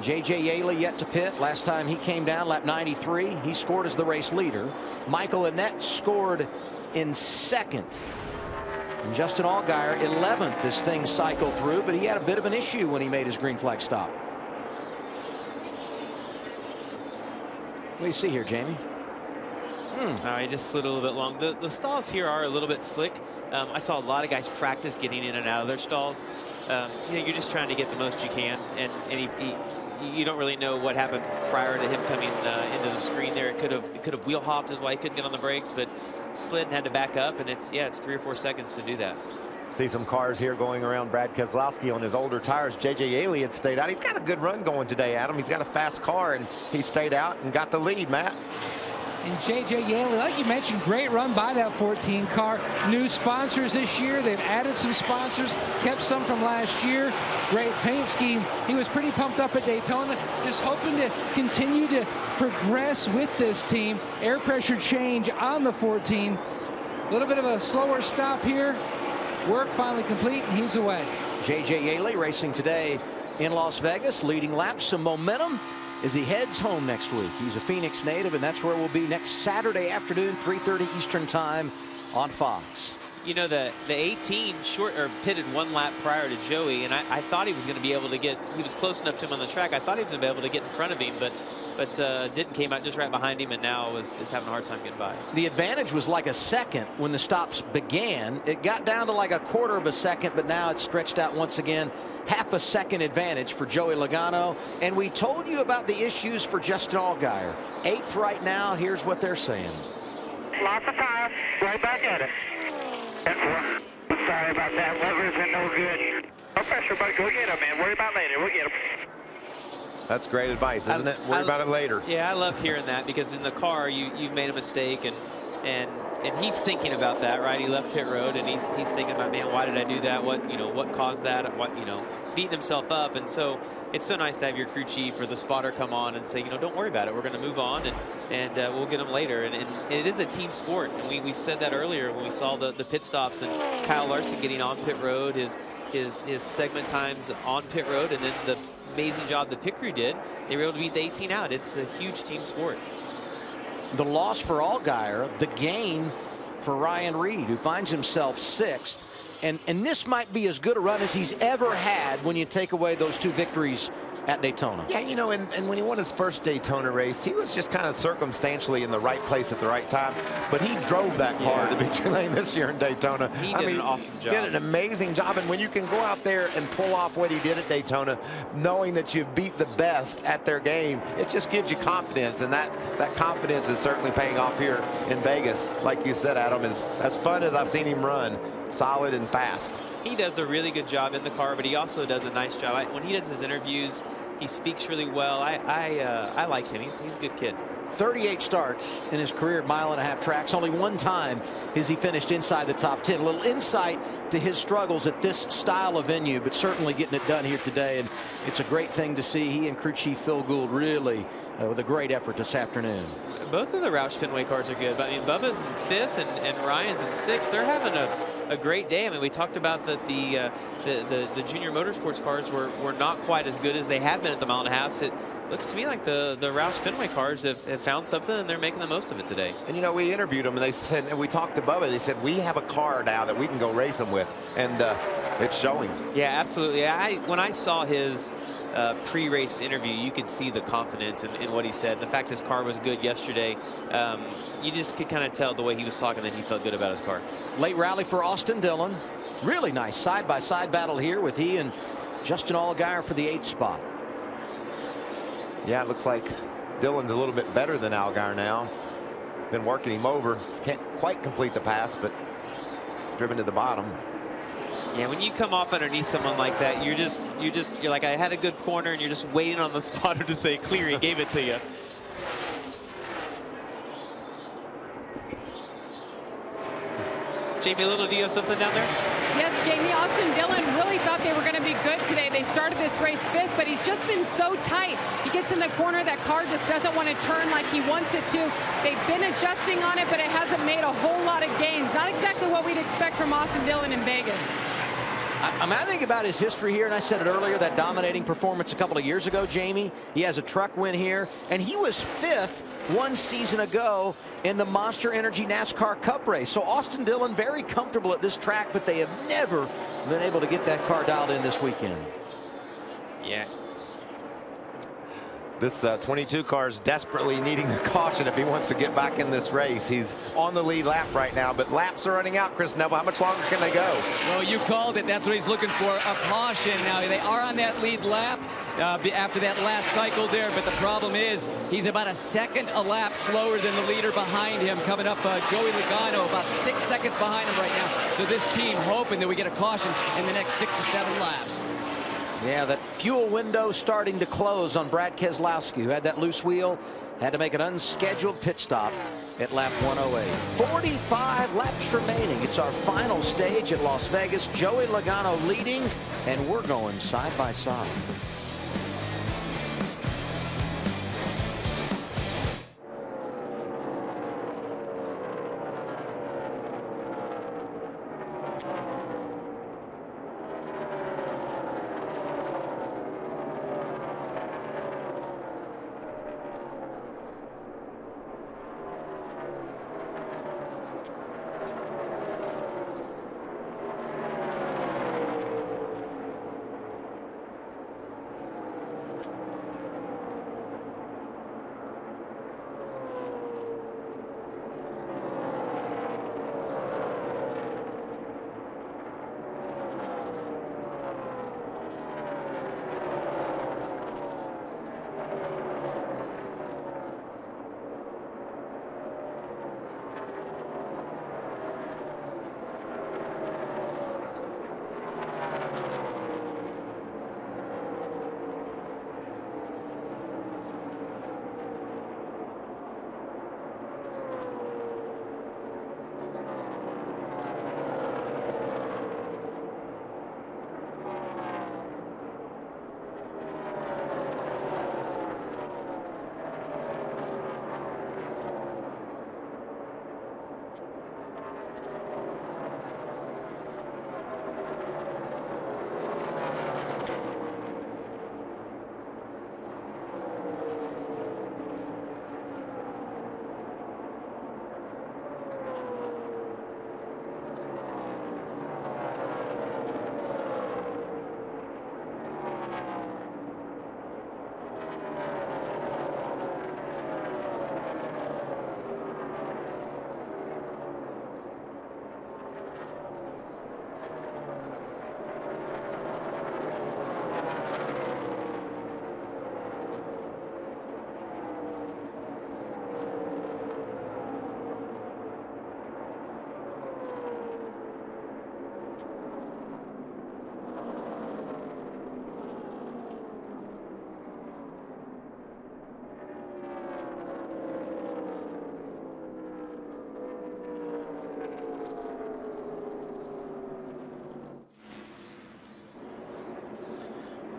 E: J.J. Yaley yet to pit. Last time he came down, lap 93, he scored as the race leader. Michael Annett scored in 2nd. And Justin Allgaier 11th. This thing cycled through, but he had a bit of an issue when he made his green flag stop. What do you see here, Jamie?
G: He just slid a little bit long. The stalls here are a little bit slick. I saw a lot of guys practice getting in and out of their stalls. You're just trying to get the most you can, and you don't really know what happened prior to him coming into the screen there. It could have wheel hopped, is why he couldn't get on the brakes, but slid and had to back up, and it's 3 or 4 seconds to do that.
F: See some cars here going around Brad Keselowski on his older tires. J.J. Yaley had stayed out. He's got a good run going today, Adam. He's got a fast car, and he stayed out and got the lead, Matt.
M: And J.J. Yaley, like you mentioned, great run by that 14 car. New sponsors this year. They've added some sponsors, kept some from last year. Great paint scheme. He was pretty pumped up at Daytona, just hoping to continue to progress with this team. Air pressure change on the 14. A little bit of a slower stop here. Work finally complete, and he's away.
E: J.J. Yaley racing today in Las Vegas, leading laps, some momentum as he heads home next week. He's a Phoenix native, and that's where we'll be next Saturday afternoon, 3:30 Eastern time on Fox.
G: You know, the 18 pitted 1 lap prior to Joey, and I thought he was going to be able to get, he was close enough to him on the track. I thought he was going to be able to get in front of him, but didn't, came out just right behind him, and now is having a hard time getting by.
E: The advantage was like a second when the stops began. It got down to like a 1/4 of a second, but now it's stretched out once again. Half a second advantage for Joey Logano. And we told you about the issues for Justin Allgaier. 8th right now. Here's what they're saying.
C: lost the tire. Right back at it. Sorry about that. Levers are no good. No pressure, buddy. Go get him, man. Worry about later. We'll get him.
F: That's great advice, isn't it? Worry about it later.
G: Yeah, I love hearing that, because in the car you've made a mistake, and he's thinking about that, right? He left pit road and he's thinking about, man, why did I do that? What caused that? What, beating himself up. And so it's so nice to have your crew chief or the spotter come on and say, don't worry about it. We're going to move on, and we'll get him later. And it is a team sport. And we said that earlier when we saw the pit stops and Kyle Larson getting on pit road, his segment times on pit road, and then the amazing job the pit crew did. They were able to beat the 18 out. It's a huge team sport.
E: The loss for Allgaier, the gain for Ryan Reed, who finds himself 6th. And this might be as good a run as he's ever had when you take away those 2 victories at Daytona.
F: Yeah, and when he won his first Daytona race, he was just kind of circumstantially in the right place at the right time. But he drove that car to victory lane this year in Daytona.
G: He did an awesome job.
F: Did an amazing job. And when you can go out there and pull off what he did at Daytona, knowing that you've beat the best at their game, it just gives you confidence. And that confidence is certainly paying off here in Vegas. Like you said, Adam, is as fun as I've seen him run. Solid and fast.
G: He does a really good job in the car, but he also does a nice job. When he does his interviews, he speaks really well. I like him. He's a good kid.
E: 38 starts in his career at mile-and-a-half tracks. Only one time has he finished inside the top 10. A little insight to his struggles at this style of venue, but certainly getting it done here today. And it's a great thing to see. He and crew chief Phil Gould really with a great effort this afternoon.
G: Both of the Roush Fenway cars are good. But I mean, Bubba's in 5th and Ryan's in 6th. They're having a great day. I mean, we talked about that the junior motorsports cars were not quite as good as they have been at the mile-and-a-halfs. It looks to me like the Roush Fenway cars have found something, and they're making the most of it today.
F: And we interviewed them, and they said, and we talked to Bubba, they said, we have a car now that we can go race them with, and it's showing.
G: Yeah, absolutely. When I saw his pre-race interview, you could see the confidence in what he said. And the fact his car was good yesterday, you just could kind of tell the way he was talking that he felt good about his car.
E: Late rally for Austin Dillon. Really nice side-by-side battle here with he and Justin Allgaier for the 8th spot.
F: Yeah, it looks like Dillon's a little bit better than Allgaier now. Been working him over. Can't quite complete the pass, but driven to the bottom.
G: Yeah, when you come off underneath someone like that, you're like, I had a good corner, and you're just waiting on the spotter to say clear. He gave it to you. Jamie Little, do you have something down there?
N: Yes, Jamie. Austin Dillon really thought they were going to be good today. They started this race 5th, but he's just been so tight. He gets in the corner. That car just doesn't want to turn like he wants it to. They've been adjusting on it, but it hasn't made a whole lot of gains. Not exactly what we'd expect from Austin Dillon in Vegas.
E: I think about his history here, and I said it earlier, that dominating performance a couple of years ago, Jamie. He has a truck win here, and he was 5th one season ago in the Monster Energy NASCAR Cup race. So Austin Dillon very comfortable at this track, but they have never been able to get that car dialed in this weekend.
G: Yeah.
F: This 22 car is desperately needing the caution if he wants to get back in this race. He's on the lead lap right now, but laps are running out, Chris Neville. How much longer can they go?
O: Well, you called it. That's what he's looking for, a caution. Now, they are on that lead lap after that last cycle there, but the problem is he's about a second a lap slower than the leader behind him. Coming up, Joey Logano about 6 seconds behind him right now. So this team hoping that we get a caution in the next 6 to 7 laps.
E: Yeah, that fuel window starting to close on Brad Keselowski, who had that loose wheel, had to make an unscheduled pit stop at lap 108. 45 laps remaining. It's our final stage at Las Vegas. Joey Logano leading, and we're going side by side.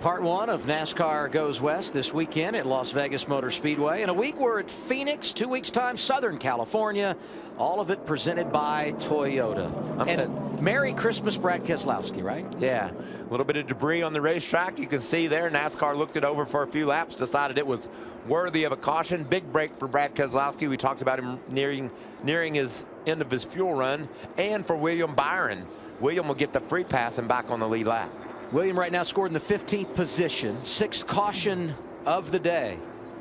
E: Part one of NASCAR Goes West this weekend at Las Vegas Motor Speedway. In a week, we're at Phoenix, 2 weeks' time, Southern California. All of it presented by Toyota. And Merry Christmas, Brad Keselowski, right?
F: Yeah, a little bit of debris on the racetrack. You can see there, NASCAR looked it over for a few laps, decided it was worthy of a caution. Big break for Brad Keselowski. We talked about him nearing his end of his fuel run. And for William Byron. William will get the free pass and back on the lead lap.
E: William right now scored in the 15th position, 6th caution of the day.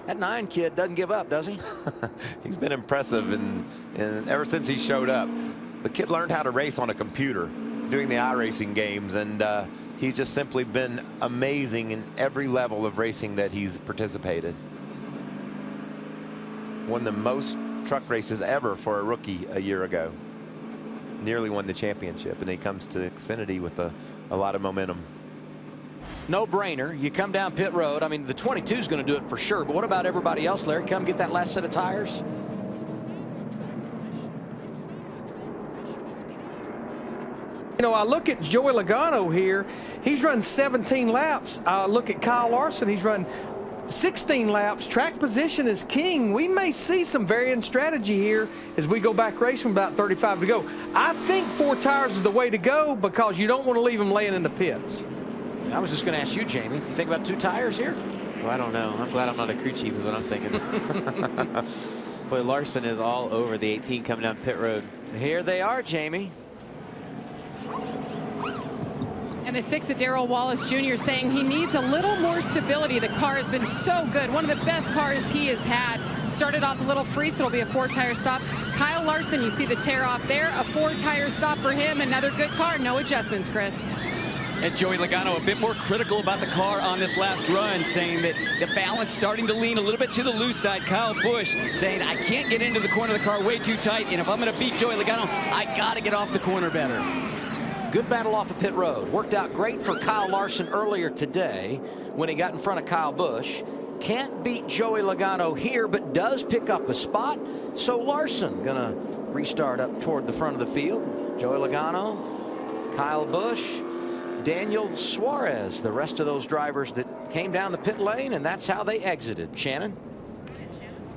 E: That 9 kid doesn't give up, does he?
F: He's been impressive, and ever since he showed up. The kid learned how to race on a computer doing the iRacing games, and he's just simply been amazing in every level of racing that he's participated. Won the most truck races ever for a rookie a year ago. Nearly won the championship, and he comes to Xfinity with a lot of momentum.
E: No brainer. You come down pit road. I mean, the 22 is going to do it for sure. But what about everybody else, Larry? Come get that last set of tires.
T: You know, I look at Joey Logano here. He's run 17 laps. I look at Kyle Larson. He's run 16 laps. Track position is king. We may see some varying strategy here as we go back racing, about 35 to go. I think 4 tires is the way to go because you don't want to leave them laying in the pits.
E: I was just going to ask you, Jamie. Do you think about 2 tires here?
G: Well, I don't know. I'm glad I'm not a crew chief is what I'm thinking. Boy, Larson is all over the 18 coming down pit road.
E: Here they are, Jamie.
N: And the 6 of Darrell Wallace Jr. saying he needs a little more stability. The car has been so good. One of the best cars he has had. Started off a little free, so it'll be a 4-tire stop. Kyle Larson, you see the tear off there. A 4-tire stop for him. Another good car. No adjustments, Chris.
O: And Joey Logano a bit more critical about the car on this last run, saying that the balance starting to lean a little bit to the loose side. Kyle Busch saying, I can't get into the corner of the car way too tight, and if I'm going to beat Joey Logano, I got to get off the corner better.
E: Good battle off of pit road. Worked out great for Kyle Larson earlier today when he got in front of Kyle Busch. Can't beat Joey Logano here, but does pick up a spot. So Larson gonna restart up toward the front of the field. Joey Logano, Kyle Busch, Daniel Suarez, the rest of those drivers that came down the pit lane, and that's how they exited. Shannon?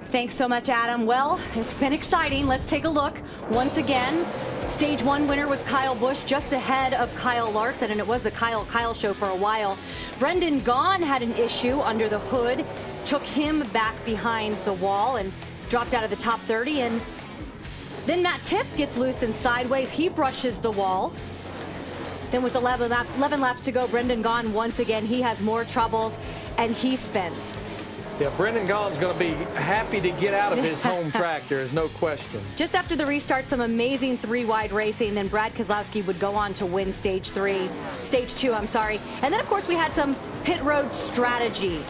A: Thanks so much, Adam. Well, it's been exciting. Let's take a look. Once again, stage 1 winner was Kyle Busch, just ahead of Kyle Larson, and it was the Kyle show for a while. Brendan Gaughan had an issue under the hood, took him back behind the wall and dropped out of the top 30. And then Matt Tiff gets loose and sideways. He brushes the wall. Then with 11 laps to go, Brendan Gaughan, once again, he has more troubles, and he spins.
T: Yeah, Brendan Gaughan's going to be happy to get out of his home track. There is no question.
A: Just after the restart, some amazing 3-wide racing. Then Brad Keselowski would go on to win stage 2, I'm sorry. And then, of course, we had some pit road strategy.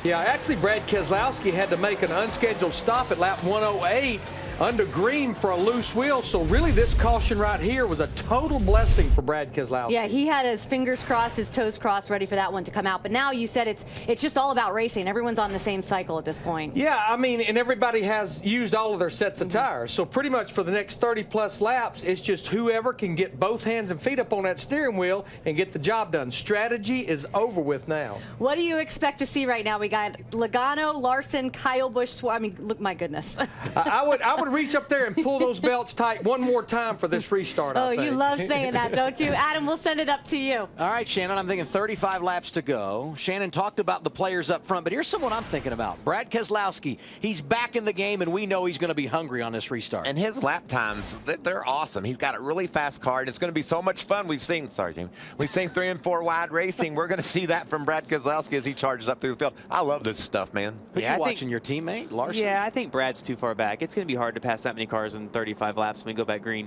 T: Yeah, actually, Brad Keselowski had to make an unscheduled stop at lap 108 under green for a loose wheel. So really, this caution right here was a total blessing for Brad Keselowski.
A: Yeah, he had his fingers crossed, his toes crossed, ready for that one to come out. But now you said it's just all about racing. Everyone's on the same cycle at this point.
T: Yeah, I mean, and everybody has used all of their sets of tires. So pretty much for the next 30-plus laps, it's just whoever can get both hands and feet up on that steering wheel and get the job done. Strategy is over with now.
A: What do you expect to see right now? We got Logano, Larson, Kyle Busch. I mean, look, my goodness.
T: I would reach up there and pull those belts tight one more time for this restart.
A: Oh, you love saying that, don't you? Adam, we'll send it up to you.
E: All right, Shannon, I'm thinking 35 laps to go. Shannon talked about the players up front, but here's someone I'm thinking about. Brad Keselowski. He's back in the game, and we know he's going to be hungry on this restart.
F: And his lap times, they're awesome. He's got a really fast car, and it's going to be so much fun. We've seen 3 and 4 wide racing. We're going to see that from Brad Keselowski as he charges up through the field. I love this stuff, man.
E: Yeah, watching your teammate, Larson?
G: Yeah, I think Brad's too far back. It's going to be hard to pass that many cars in 35 laps when we go back green.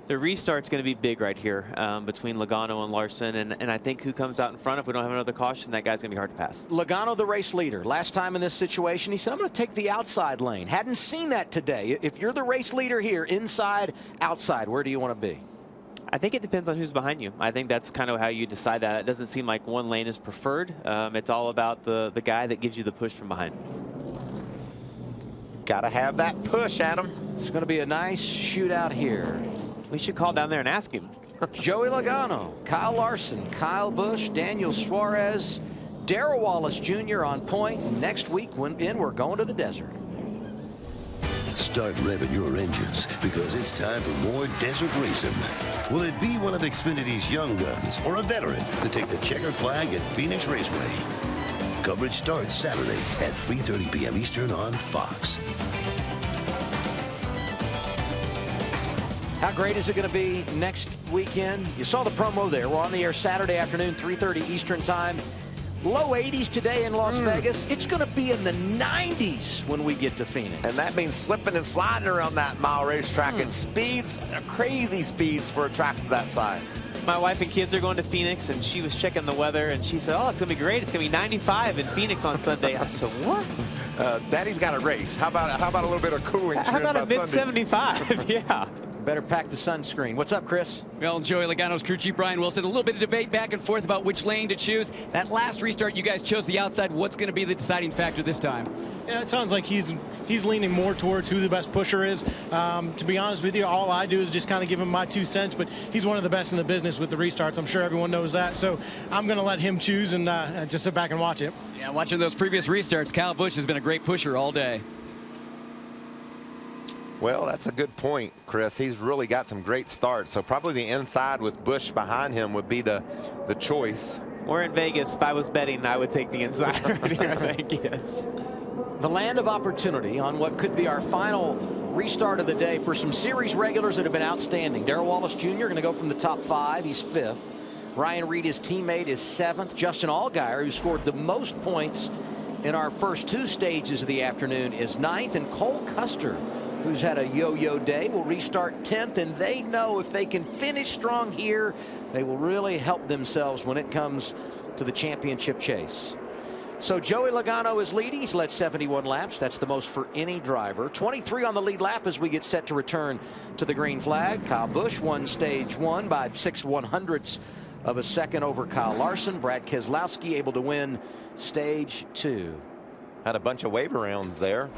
G: The restart's going to be big right here between Logano and Larson, and I think who comes out in front, if we don't have another caution, that guy's going to be hard to pass.
E: Logano, the race leader. Last time in this situation, he said, I'm going to take the outside lane. Hadn't seen that today. If you're the race leader here, inside, outside, where do you want to be?
G: I think it depends on who's behind you. I think that's kind of how you decide that. It doesn't seem like one lane is preferred. It's all about the guy that gives you the push from behind.
F: Got to have that push, Adam.
E: It's going to be a nice shootout here.
G: We should call down there and ask him.
E: Joey Logano, Kyle Larson, Kyle Busch, Daniel Suarez, Darrell Wallace Jr. on point. Next week, we're going to the desert.
H: Start revving your engines because it's time for more desert racing. Will it be one of Xfinity's young guns or a veteran to take the checkered flag at Phoenix Raceway? Coverage starts Saturday at 3:30 p.m. Eastern on Fox.
E: How great is it going to be next weekend? You saw the promo there. We're on the air Saturday afternoon, 3:30 Eastern time. Low 80s today in Las Vegas. It's going to be in the 90s when we get to Phoenix.
F: And that means slipping and sliding around that mile racetrack and speeds, crazy speeds for a track of that size.
G: My wife and kids are going to Phoenix, and she was checking the weather, and she said, oh, it's going to be great. It's going to be 95 in Phoenix on Sunday. I said, what?
F: Daddy's got a race. How about a little bit of cooling?
G: How about a mid-75? Yeah.
E: Better pack the sunscreen. What's up, Chris?
O: Well, Joey Logano's crew chief Brian Wilson, a little bit of debate back and forth about which lane to choose. That last restart, you guys chose the outside. What's going to be the deciding factor this time?
I: Yeah, it sounds like he's leaning more towards who the best pusher is. To be honest with you, all I do is just kind of give him my 2 cents, but he's one of the best in the business with the restarts. I'm sure everyone knows that, so I'm going to let him choose and just sit back and watch it.
O: Yeah, watching those previous restarts, Kyle Busch has been a great pusher all day.
F: Well, that's a good point, Chris. He's really got some great starts. So probably the inside with Busch behind him would be the choice.
G: We're in Vegas. If I was betting, I would take the inside right here, I think, yes.
E: The land of opportunity on what could be our final restart of the day for some series regulars that have been outstanding. Darrell Wallace Jr. going to go from the top 5. He's 5th. Ryan Reed, his teammate, is 7th. Justin Allgaier, who scored the most points in our first 2 stages of the afternoon, is 9th. And Cole Custer, who's had a yo-yo day, will restart 10th, and they know if they can finish strong here, they will really help themselves when it comes to the championship chase. So Joey Logano is leading. He's led 71 laps. That's the most for any driver. 23 on the lead lap as we get set to return to the green flag. Kyle Busch won stage 1 by 6/100ths of a second over Kyle Larson. Brad Keselowski able to win stage 2.
F: Had a bunch of wave rounds there.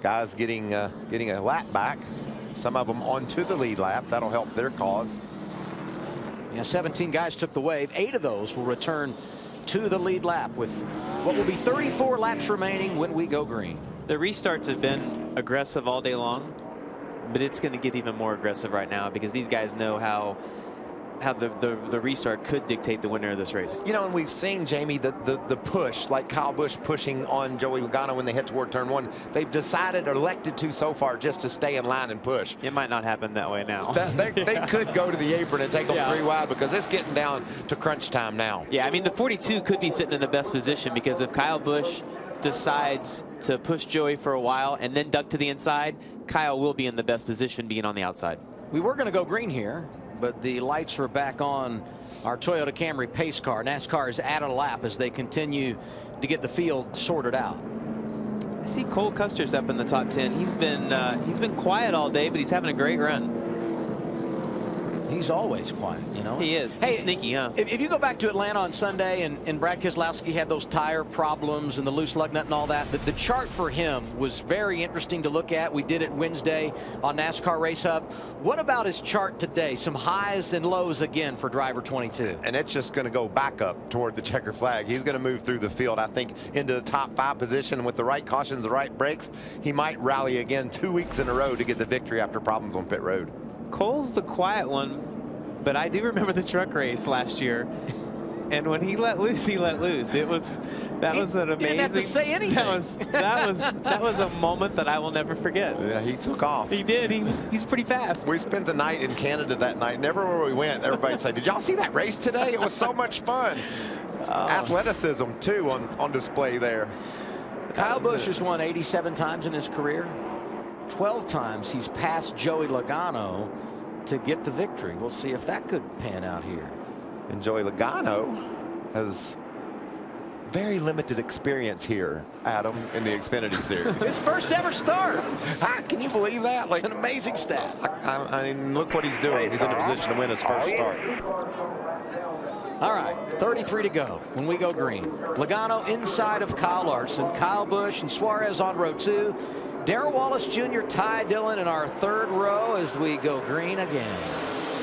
F: Guys getting a lap back. Some of them onto the lead lap. That'll help their cause.
E: Yeah, 17 guys took the wave. 8 of those will return to the lead lap with what will be 34 laps remaining when we go green.
G: The restarts have been aggressive all day long, but it's going to get even more aggressive right now because these guys know how the restart could dictate the winner of this race.
F: You know, and we've seen, Jamie, the push, like Kyle Busch pushing on Joey Logano when they hit toward turn 1. They've decided or elected to so far just to stay in line and push.
G: It might not happen that way now.
F: They could go to the apron and take them 3 wide because it's getting down to crunch time now.
G: Yeah, I mean, the 42 could be sitting in the best position because if Kyle Busch decides to push Joey for a while and then duck to the inside, Kyle will be in the best position being on the outside.
E: We were going to go green here, but the lights are back on our Toyota Camry pace car. NASCAR is at a lap as they continue to get the field sorted out.
G: I see Cole Custer's up in the top 10. He's been quiet all day, but he's having a great run.
E: He's always quiet, you know.
G: He is. He's sneaky, huh?
E: If you go back to Atlanta on Sunday and Brad Keselowski had those tire problems and the loose lug nut and all that, the chart for him was very interesting to look at. We did it Wednesday on NASCAR Race Hub. What about his chart today? Some highs and lows again for driver 22.
F: And it's just going to go back up toward the checker flag. He's going to move through the field, I think, into the top 5 position. With the right cautions, the right brakes, he might rally again 2 weeks in a row to get the victory after problems on pit road.
G: Cole's the quiet one, but I do remember the truck race last year, and when he let loose, he let loose. That was an amazing.
E: He didn't have to say anything.
G: That was a moment that I will never forget.
F: Yeah, he took off.
G: He did. He's pretty fast.
F: We spent the night in Canada that night, and everywhere we went, everybody said, "Did y'all see that race today? It was so much fun." Athleticism too on display there.
E: Kyle Busch has won 87 times in his career. 12 times he's passed Joey Logano to get the victory. We'll see if that could pan out here.
F: And Joey Logano has very limited experience here, Adam, in the Xfinity Series.
E: His first ever start.
F: Can you believe that?
E: It's an amazing stat.
F: I mean, look what he's doing. He's in a position to win his first start.
E: All right, 33 to go when we go green. Logano inside of Kyle Larson, Kyle Busch and Suarez on row 2. Darrell Wallace Jr., Ty Dillon in our 3rd row as we go green again.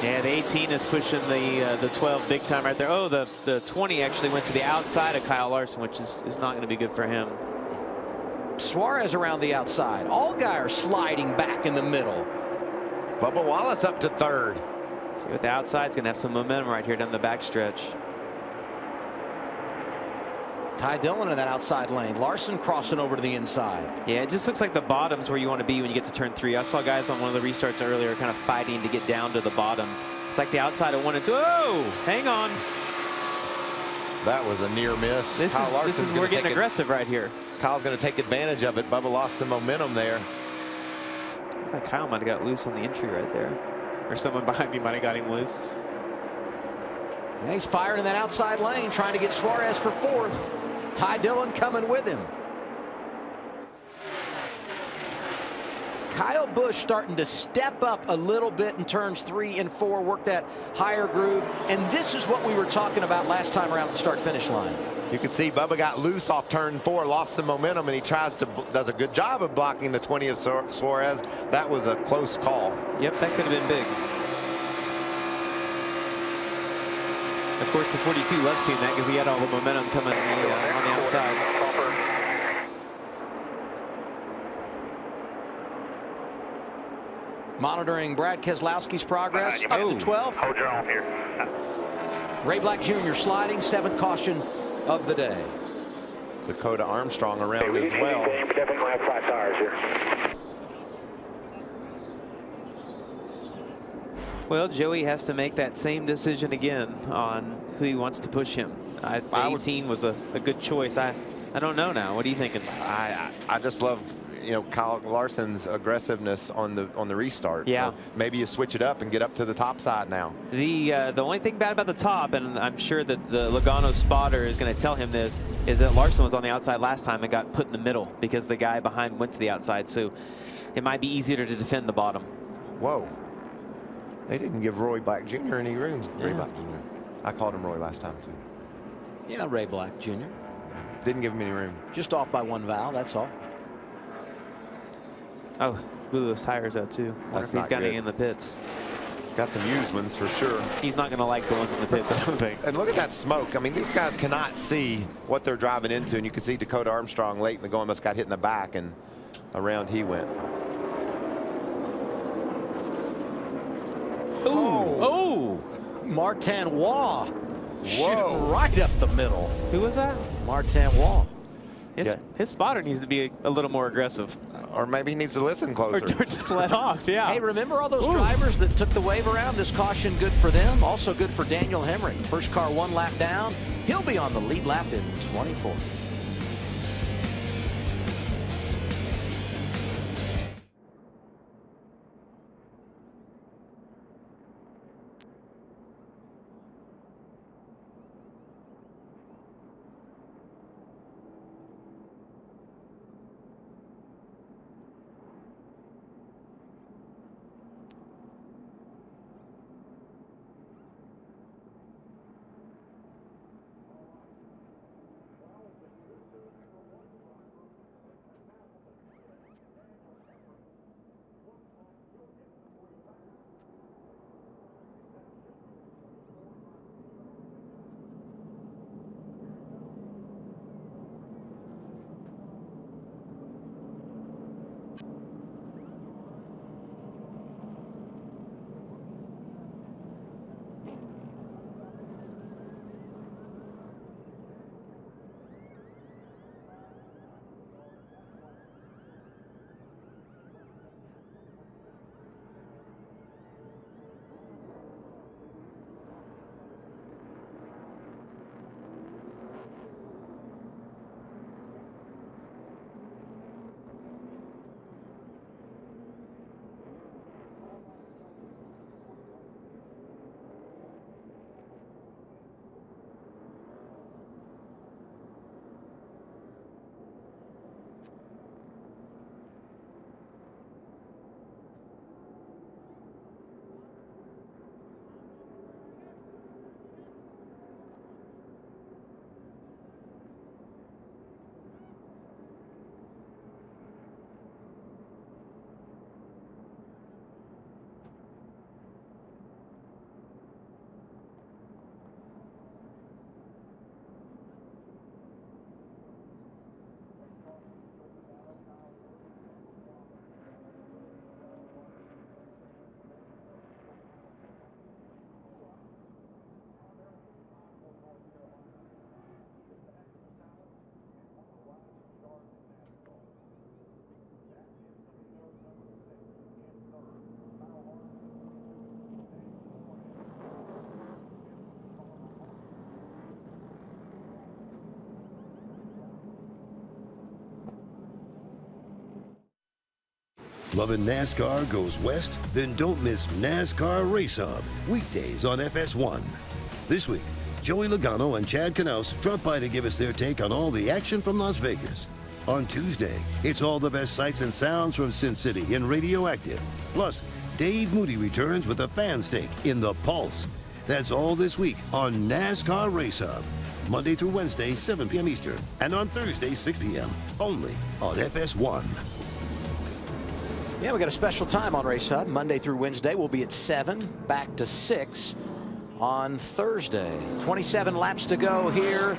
G: Yeah, the 18 is pushing the 12 big time right there. Oh, the 20 actually went to the outside of Kyle Larson, which is not going to be good for him.
E: Suarez around the outside. Allgaier sliding back in the middle.
F: Bubba Wallace up to third.
G: See what the outside's going to have some momentum right here down the backstretch.
E: Ty Dillon in that outside lane. Larson crossing over to the inside.
G: Yeah, it just looks like the bottom's where you want to be when you get to turn 3. I saw guys on one of the restarts earlier kind of fighting to get down to the bottom. It's like the outside of 1 and 2. Oh, hang on.
F: That was a near miss.
G: This is we're getting aggressive right here.
F: Kyle's going to take advantage of it. Bubba lost some momentum there.
G: Looks like Kyle might have got loose on the entry right there. Or someone behind me might have got him loose.
E: Yeah, he's firing in that outside lane, trying to get Suarez for 4th. Ty Dillon coming with him. Kyle Busch starting to step up a little bit in turns 3 and 4, work that higher groove. And this is what we were talking about last time around the start-finish line.
F: You can see Bubba got loose off turn 4, lost some momentum, and he does a good job of blocking the 20 of Suarez. That was a close call.
G: Yep, that could have been big. Of course, the 42 loves seeing that because he had all the momentum coming on the outside.
E: Monitoring Brad Keselowski's progress up to 12th.
C: Hold your own here.
E: Ray Black Jr. sliding, 7th caution of the day.
F: Dakota Armstrong around as well.
L: Definitely gonna have flat tires here.
G: Well, Joey has to make that same decision again on who he wants to push him. 18 was a good choice. I don't know now. What are you thinking?
F: I just love, you know, Kyle Larson's aggressiveness on the restart.
G: Yeah.
F: So maybe you switch it up and get up to the top side now.
G: The only thing bad about the top, and I'm sure that the Logano spotter is going to tell him this, is that Larson was on the outside last time and got put in the middle because the guy behind went to the outside. So it might be easier to defend the bottom.
F: Whoa. They didn't give Roy Black Jr. any room.
G: Yeah.
F: Ray Black Jr. I called him Roy last time too.
E: Yeah, Ray Black Jr.
F: Didn't give him any room.
E: Just off by 1 valve, that's all.
G: Oh, blew those tires out too. Wonder if he's got any in the pits.
F: Got some used ones for sure.
G: He's not going to like the ones in the pits, I don't think.
F: And look at that smoke. I mean, these guys cannot see what they're driving into. And you can see Dakota Armstrong late in the going must got hit in the back, and around he went.
E: Ooh. Oh. Martin Waugh. Shooting right up the middle.
G: Who was that?
E: Martin Waugh.
G: His spotter needs to be a little more aggressive.
F: Or maybe he needs to listen closer.
G: Or just let off, yeah.
E: Hey, remember all those drivers that took the wave around? This caution good for them. Also good for Daniel Hemrick. First car 1 lap down. He'll be on the lead lap in 24.
H: Loving NASCAR goes west? Then don't miss NASCAR Race Hub, weekdays on FS1. This week, Joey Logano and Chad Knaus drop by to give us their take on all the action from Las Vegas. On Tuesday, it's all the best sights and sounds from Sin City in Radioactive. Plus, Dave Moody returns with a fan stake in The Pulse. That's all this week on NASCAR Race Hub. Monday through Wednesday, 7 p.m. Eastern. And on Thursday, 6 p.m. Only on FS1.
E: Yeah, we got a special time on Race Hub. Monday through Wednesday, we'll be at 7, back to 6 on Thursday. 27 laps to go here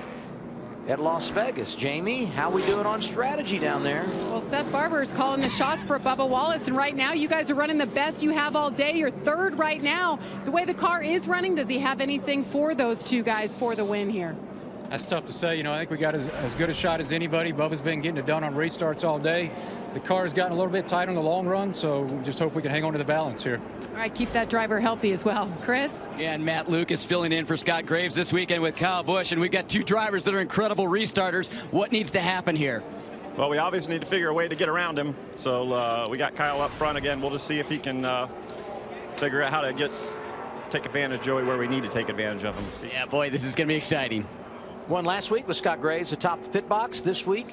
E: at Las Vegas. Jamie, how we doing on strategy down there?
N: Well, Seth Barber is calling the shots for Bubba Wallace, and right now you guys are running the best you have all day. You're third right now. The way the car is running, does he have anything for those two guys for the win here?
J: That's tough to say. You know, I think we got as good a shot as anybody. Bubba's been getting it done on restarts all day. The car has gotten a little bit tight on the long run, so just hope we can hang on to the balance here.
N: All right, keep that driver healthy as well. Chris?
O: Yeah, and Matt Lucas filling in for Scott Graves this weekend with Kyle Busch, and we've got two drivers that are incredible restarters. What needs to happen here?
K: Well, we obviously need to figure a way to get around him. So we got Kyle up front again. We'll just see if he can figure out how to take advantage of Joey where we need to take advantage of him.
O: Yeah, boy, this is going to be exciting.
E: Won last week with Scott Graves atop the pit box. This week,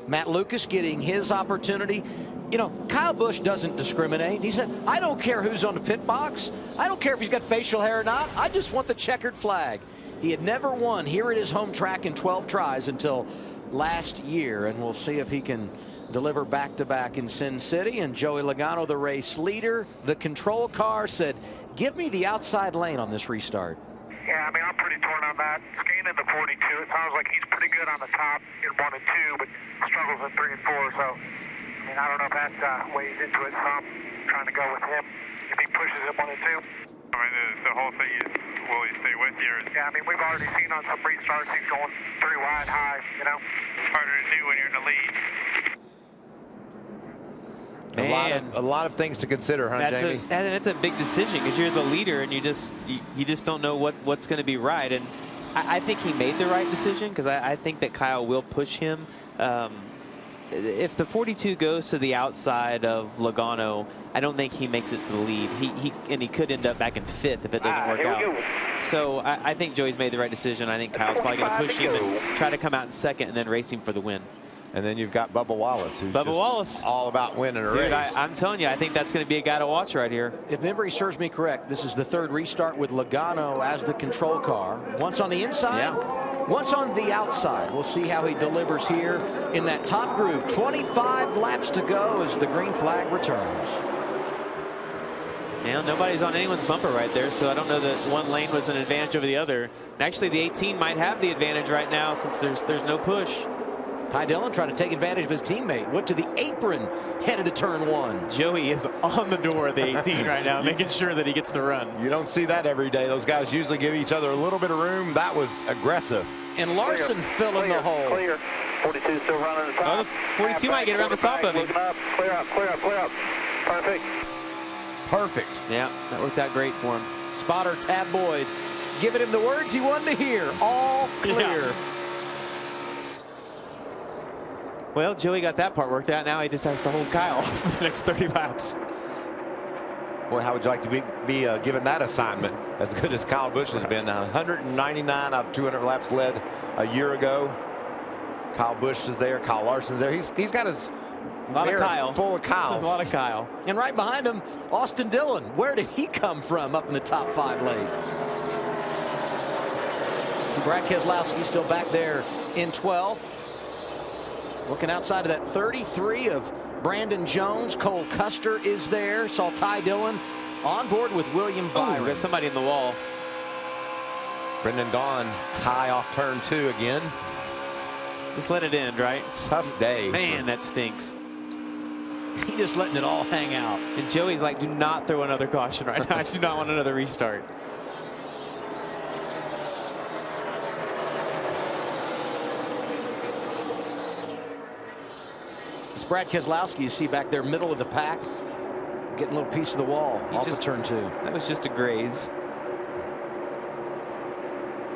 E: Matt Lucas getting his opportunity. You know, Kyle Busch doesn't discriminate. He said, I don't care who's on the pit box. I don't care if he's got facial hair or not. I just want the checkered flag. He had never won here at his home track in 12 tries until last year, and we'll see if he can deliver back-to-back in Sin City. And Joey Logano, the race leader, the control car, said, give me the outside lane on this restart.
C: Yeah, I mean, I'm pretty torn on that. Skating into 42, it sounds like he's pretty good on the top in 1 and 2, but struggles in 3 and 4. So, I mean, I don't know if that weighs into it. So I'm trying to go with him if he pushes it 1 and 2.
W: I mean, the whole thing is, will he stay with you?
C: Yeah, I mean, we've already seen on some restarts he's going 3 wide high, you know.
W: Harder to do when you're in the lead.
F: A lot of things to consider, huh, Jamie?
G: That's a big decision because you're the leader and you just don't know what's going to be right. And I think he made the right decision because I think that Kyle will push him. If the 42 goes to the outside of Logano, I don't think he makes it to the lead. He could end up back in 5th if it doesn't work out. So I think Joey's made the right decision. I think Kyle's probably going to push him and try to come out in 2nd and then race him for the win.
F: And then you've got Bubba Wallace, who's all about winning a race.
G: I'm telling you, I think that's going to be a guy to watch right here.
E: If memory serves me correct, this is the 3rd restart with Logano as the control car. Once on the inside, once on the outside. We'll see how he delivers here in that top groove. 25 laps to go as the green flag returns.
G: Yeah, nobody's on anyone's bumper right there, so I don't know that one lane was an advantage over the other. And actually, the 18 might have the advantage right now since there's no push.
E: Ty Dillon trying to take advantage of his teammate. Went to the apron, headed to turn 1.
G: Joey is on the door of the 18 right now, making sure that he gets the run.
F: You don't see that every day. Those guys usually give each other a little bit of room. That was aggressive.
E: And Larson filling the hole.
L: Clear. 42 still running the top.
G: Oh, the 42 might get around the top of him.
L: Clear up, clear up, clear up. Perfect.
F: Perfect.
G: Yeah, that worked out great for him.
E: Spotter Tab Boyd giving him the words he wanted to hear. All clear.
G: Yeah. Well, Joey got that part worked out. Now he just has to hold Kyle for the next 30 laps.
F: Boy, how would you like to be given that assignment? As good as Kyle Busch has been. 199 out of 200 laps led a year ago. Kyle Busch is there. Kyle Larson's there. He's got his mirror full of Kyles.
G: A lot of Kyle.
E: And right behind him, Austin Dillon. Where did he come from up in the top 5 lane? See Brad Keselowski still back there in 12th. Looking outside of that 33 of Brandon Jones. Cole Custer is there. Saw Ty Dillon on board with William Byron.
G: Got somebody in the wall.
F: Brendan Gaughan high off turn 2 again.
G: Just let it end, right?
F: Tough day.
G: Man, that stinks.
E: He just letting it all hang out.
G: And Joey's like, do not throw another caution right now. I do not want another restart.
E: It's Brad Keselowski you see back there, middle of the pack. Getting a little piece of the wall off of turn 2.
G: That was just a graze.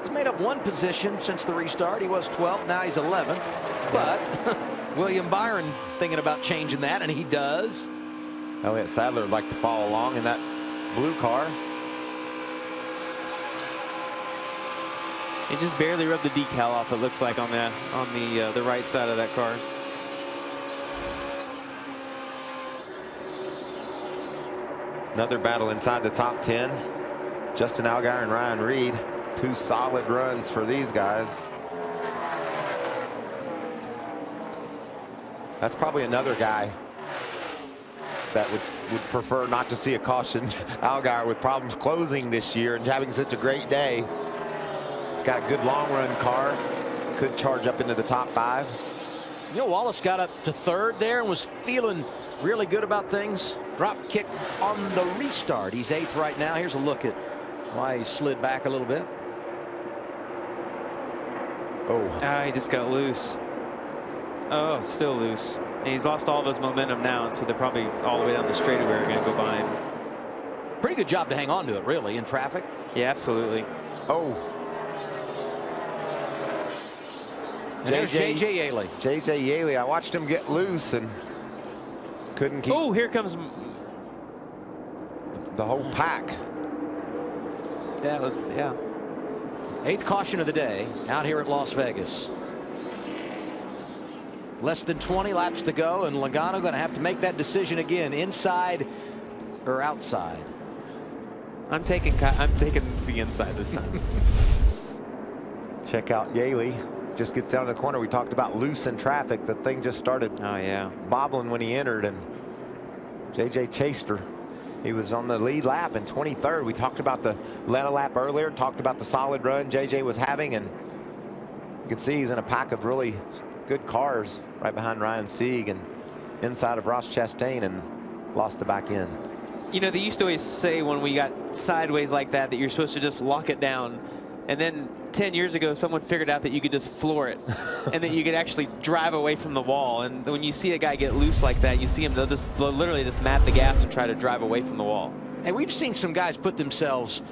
E: He's made up 1 position since the restart. He was 12th, now he's 11th. But William Byron thinking about changing that, and he does.
F: Elliott Sadler would like to follow along in that blue car.
G: He just barely rubbed the decal off, it looks like, on the right side of that car.
F: Another battle inside the top 10. Justin Allgaier and Ryan Reed. 2 solid runs for these guys. That's probably another guy that would prefer not to see a caution. Allgaier with problems closing this year and having such a great day. Got a good long run car. Could charge up into the top 5.
E: You know, Wallace got up to 3rd there and was feeling really good about things. Drop kick on the restart. He's 8th right now. Here's a look at why he slid back a little bit.
F: Oh.
G: He just got loose. Oh, still loose. And he's lost all of his momentum now, and so they're probably all the way down the straightaway are going to go by him.
E: Pretty good job to hang on to it, really, in traffic.
G: Yeah, absolutely.
F: Oh.
E: J.J. Yaley.
F: J.J. Yaley. I watched him get loose and couldn't keep.
G: Oh, here comes
F: the whole pack.
G: That was, yeah.
E: 8th caution of the day out here at Las Vegas. Less than 20 laps to go, and Logano going to have to make that decision again, inside or outside.
G: I'm taking the inside this time.
F: Check out Yaley. Just gets down to the corner. We talked about loose in traffic. The thing just started bobbling when he entered, and JJ chased her. He was on the lead lap in 23rd. We talked about the lead a lap earlier, talked about the solid run JJ was having, and you can see he's in a pack of really good cars right behind Ryan Sieg and inside of Ross Chastain, and lost the back end.
G: You know, they used to always say when we got sideways like that you're supposed to just lock it down. And then 10 years ago, someone figured out that you could just floor it and that you could actually drive away from the wall. And when you see a guy get loose like that, you see him, they'll literally just mat the gas and try to drive away from the wall.
E: And we've seen some guys put themselves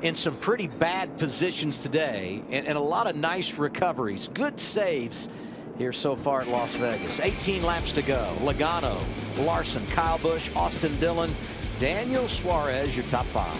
E: in some pretty bad positions today, and a lot of nice recoveries. Good saves here so far at Las Vegas. 18 laps to go. Logano, Larson, Kyle Busch, Austin Dillon, Daniel Suarez, your top 5.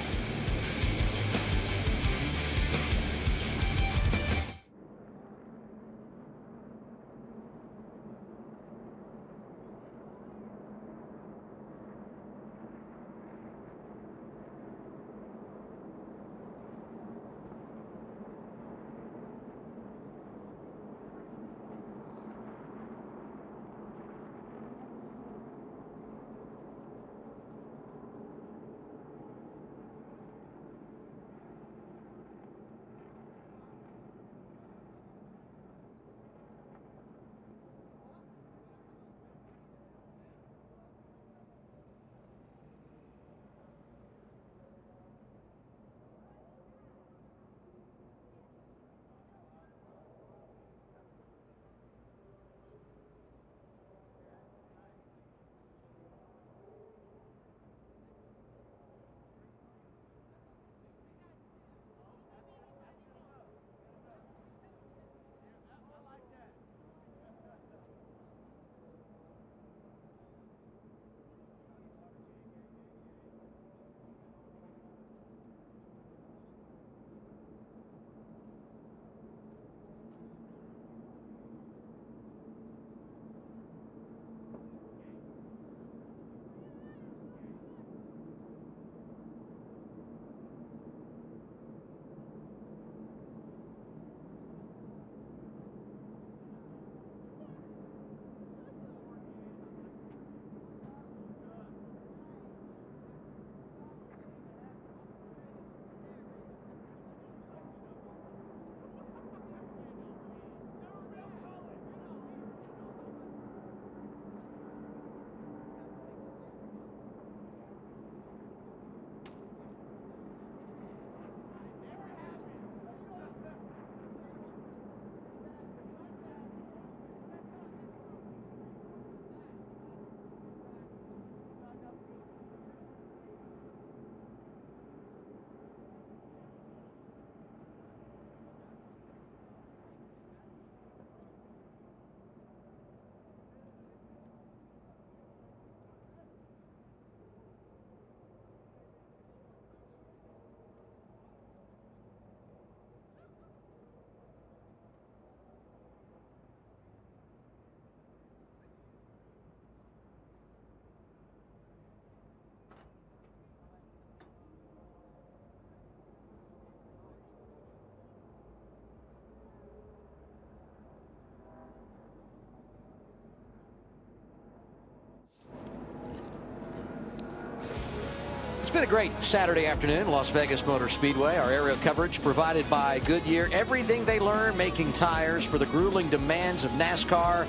E: been a great Saturday afternoon, Las Vegas Motor Speedway. Our aerial coverage provided by Goodyear. Everything they learn making tires for the grueling demands of NASCAR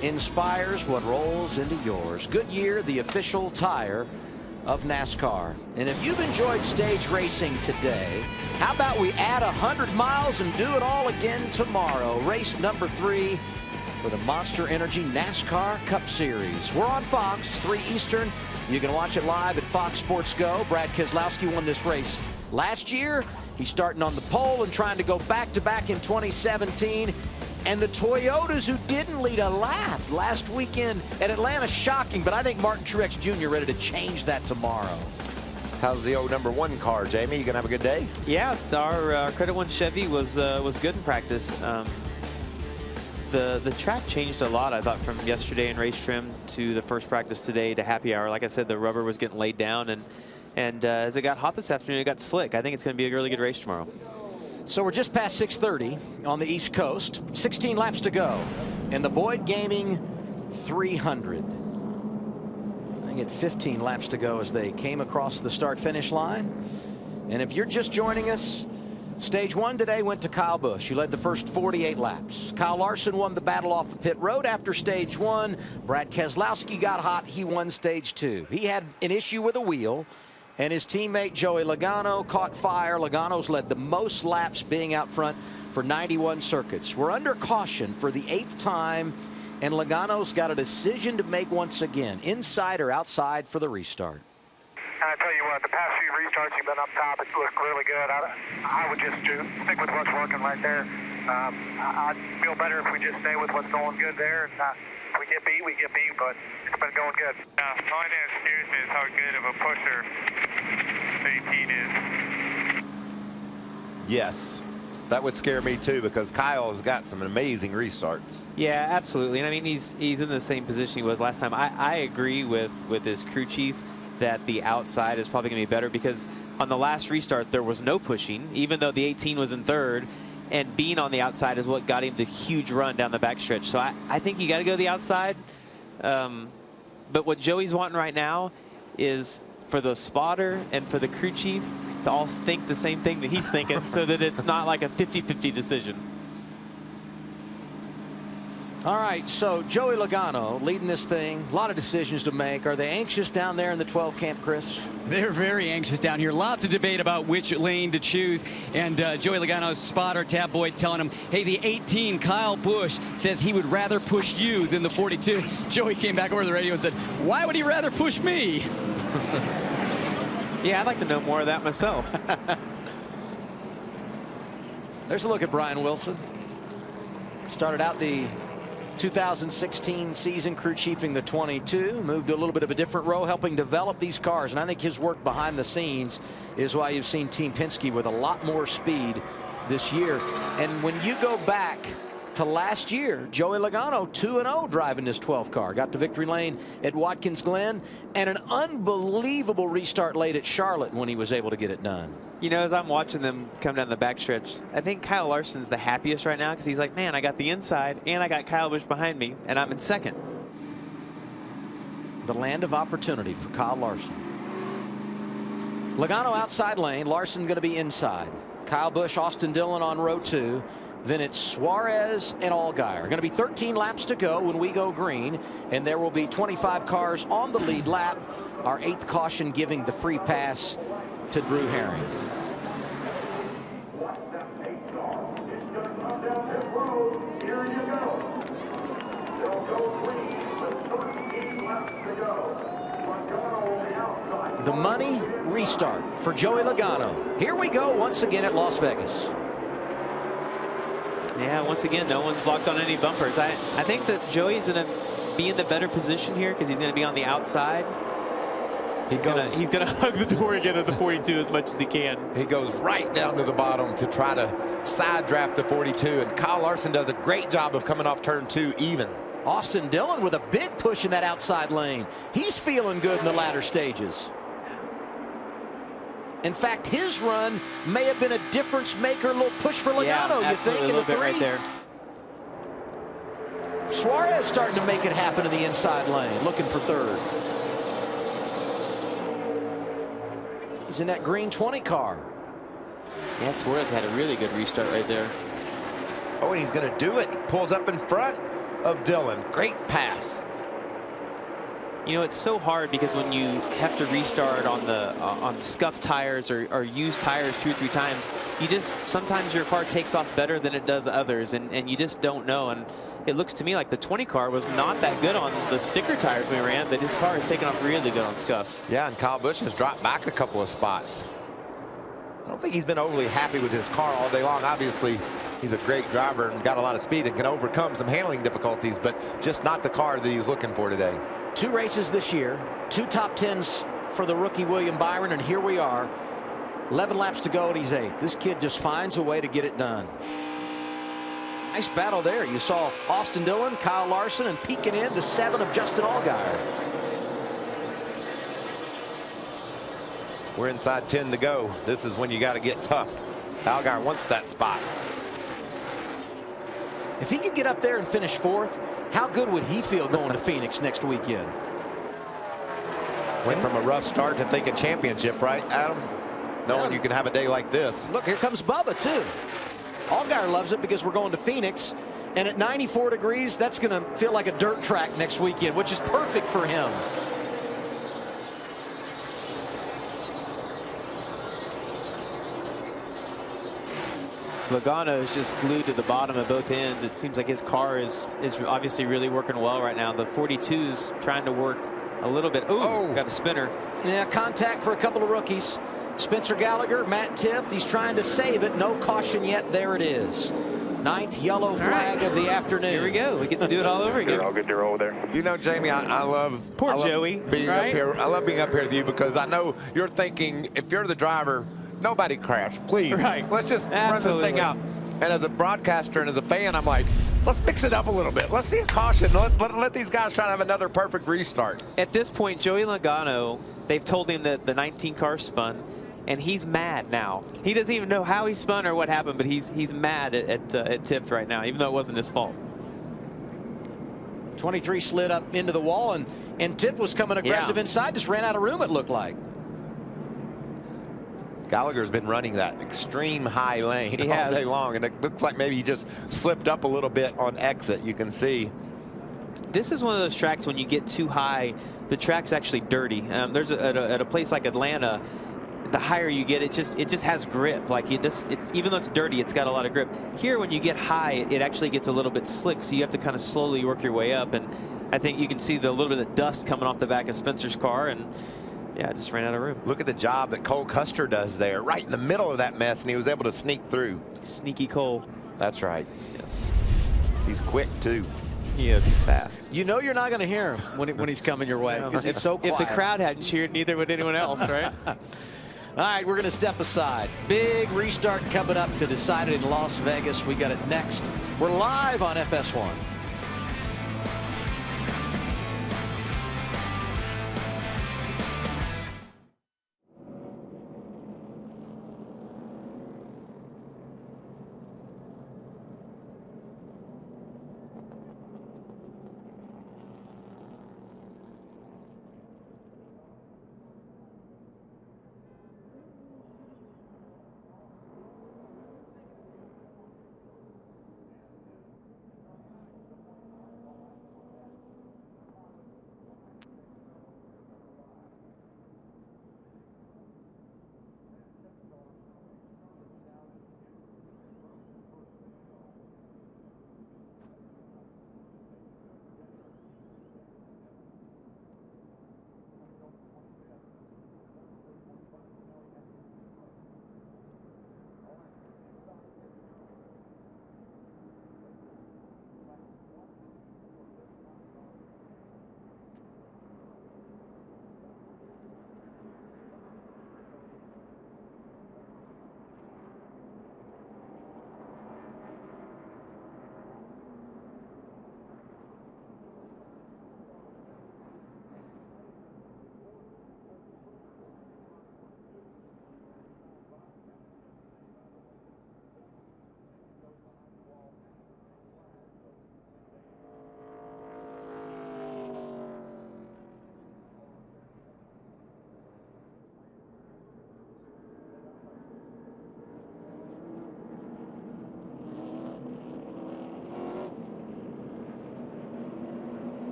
E: inspires what rolls into yours. Goodyear, the official tire of NASCAR. And if you've enjoyed stage racing today, how about we add 100 miles and do it all again tomorrow? Race number 3 for the Monster Energy NASCAR Cup Series. We're on Fox, 3 Eastern. You can watch it live at Fox Sports Go. Brad Keselowski won this race last year. He's starting on the pole and trying to go back-to-back in 2017. And the Toyotas, who didn't lead a lap last weekend at Atlanta, shocking. But I think Martin Truex Jr. ready to change that tomorrow.
F: How's the old #1 car, Jamie? You gonna have a good day?
G: Yeah, our Credit One Chevy was good in practice. The track changed a lot, I thought, from yesterday in race trim to the first practice today to happy hour. Like I said, the rubber was getting laid down, and as it got hot this afternoon, it got slick. I think it's going to be a really good race tomorrow.
E: So we're just past 6:30 on the East Coast. 16 laps to go. And the Boyd Gaming 300. I think at 15 laps to go as they came across the start-finish line. And if you're just joining us, Stage 1 today went to Kyle Busch. He led the first 48 laps. Kyle Larson won the battle off the pit road after Stage 1. Brad Keselowski got hot. He won Stage 2. He had an issue with a wheel, and his teammate Joey Logano caught fire. Logano's led the most laps, being out front for 91 circuits. We're under caution for the 8th time, and Logano's got a decision to make once again, inside or outside for the restart.
C: I tell you what, the past few restarts you've been up top, it's looked really good. I would just stick with what's working right there. I'd feel better if we just stay with what's going good there. And if we get beat, but it's been going good.
W: Yeah, the only thing that scares me is how good of a pusher 18 is.
F: Yes. That would scare me too, because Kyle's got some amazing restarts.
G: Yeah, absolutely. And I mean, he's in the same position he was last time. I agree with his crew chief that the outside is probably going to be better, because on the last restart there was no pushing, even though the 18 was in 3rd, and being on the outside is what got him the huge run down the backstretch. So I think you got to go the outside. But what Joey's wanting right now is for the spotter and for the crew chief to all think the same thing that he's thinking, so that it's not like a 50-50 decision.
E: All right, so Joey Logano leading this thing. A lot of decisions to make. Are they anxious down there in the 12 camp, Chris?
O: They're very anxious down here. Lots of debate about which lane to choose. And Joey Logano's spotter, Tab Boyd, telling him, hey, the 18, Kyle Busch, says he would rather push you than the 42. Joey came back over the radio and said, why would he rather push me?
G: Yeah, I'd like to know more of that myself.
E: There's a look at Brian Wilson. Started out the 2016 season crew chiefing the 22, moved to a little bit of a different role, helping develop these cars. And I think his work behind the scenes is why you've seen Team Penske with a lot more speed this year. And when you go back to last year, Joey Logano 2-0 driving this 12 car, got to victory lane at Watkins Glen, and an unbelievable restart late at Charlotte when he was able to get it done.
G: You know, as I'm watching them come down the backstretch, I think Kyle Larson's the happiest right now, because he's like, man, I got the inside and I got Kyle Busch behind me, and I'm in 2nd.
E: The land of opportunity for Kyle Larson. Logano outside lane, Larson going to be inside. Kyle Busch, Austin Dillon on row 2. Then it's Suarez and Allgaier. Going to be 13 laps to go when we go green, and there will be 25 cars on the lead lap. Our 8th caution giving the free pass to Drew Herring. The money restart for Joey Logano. Here we go once again at Las Vegas.
G: Yeah, once again, no one's locked on any bumpers. I think that Joey's going to be in the better position here, because he's going to be on the outside. He's gonna hug the door again at the 42 as much as he can.
F: He goes right down to the bottom to try to side draft the 42, and Kyle Larson does a great job of coming off turn 2 even.
E: Austin Dillon with a big push in that outside lane. He's feeling good in the latter stages. In fact, his run may have been a difference maker, a little push for Logano, you think, in the 3?
G: Right there.
E: Suarez starting to make it happen in the inside lane, looking for 3rd. He's in that green 20 car.
G: Yeah, Suarez had a really good restart right there.
F: Oh, and he's going to do it. He pulls up in front of Dylan. Great pass.
G: You know, it's so hard because when you have to restart on scuffed tires or used tires 2 or 3 times, you just sometimes your car takes off better than it does others, and you just don't know. And it looks to me like the 20 car was not that good on the sticker tires we ran, but his car has taken off really good on scuffs.
F: Yeah, and Kyle Busch has dropped back a couple of spots. I don't think he's been overly happy with his car all day long. Obviously, he's a great driver and got a lot of speed and can overcome some handling difficulties, but just not the car that he's looking for today.
E: 2 races this year, 2 top 10s for the rookie William Byron, and here we are. 11 laps to go and he's 8th. This kid just finds a way to get it done. Nice battle there. You saw Austin Dillon, Kyle Larson, and peeking in the 7 of Justin Allgaier.
F: We're inside 10 to go. This is when you got to get tough. Allgaier wants that spot.
E: If he could get up there and finish 4th, how good would he feel going to Phoenix next weekend?
F: Went from a rough start to thinking championship, right, Adam? Knowing you can have a day like this.
E: Look, here comes Bubba, too. Allgaier loves it because we're going to Phoenix, and at 94 degrees, that's going to feel like a dirt track next weekend, which is perfect for him.
G: Logano is just glued to the bottom of both ends. It seems like his car is obviously really working well right now. The 42's trying to work a little bit. Ooh, got a spinner.
E: Yeah, contact for a couple of rookies. Spencer Gallagher, Matt Tifft, he's trying to save it. No caution yet. There it is. 9th yellow flag of the afternoon.
G: Here we go. We get to do it all over again.
W: All good to roll there.
F: You know, Jamie, I love
G: Joey,
F: being up here. I love being up here with you because I know you're thinking, if you're the driver, nobody crash, please.
G: Right.
F: Let's just
G: Absolutely.
F: run the thing out. And as a broadcaster and as a fan, I'm like, let's mix it up a little bit. Let's see a caution. Let these guys try to have another perfect restart.
G: At this point, Joey Logano, they've told him that the 19 car spun, and he's mad now. He doesn't even know how he spun or what happened, but he's mad at Tifft right now, even though it wasn't his fault.
E: 23 slid up into the wall, and Tifft was coming aggressive inside, just ran out of room, it looked like.
F: Gallagher's been running that extreme high lane all day long, and it looks like maybe he just slipped up a little bit on exit. You can see.
G: This is one of those tracks when you get too high, the track's actually dirty. There's at a place like Atlanta, the higher you get, it just has grip. Like it's even though it's dirty, it's got a lot of grip. Here, when you get high, it actually gets a little bit slick, so you have to kind of slowly work your way up. And I think you can see the little bit of dust coming off the back of Spencer's car, and yeah, it just ran out of room.
F: Look at the job that Cole Custer does there, right in the middle of that mess, and he was able to sneak through.
G: Sneaky Cole.
F: That's right.
G: Yes.
F: He's quick too.
G: He is. He's fast.
E: You know you're not going to hear him when he's coming your way because it's so quiet.
G: If the crowd hadn't cheered, neither would anyone else, right?
E: All right, we're going to step aside. Big restart coming up to decide it in Las Vegas. We got it next. We're live on FS1.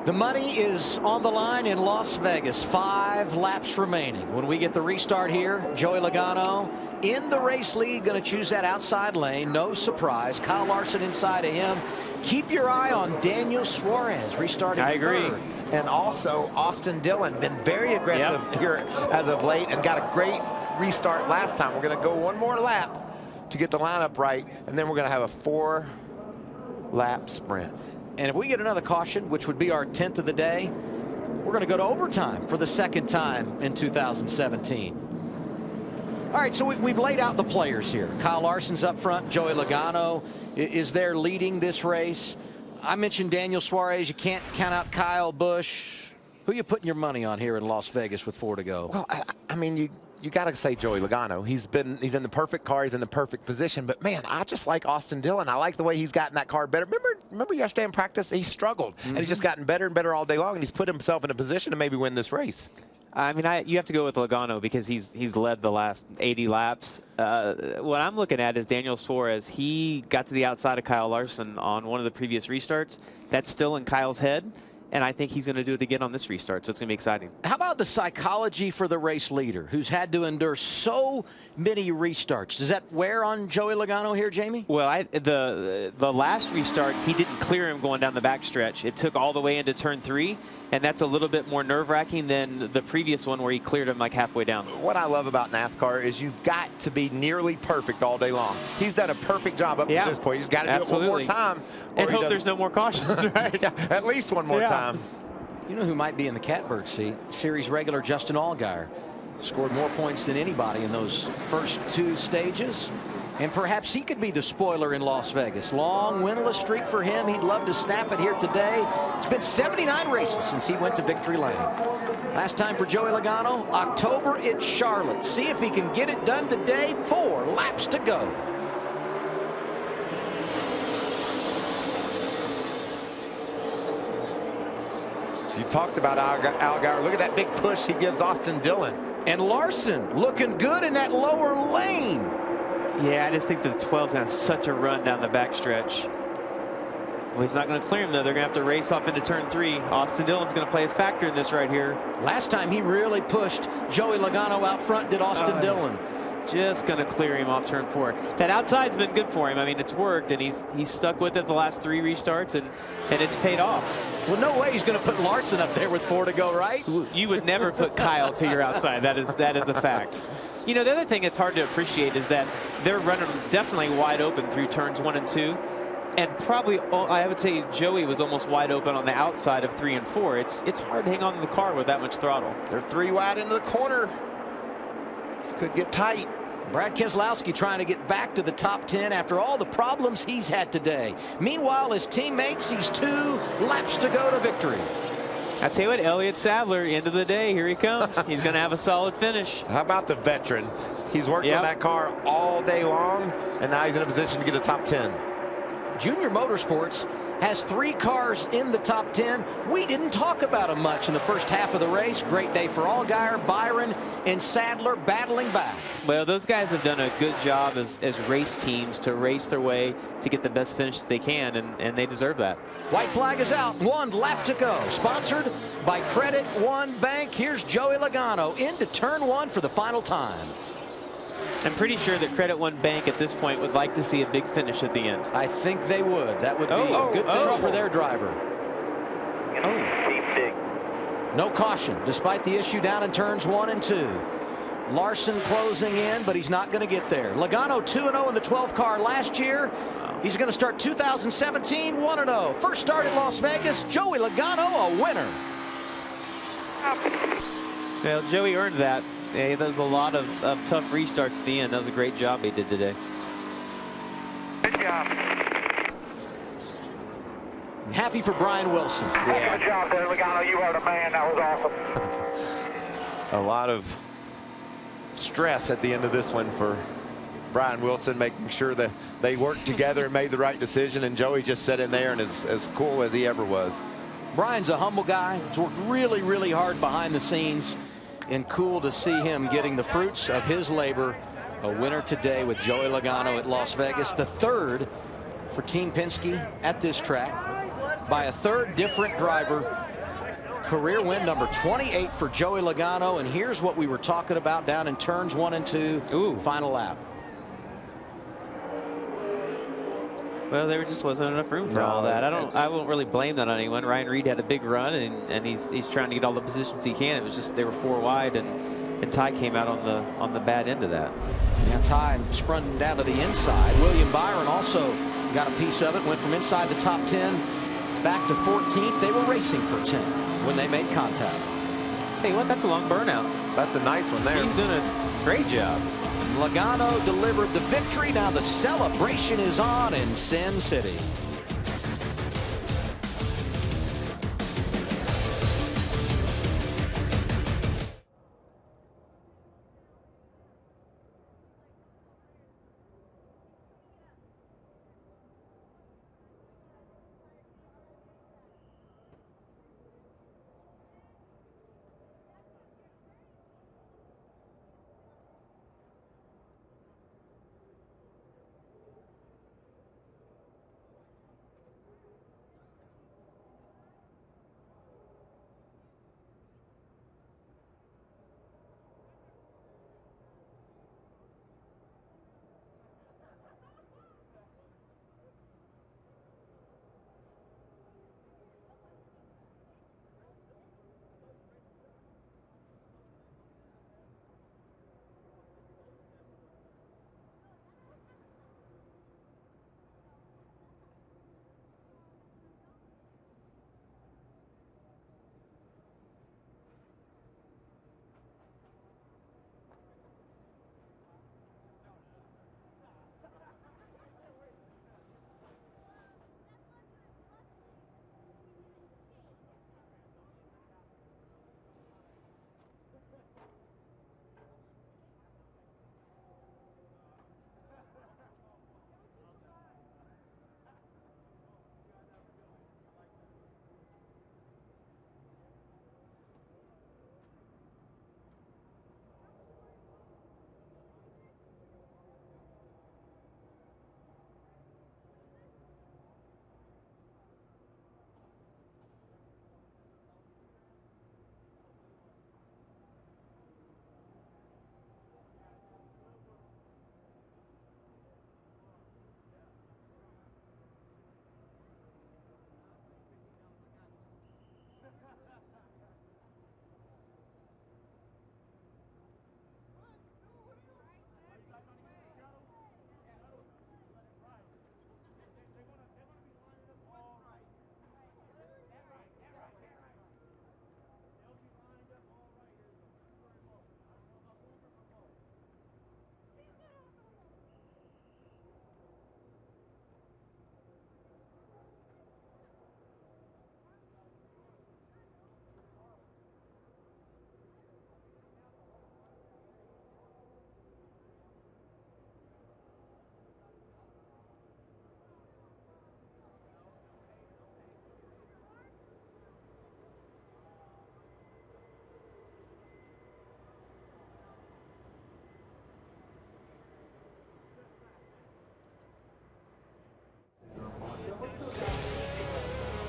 E: The money is on the line in Las Vegas. 5 laps remaining. When we get the restart here, Joey Logano in the race lead, going to choose that outside lane. No surprise. Kyle Larson inside of him. Keep your eye on Daniel Suarez restarting.
F: I agree.
E: Third.
F: And also Austin Dillon been very aggressive here as of late and got a great restart last time. We're going to go one more lap to get the lineup right, and then we're going to have a 4-lap sprint.
E: And if we get another caution, which would be our 10th of the day, we're going to go to overtime for the second time in 2017. All right, so we've laid out the players here. Kyle Larson's up front. Joey Logano is there leading this race. I mentioned Daniel Suarez. You can't count out Kyle Busch. Who are you putting your money on here in Las Vegas with 4 to go?
F: Well, I mean, you got to say Joey Logano. He's in the perfect car. He's in the perfect position. But, man, I just like Austin Dillon. I like the way he's gotten that car better. Remember yesterday in practice, he struggled. And he's just gotten better and better all day long. And he's put himself in a position to maybe win this race.
G: I mean, you have to go with Logano because he's led the last 80 laps. What I'm looking at is Daniel Suarez. He got to the outside of Kyle Larson on one of the previous restarts. That's still in Kyle's head. And I think he's going to do it again on this restart, so it's going to be exciting.
E: How about the psychology for the race leader who's had to endure so many restarts? Does that wear on Joey Logano here, Jamie?
G: Well, the last restart, he didn't clear him going down the backstretch. It took all the way into turn 3, and that's a little bit more nerve-wracking than the previous one where he cleared him like halfway down.
F: What I love about NASCAR is you've got to be nearly perfect all day long. He's done a perfect job up to this point. He's got to do it one more time.
G: And hope there's no more cautions, right?
F: At least one more time.
E: You know who might be in the catbird seat? Series regular Justin Allgaier. Scored more points than anybody in those first 2 stages. And perhaps he could be the spoiler in Las Vegas. Long winless streak for him. He'd love to snap it here today. It's been 79 races since he went to victory lane. Last time for Joey Logano, October at Charlotte. See if he can get it done today. 4 laps to go.
F: You talked about Allgaier. Look at that big push he gives Austin Dillon.
E: And Larson looking good in that lower lane.
G: Yeah, I just think the 12's going to have such a run down the backstretch. Well, he's not going to clear him, though. They're going to have to race off into turn 3. Austin Dillon's going to play a factor in this right here.
E: Last time he really pushed Joey Logano out front, did Austin Dillon.
G: Just going to clear him off turn 4. That outside's been good for him. I mean, it's worked, and he's stuck with it the last 3 restarts, and it's paid off.
E: Well, no way he's going to put Larson up there with 4 to go, right?
G: You would never put Kyle to your outside. That is a fact. You know, the other thing that's hard to appreciate is that they're running definitely wide open through turns 1 and 2. And probably, I would say Joey was almost wide open on the outside of 3 and 4. It's hard to hang on to the car with that much throttle.
F: They're 3 wide into the corner. This could get tight.
E: Brad Keselowski trying to get back to the top 10 after all the problems he's had today. Meanwhile, his teammates, he's 2 laps to go to victory.
G: I tell you what, Elliott Sadler, end of the day, here he comes. He's going to have a solid finish.
F: How about the veteran? He's worked on that car all day long, and now he's in a position to get a top 10.
E: Junior Motorsports has 3 cars in the top 10. We didn't talk about them much in the first half of the race. Great day for Allgaier, Byron, and Sadler battling back.
G: Well, those guys have done a good job as race teams to race their way to get the best finish they can, and they deserve that.
E: White flag is out. 1 lap to go. Sponsored by Credit One Bank. Here's Joey Logano into turn 1 for the final time.
G: I'm pretty sure that Credit One Bank at this point would like to see a big finish at the end.
E: I think they would. That would be a good finish for their driver. No caution, despite the issue down in turns 1 and 2. Larson closing in, but he's not going to get there. Logano 2-0 in the 12 car last year. He's going to start 2017 1-0. First start at Las Vegas. Joey Logano, a winner.
G: Well, Joey earned that. Hey, there was a lot of tough restarts at the end. That was a great job he did today.
C: Good job.
E: Happy for Brian Wilson.
C: Good job there, Logano. You are the man. That was awesome.
F: A lot of stress at the end of this one for Brian Wilson, making sure that they worked together and made the right decision, and Joey just sat in there and is as cool as he ever was.
E: Brian's a humble guy. He's worked really, really hard behind the scenes, and cool to see him getting the fruits of his labor. A winner today with Joey Logano at Las Vegas, the 3rd for Team Penske at this track by a 3rd different driver Career win number 28 for Joey Logano, and here's what we were talking about down in turns 1 and 2. Ooh, final lap.
G: Well, there just wasn't enough room for all that. I won't really blame that on anyone. Ryan Reed had a big run, and he's trying to get all the positions he can. It was just they were 4 wide, and Ty came out on the bad end of that.
E: Now Ty sprung down to the inside. William Byron also got a piece of it. Went from inside the top 10 back to 14th. They were racing for 10th when they made contact.
G: Tell you what, that's a long burnout.
F: That's a nice one there.
G: He's doing a great job.
E: Logano delivered the victory. Now the celebration is on in Sin City.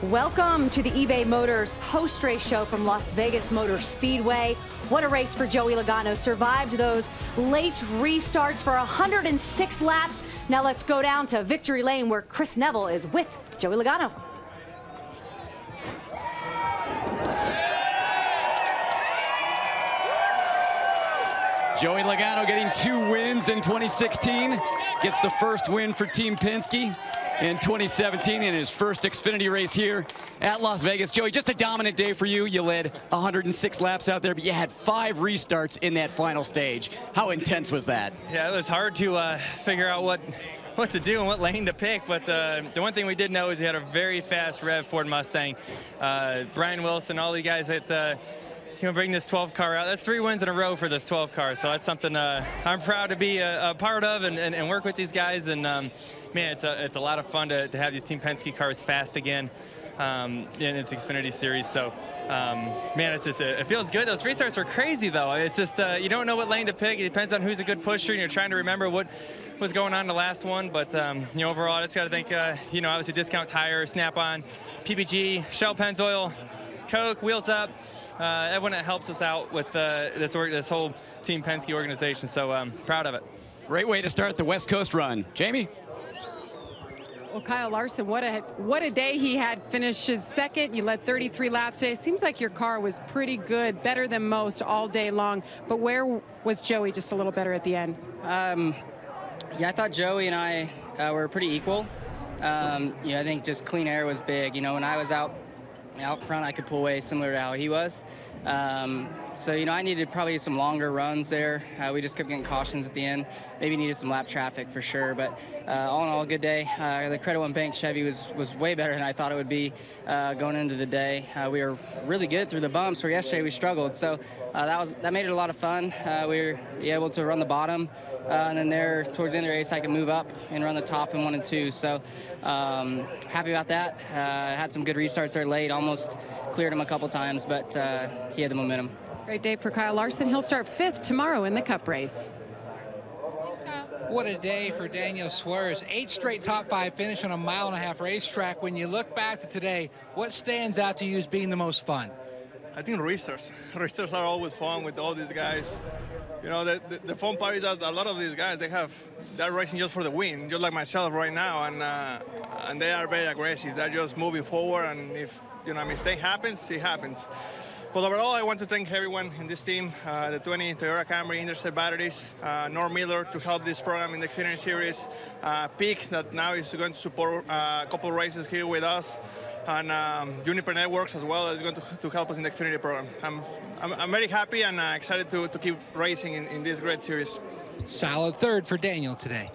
A: Welcome to the eBay Motors post-race show from Las Vegas Motor Speedway. What a race for Joey Logano. Survived those late restarts for 106 laps. Now let's go down to Victory Lane where Chris Neville is with Joey Logano.
O: Joey Logano getting 2 wins in 2016. Gets the first win for Team Penske in 2017 in his first Xfinity race here at Las Vegas. Joey, just a dominant day for you. You led 106 laps out there, but you had 5 restarts in that final stage. How intense was that?
P: Yeah, it was hard to figure out what to do and what lane to pick, but the one thing we did know is he had a very fast Rev Ford Mustang. Brian Wilson, all the guys that bring this 12 car out. That's 3 wins in a row for this 12 car, so that's something I'm proud to be a part of and work with these guys. And man, it's a lot of fun to have these Team Penske cars fast again in this Xfinity series. So man, it's just it feels good. Those restarts were crazy though. It's just you don't know what lane to pick. It depends on who's a good pusher, and you're trying to remember what was going on in the last one. But overall, I just got to think obviously Discount Tire, Snap-on, PPG, Shell Pennzoil. Coke, Wheels Up, everyone that helps us out with this whole Team Penske organization. So proud of it.
O: Great way to start the West Coast run. Jamie?
N: Well, Kyle Larson, what a day he had. Finishes second. You led 33 laps today. Seems like your car was pretty good, better than most all day long. But where was Joey just a little better at the end?
S: Yeah, I thought Joey and I were pretty equal. I think just clean air was big. When I was out front, I could pull away similar to how he was. So, I needed probably some longer runs there. We just kept getting cautions at the end. Maybe needed some lap traffic for sure. But all in all, a good day. The Credit One Bank Chevy was way better than I thought it would be going into the day. We were really good through the bumps, where yesterday we struggled. So that made it a lot of fun. We were able to run the bottom. And then there, towards the end of the race, I could move up and run the top in 1 and 2. So happy about that. Had some good restarts there late. Almost cleared him a couple times, but he had the momentum.
N: Great day for Kyle Larson. He'll start 5th tomorrow in the Cup race.
M: What a day for Daniel Suarez. 8 straight top 5 finish on a 1.5-mile racetrack. When you look back to today, what stands out to you as being the most fun?
U: I think restarts. Restarts are always fun with all these guys. The fun part is that a lot of these guys, they're racing just for the win, just like myself right now, and they are very aggressive. They're just moving forward, and if a mistake happens, it happens. But overall, I want to thank everyone in this team, the 20 Toyota Camry Intercept batteries, Norm Miller to help this program in the Xfinity Series, Peak that now is going to support a couple races here with us, and Juniper Networks as well is going to help us in the Xfinity program. I'm very happy and excited to keep racing in this great series.
M: Solid 3rd for Daniel today.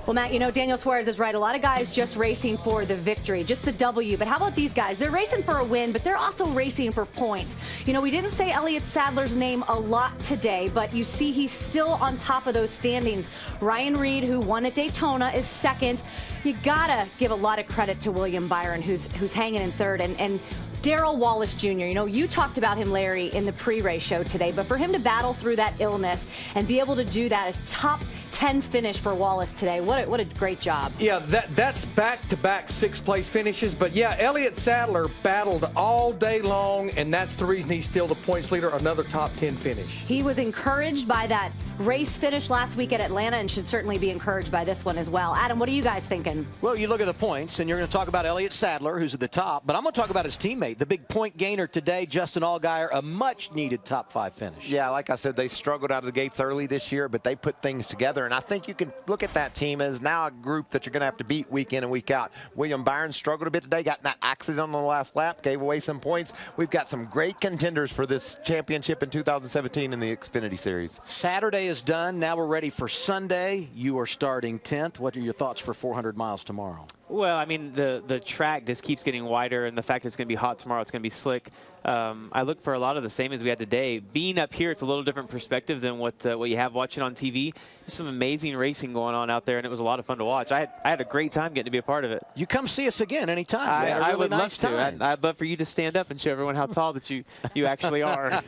A: Well, Matt, Daniel Suarez is right. A lot of guys just racing for the victory, just the W. But how about these guys? They're racing for a win, but they're also racing for points. We didn't say Elliott Sadler's name a lot today, but you see he's still on top of those standings. Ryan Reed, who won at Daytona, is 2nd. You gotta give a lot of credit to William Byron, who's hanging in 3rd, and Darrell Wallace Jr., you talked about him, Larry, in the pre-race show today, but for him to battle through that illness and be able to do that, a top 10 finish for Wallace today, what a great job.
T: Yeah, that's back-to-back 6th-place finishes, but yeah, Elliott Sadler battled all day long, and that's the reason he's still the points leader, another top 10 finish.
A: He was encouraged by that race finish last week at Atlanta and should certainly be encouraged by this one as well. Adam, what are you guys thinking?
E: Well, you look at the points, and you're going to talk about Elliott Sadler, who's at the top, but I'm going to talk about his teammate, the big point gainer today, Justin Allgaier, a much-needed top 5 finish.
F: Yeah, like I said, they struggled out of the gates early this year, but they put things together, and I think you can look at that team as now a group that you're going to have to beat week in and week out. William Byron struggled a bit today, got in that accident on the last lap, gave away some points. We've got some great contenders for this championship in 2017 in the Xfinity Series.
E: Saturday is done. Now we're ready for Sunday. You are starting 10th. What are your thoughts for 400 miles tomorrow?
G: Well, I mean, the track just keeps getting wider, and the fact it's going to be hot tomorrow, it's going to be slick. I look for a lot of the same as we had today. Being up here, it's a little different perspective than what you have watching on TV. There's some amazing racing going on out there, and it was a lot of fun to watch. I had a great time getting to be a part of it.
E: You come see us again anytime.
G: I would love to. I'd love for you to stand up and show everyone how tall that you actually are.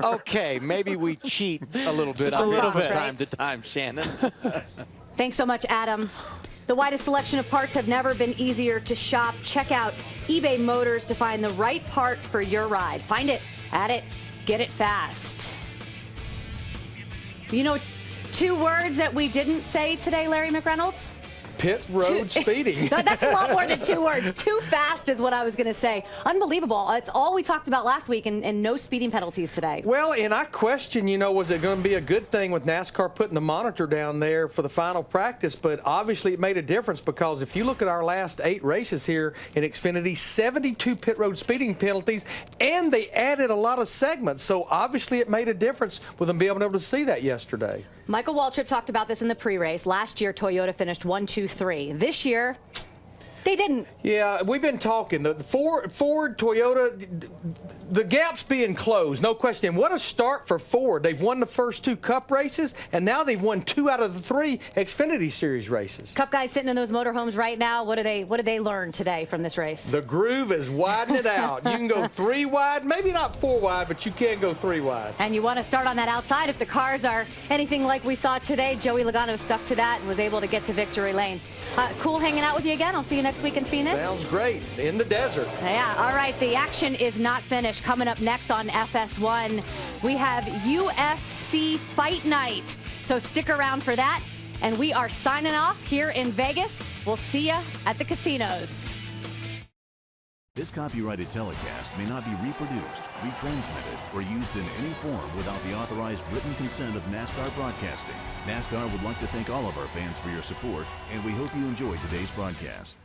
E: Okay, maybe we cheat a little bit.
G: Just a little bit.
E: Time to time, Shannon.
A: Thanks so much, Adam. The widest selection of parts have never been easier to shop. Check out eBay Motors to find the right part for your ride. Find it, add it, get it fast. 2 words that we didn't say today, Larry McReynolds?
T: Pit road speeding.
A: That's a lot more than 2 words. Too fast is what I was going to say. Unbelievable. It's all we talked about last week, and no speeding penalties today.
T: Well, and I question, was it going to be a good thing with NASCAR putting the monitor down there for the final practice? But obviously it made a difference, because if you look at our last 8 races here in Xfinity, 72 pit road speeding penalties, and they added a lot of segments. So obviously it made a difference with them being able to see that yesterday.
A: Michael Waltrip talked about this in the pre-race. Last year, Toyota finished 1, 2, 3. This year, they didn't.
T: Yeah, we've been talking. The Ford, Toyota, the gap's being closed, no question. What a start for Ford. They've won the first 2 Cup races, and now they've won 2 out of the 3 Xfinity Series races.
A: Cup guys sitting in those motorhomes right now, what did they learn today from this race?
T: The groove is widening out. You can go 3 wide, maybe not 4 wide, but you can go 3 wide.
A: And you want to start on that outside if the cars are anything like we saw today. Joey Logano stuck to that and was able to get to victory lane. Cool hanging out with you again. I'll see you next week in Phoenix.
T: Sounds great. In the desert.
A: Yeah, all right. The action is not finished. Coming up next on FS1, we have UFC Fight Night. So stick around for that. And we are signing off here in Vegas. We'll see you at the casinos.
B: This copyrighted telecast may not be reproduced, retransmitted, or used in any form without the authorized written consent of NASCAR Broadcasting. NASCAR would like to thank all of our fans for your support, and we hope you enjoyed today's broadcast.